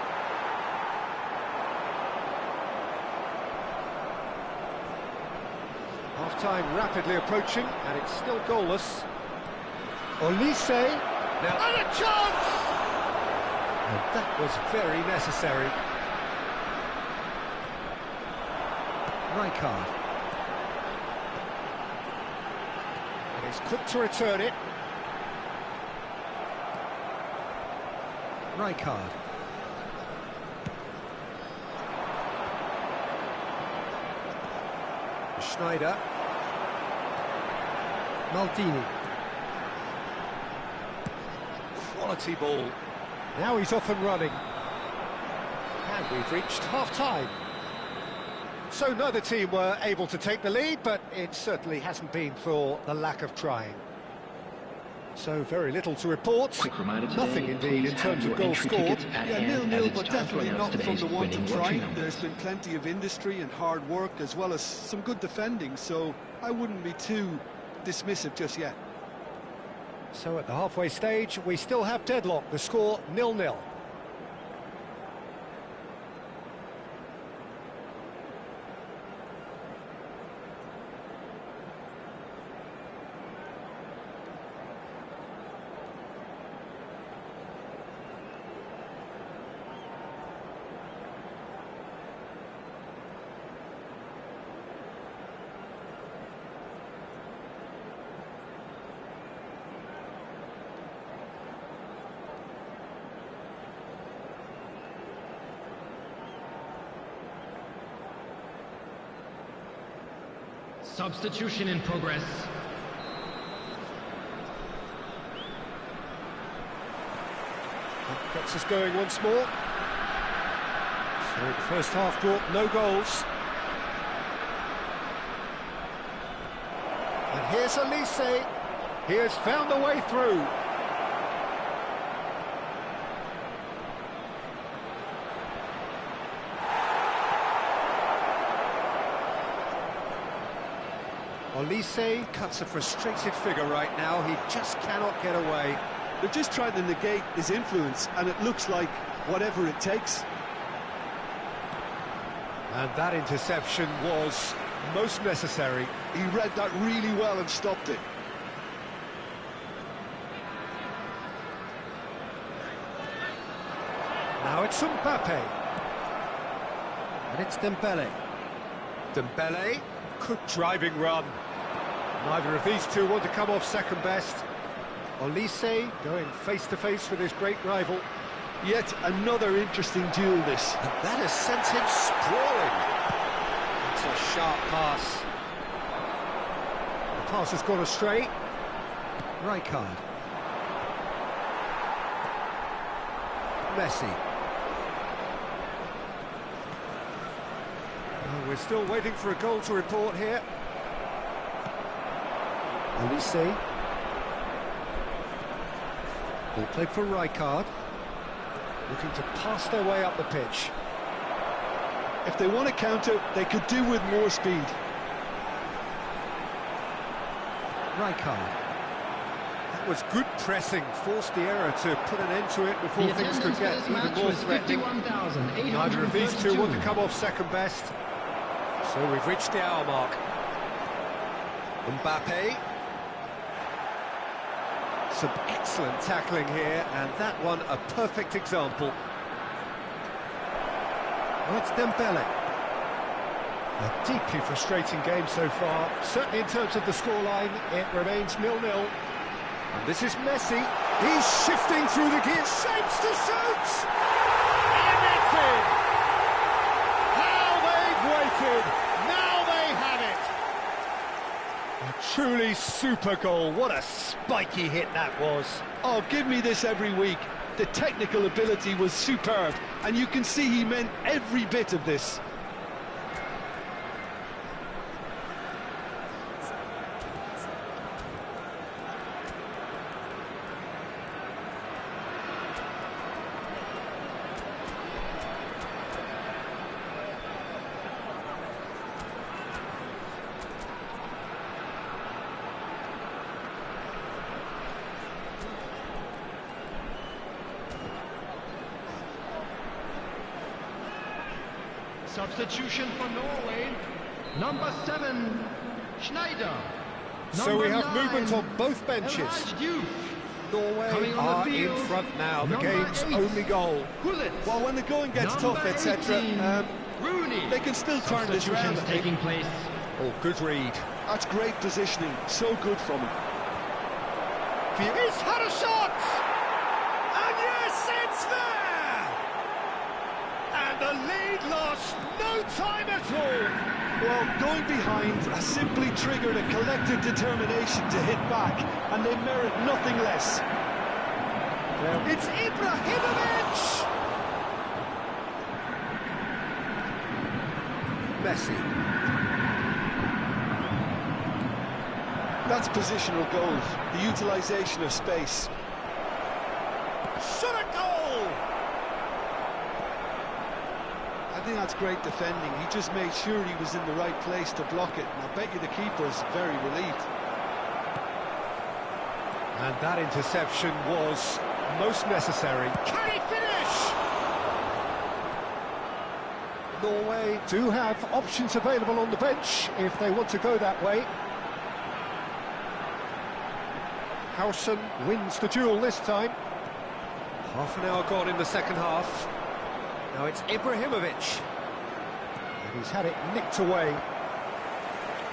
Half-time rapidly approaching, and it's still goalless. Olise, now, and a chance! And that was very necessary. Rijkaard. And he's quick to return it. Rijkaard. Schneider. Maldini. Quality ball. Now he's off and running. And we've reached half-time. So neither team were able to take the lead, but it certainly hasn't been for the lack of trying. So very little to report. Nothing indeed in terms of goals scored. Yeah, 0-0, but definitely not from the want of trying. There's been plenty of industry and hard work, as well as some good defending, so I wouldn't be too dismissive just yet. So at the halfway stage, we still have deadlock. The score 0-0. Substitution in progress. That gets us going once more. So the first half brought no goals. And here's Olise. He has found a way through. Olise cuts a frustrated figure right now. He just cannot get away. They're just trying to negate his influence, and it looks like whatever it takes. And that interception was most necessary. He read that really well and stopped it. Now it's Mbappe. And it's Dembele. Dembele, good driving run. Neither of these two want to come off second best. Olise going face-to-face with his great rival. Yet another interesting duel, this. And that has sent him sprawling. It's a sharp pass. The pass has gone astray. Rijkaard. Messi. Oh, we're still waiting for a goal to report here. Olise. Ball played for Rijkaard. Looking to pass their way up the pitch. If they want to counter, they could do with more speed. Rijkaard. That was good pressing, forced the error to put an end to it before things could get even more threatening. Neither of these two want to come off second best. So we've reached the hour mark. Mbappe. Some excellent tackling here, and that one a perfect example. Well, it's Dembele. A deeply frustrating game so far. Certainly in terms of the scoreline, it remains 0-0. And this is Messi. He's shifting through the gears, shapes to shoot! And it's in! How they've waited! Now they have it! A truly super goal. What a spiky hit that was. Oh, give me this every week. The technical ability was superb, and you can see he meant every bit of this. Substitution for Norway. Number 7, Schneider. So we have Number 9, movement on both benches. Elhaj Diouf. Norway Coming on the are in field, front now, the number game's 8, only goal. Gullit. Well, when the going gets Number tough, etc., 18, Rooney. they can still turn this around. Substitutions taking place. Oh, good read. That's great positioning, so good from him. He's had a shot! And yes, it's there! And the lead lost no time at all. Well, going behind has simply triggered a collective determination to hit back, and they merit nothing less. It's Ibrahimovic! Messi. That's positional goals, the utilisation of space. Shot a goal! I think that's great defending. He just made sure he was in the right place to block it, and I bet you the keeper's very relieved. And that interception was most necessary. Can he finish? Norway do have options available on the bench if they want to go that way. Howson wins the duel this time. Half an hour gone in the second half. Now it's Ibrahimovic. And he's had it nicked away.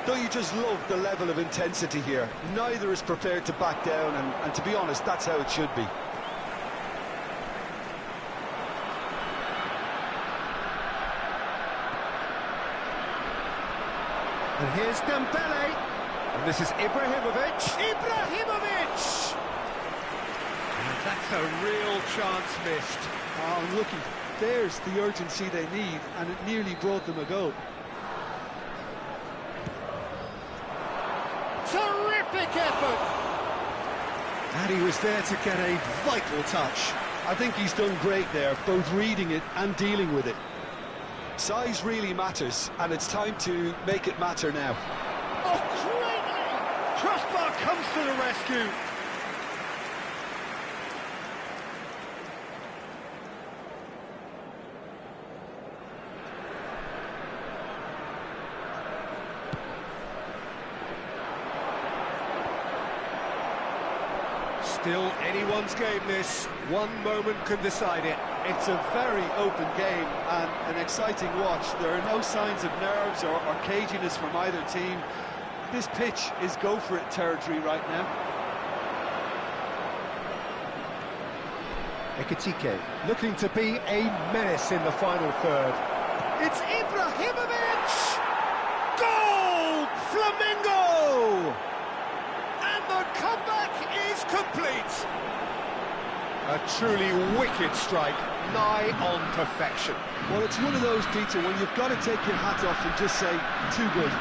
Don't you just love the level of intensity here? Neither is prepared to back down, and to be honest, that's how it should be. And here's Dembele. And this is Ibrahimovic. Ibrahimovic! And that's a real chance missed. Oh, looky, there's the urgency they need, and it nearly brought them a goal. Terrific effort! And he was there to get a vital touch. I think he's done great there, both reading it and dealing with it. Size really matters, and it's time to make it matter now. Oh, greatly! Crossbar comes to the rescue. Still anyone's game this. One moment can decide it. It's a very open game and an exciting watch. There are no signs of nerves or caginess from either team. This pitch is go-for-it territory right now. Ekitike looking to be a menace in the final third. It's Ibrahimovic! Goal! Flamengo! And the comeback is complete. A truly wicked strike, nigh on perfection. Well, it's one of those, Peter, when you've got to take your hat off and just say, too good.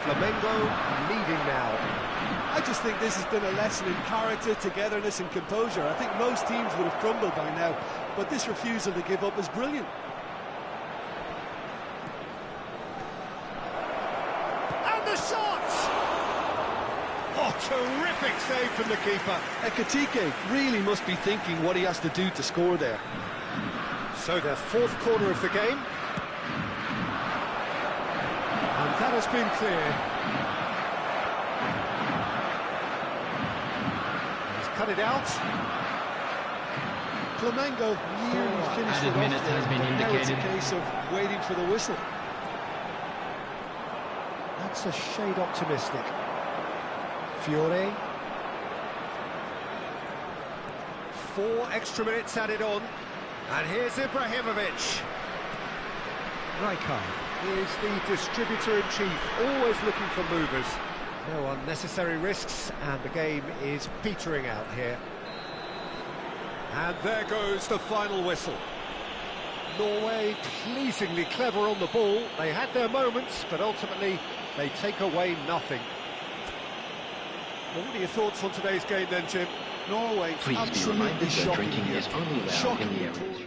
Flamengo leading now. I just think this has been a lesson in character, togetherness and composure. I think most teams would have crumbled by now, but this refusal to give up is brilliant. And the shot! Oh, terrific save from the keeper. Ekitike really must be thinking what he has to do to score there. So their fourth corner of the game. And that has been clear. He's cut it out. Flamengo nearly finished it added off minute there, has been but now it's a indicated. case of waiting for the whistle. That's a shade optimistic. Fiore. 4 extra minutes added on. And here's Ibrahimovic. Rijkaard is the distributor-in-chief, always looking for movers. No unnecessary risks, and the game is petering out here. And there goes the final whistle. Norway pleasingly clever on the ball. They had their moments, but ultimately they take away nothing. Well, what are your thoughts on today's game then, Jim? Norway, Please be absolutely reminded that shocking drinking here. is only allowed in the Shockingly areas. poor.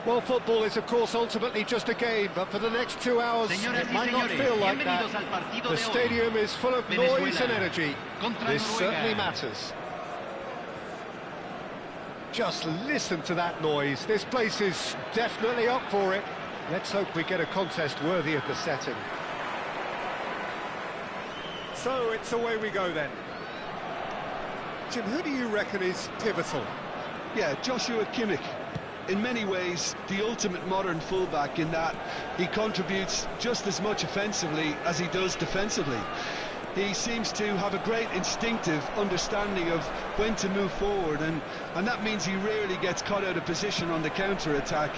Well, football is, of course, ultimately just a game, but for the next 2 hours, it might not feel like that. The stadium is full of noise and energy. This certainly matters. Just listen to that noise. This place is definitely up for it. Let's hope we get a contest worthy of the setting. So, it's away we go then. Jim, who do you reckon is pivotal? Yeah, Joshua Kimmich. In many ways, the ultimate modern fullback in that he contributes just as much offensively as he does defensively. He seems to have a great instinctive understanding of when to move forward, and that means he rarely gets caught out of position on the counter-attack.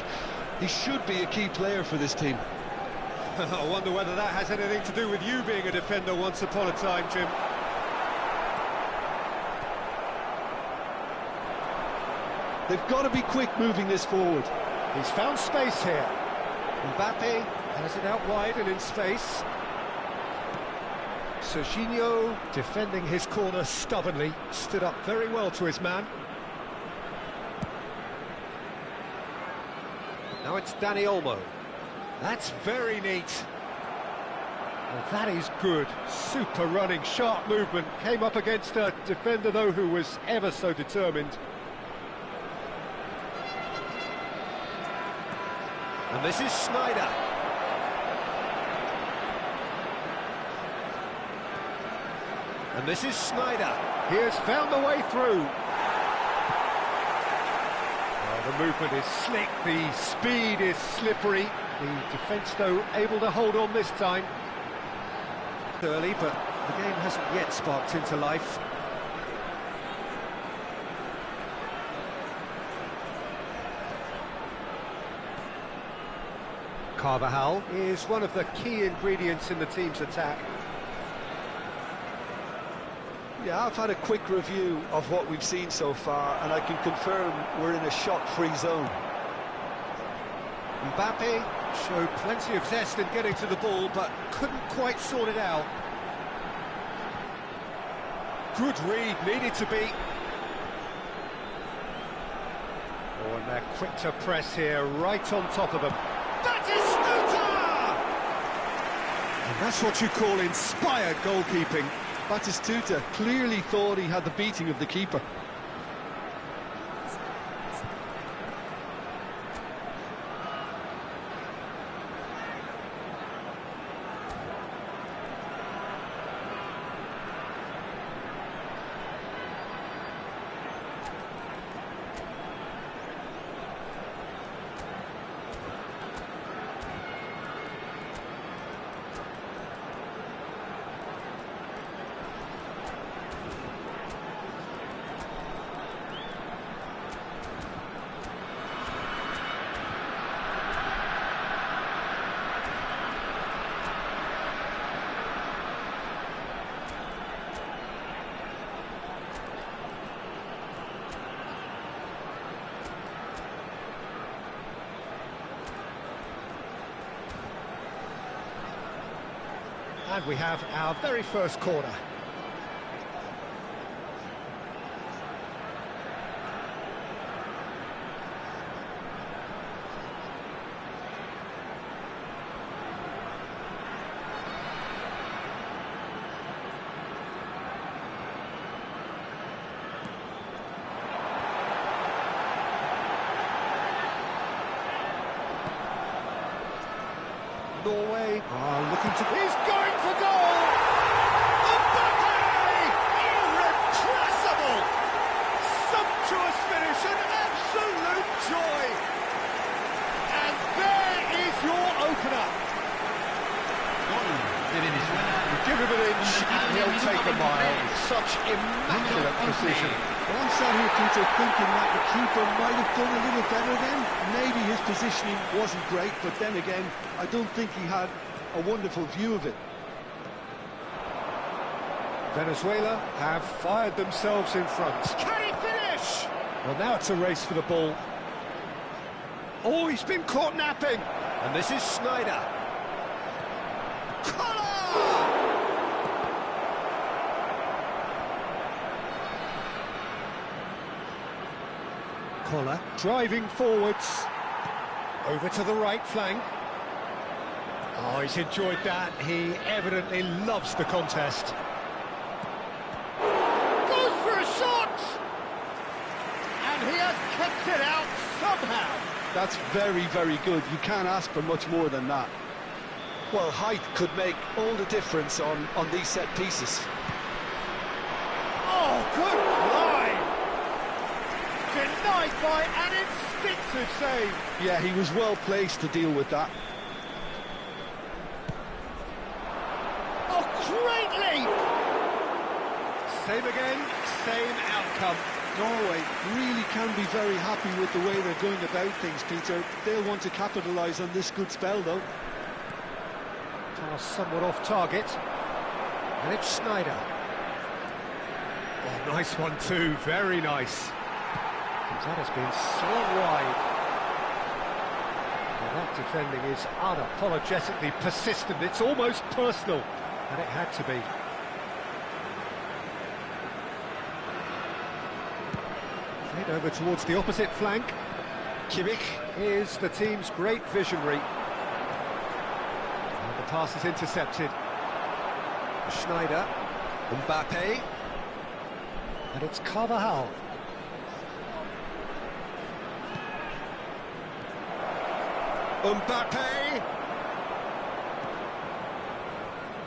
He should be a key player for this team. I wonder whether that has anything to do with you being a defender once upon a time, Jim. They've got to be quick moving this forward. He's found space here. Mbappe has it out wide and in space. Serginho defending his corner stubbornly, stood up very well to his man. Now it's Dani Olmo. That's very neat. Well, that is good. Super running, sharp movement. Came up against a defender, though, who was ever so determined. And this is Schneider. And this is Schneider. He has found the way through. Well, the movement is slick, the speed is slippery. The defence, though, able to hold on this time. Early, but the game hasn't yet sparked into life. Carvajal is one of the key ingredients in the team's attack. Yeah, I've had a quick review of what we've seen so far, and I can confirm we're in a shot-free zone. Mbappe showed plenty of zest in getting to the ball, but couldn't quite sort it out. Good read, needed to be. Oh, and they're quick to press here, right on top of them. And that's what you call inspired goalkeeping. Batistuta clearly thought he had the beating of the keeper. And we have our very first corner. Norway are looking to... He's going for goal! Mbappe! Irrepressible! Sumptuous finish, an absolute joy! And there is your opener. De Venezuela. Give him an inch, he'll take a mile. Such immaculate precision. Well, I'm sat here, Peter, thinking that the keeper might have done a little better then. Maybe his positioning wasn't great, but then again, I don't think he had a wonderful view of it. Venezuela have fired themselves in front. Can he finish? Well, now it's a race for the ball. Oh, he's been caught napping. And this is Snyder. Collar driving forwards. Over to the right flank. Oh, he's enjoyed that. He evidently loves the contest. Goes for a shot! And he has kept it out somehow. That's very, very good. You can't ask for much more than that. Well, height could make all the difference on these set pieces. Oh, good line! Denied by an instinctive save. Yeah, he was well placed to deal with that. Oh, great leap! Same again, same outcome. Norway really can be very happy with the way they're going about things, Peter. They'll want to capitalise on this good spell, though. Pass somewhat off target. And it's Snyder. Oh, nice one too, very nice. That has been slung wide. Well, that defending is unapologetically persistent. It's almost personal, and it had to be. Played over towards the opposite flank. Kimmich is the team's great visionary. And the pass is intercepted. Schneider, Mbappe, and it's Carvajal. Mbappe!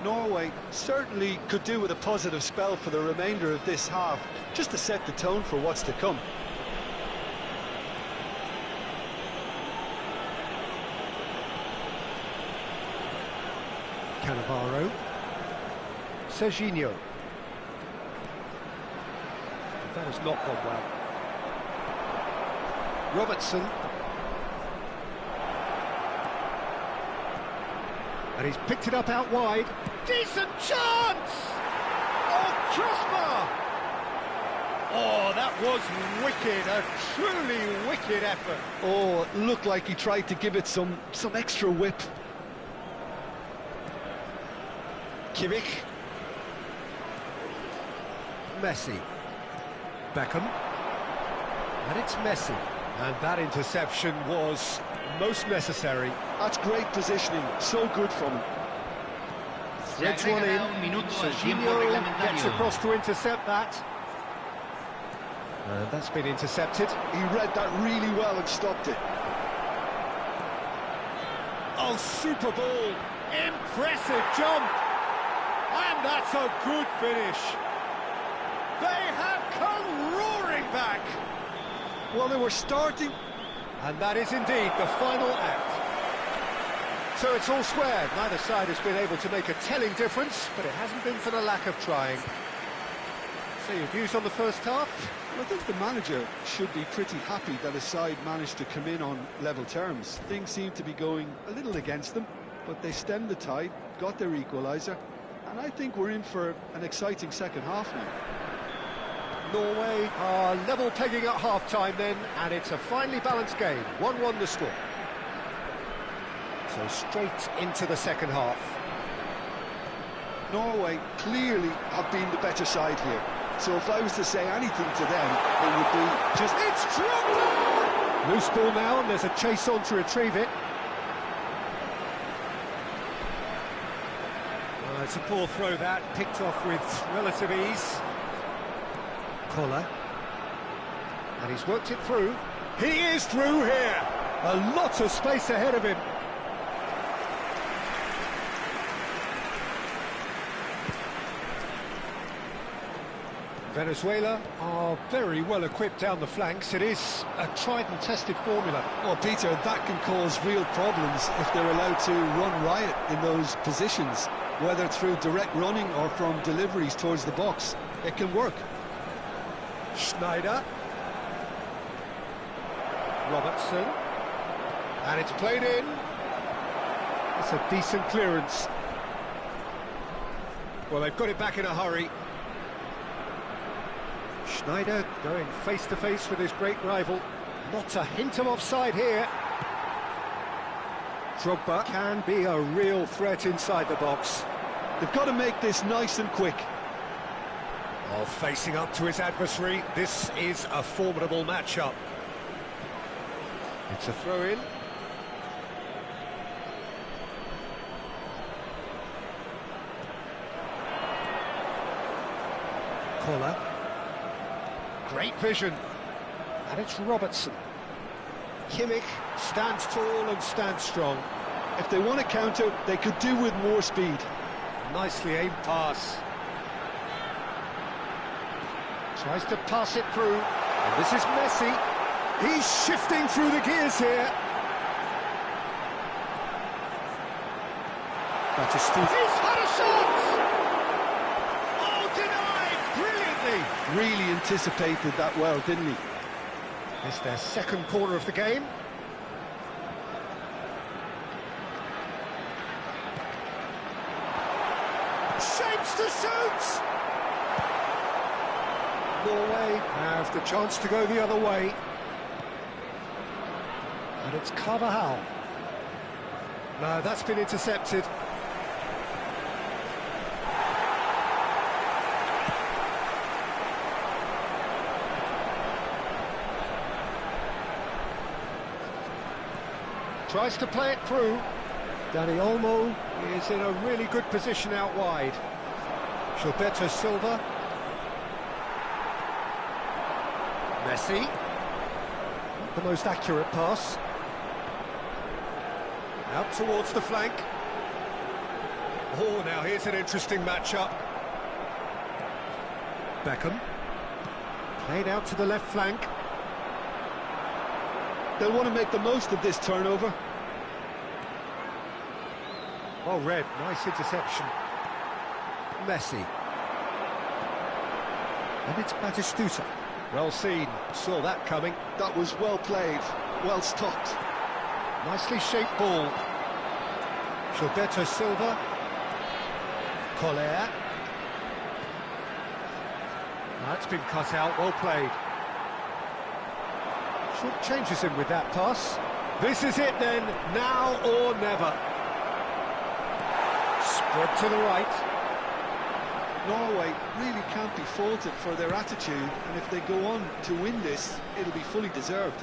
Norway certainly could do with a positive spell for the remainder of this half, just to set the tone for what's to come. Cannavaro. Serginho. That has not gone well. Robertson. And he's picked it up out wide. Decent chance! Oh, crossbar! Oh, that was wicked, a truly wicked effort. Oh, it looked like he tried to give it some extra whip. Kimmich. Messi. Beckham. And it's Messi. And that interception was most necessary. That's great positioning, so good from him. Threads one in, Serginho gets across to intercept that. And that's been intercepted. He read that really well and stopped it. Oh, super ball! Impressive jump! And that's a good finish. They have come roaring back. Well, they were starting. And that is indeed the final act. So it's all squared. Neither side has been able to make a telling difference, but it hasn't been for the lack of trying. So your views on the first half? Well, I think the manager should be pretty happy that his side managed to come in on level terms. Things seem to be going a little against them, but they stemmed the tide, got their equaliser, and I think we're in for an exciting second half now. Norway are level pegging at half-time then, and it's a finely balanced game. 1-1 the score. So straight into the second half. Norway clearly have been the better side here. So if I was to say anything to them, it would be just... It's dropped! Loose ball now, and there's a chase on to retrieve it. It's a poor throw that, picked off with relative ease. Collar. And he's worked it through. He is through here! A lot of space ahead of him. Venezuela are very well equipped down the flanks. It is a tried and tested formula. Well, Peter, that can cause real problems if they're allowed to run riot in those positions, whether through direct running or from deliveries towards the box. It can work. Schneider. Robertson. And it's played in. It's a decent clearance. Well, they've got it back in a hurry. Schneider going face-to-face with his great rival. Not a hint of offside here. Drogba can be a real threat inside the box. They've got to make this nice and quick. While facing up to his adversary, this is a formidable matchup. It's a throw-in. Collar. Great vision. And it's Robertson. Kimmich stands tall and stands strong. If they want to counter, they could do with more speed. Nicely aimed pass. Tries to pass it through. And this is Messi. He's shifting through the gears here. Batistuta. He's had a shot! Oh, denied! Brilliantly! Really anticipated that well, didn't he? It's their second corner of the game. Shapes to shoot! Norway have the chance to go the other way. And it's Carvajal. No, that's been intercepted. Tries to play it through. Dani Olmo is in a really good position out wide. Gilberto Silva. Messi. Not the most accurate pass. Out towards the flank. Oh, now here's an interesting matchup. Beckham. Played out to the left flank. They'll want to make the most of this turnover. Well read, nice interception. Messi. And it's Batistuta. Well seen, saw that coming. That was well played, well stopped. Nicely shaped ball. Gilberto Silva. Collier. That's been cut out, well played. Short changes him with that pass. This is it then, now or never. Spread to the right. Norway really can't be faulted for their attitude, and if they go on to win this, it'll be fully deserved.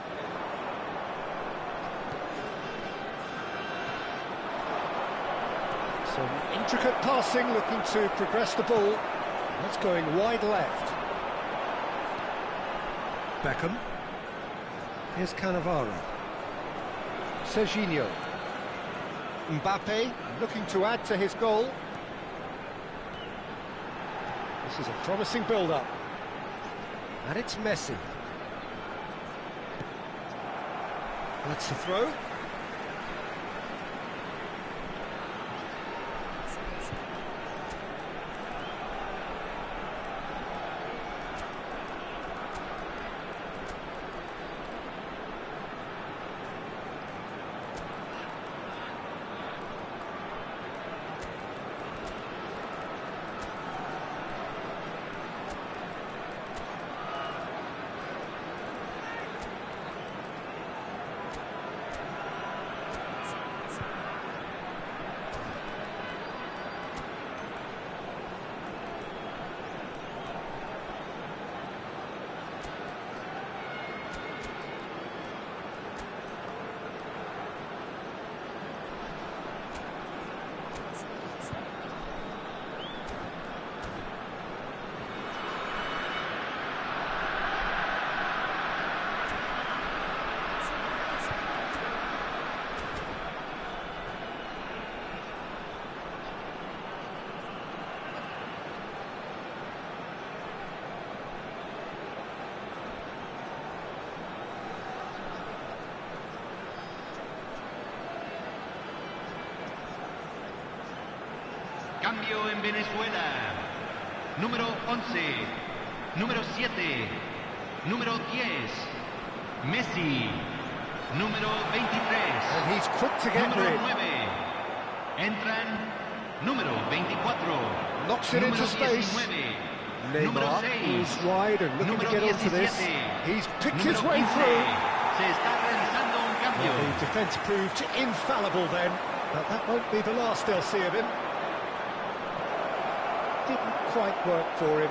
Some intricate passing, looking to progress the ball. That's going wide left. Beckham. Here's Cannavaro. Serginho. Mbappe looking to add to his goal. This is a promising build-up. And it's Messi. That's the throw. Cambio en Venezuela. Número 11. Número 7. Número 10. Messi. Número 23. And he's quick to get Número rid. 9. Entran número 24. Knocks it into space. 19. Número Neymar 6. is wide and looking to Número get onto this. 17. He's picked Número his way 15. through. Se está realizando un cambio. The defence proved infallible then, but that won't be the last they'll see of him. Didn't quite work for him.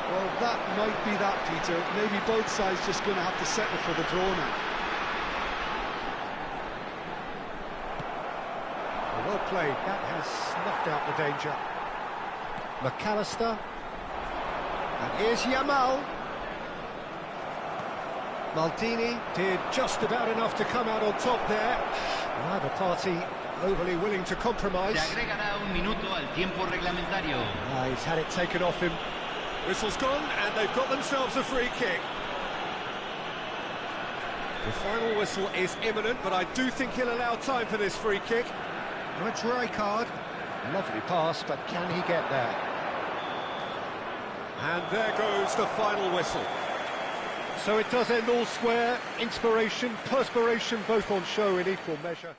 Well, that might be that, Peter. Maybe both sides just going to have to settle for the draw now. Well played, that has snuffed out the danger. McAllister. And here's Yamal. Maldini did just about enough to come out on top there. Neither party overly willing to compromise. Se agregará un minuto al tiempo reglamentario. He's had it taken off him. Whistle's gone, and they've got themselves a free kick. The final whistle is imminent, but I do think he'll allow time for this free kick. Red red card. Lovely pass, but can he get there? And there goes the final whistle. So it does end all square. Inspiration, perspiration, both on show in equal measure.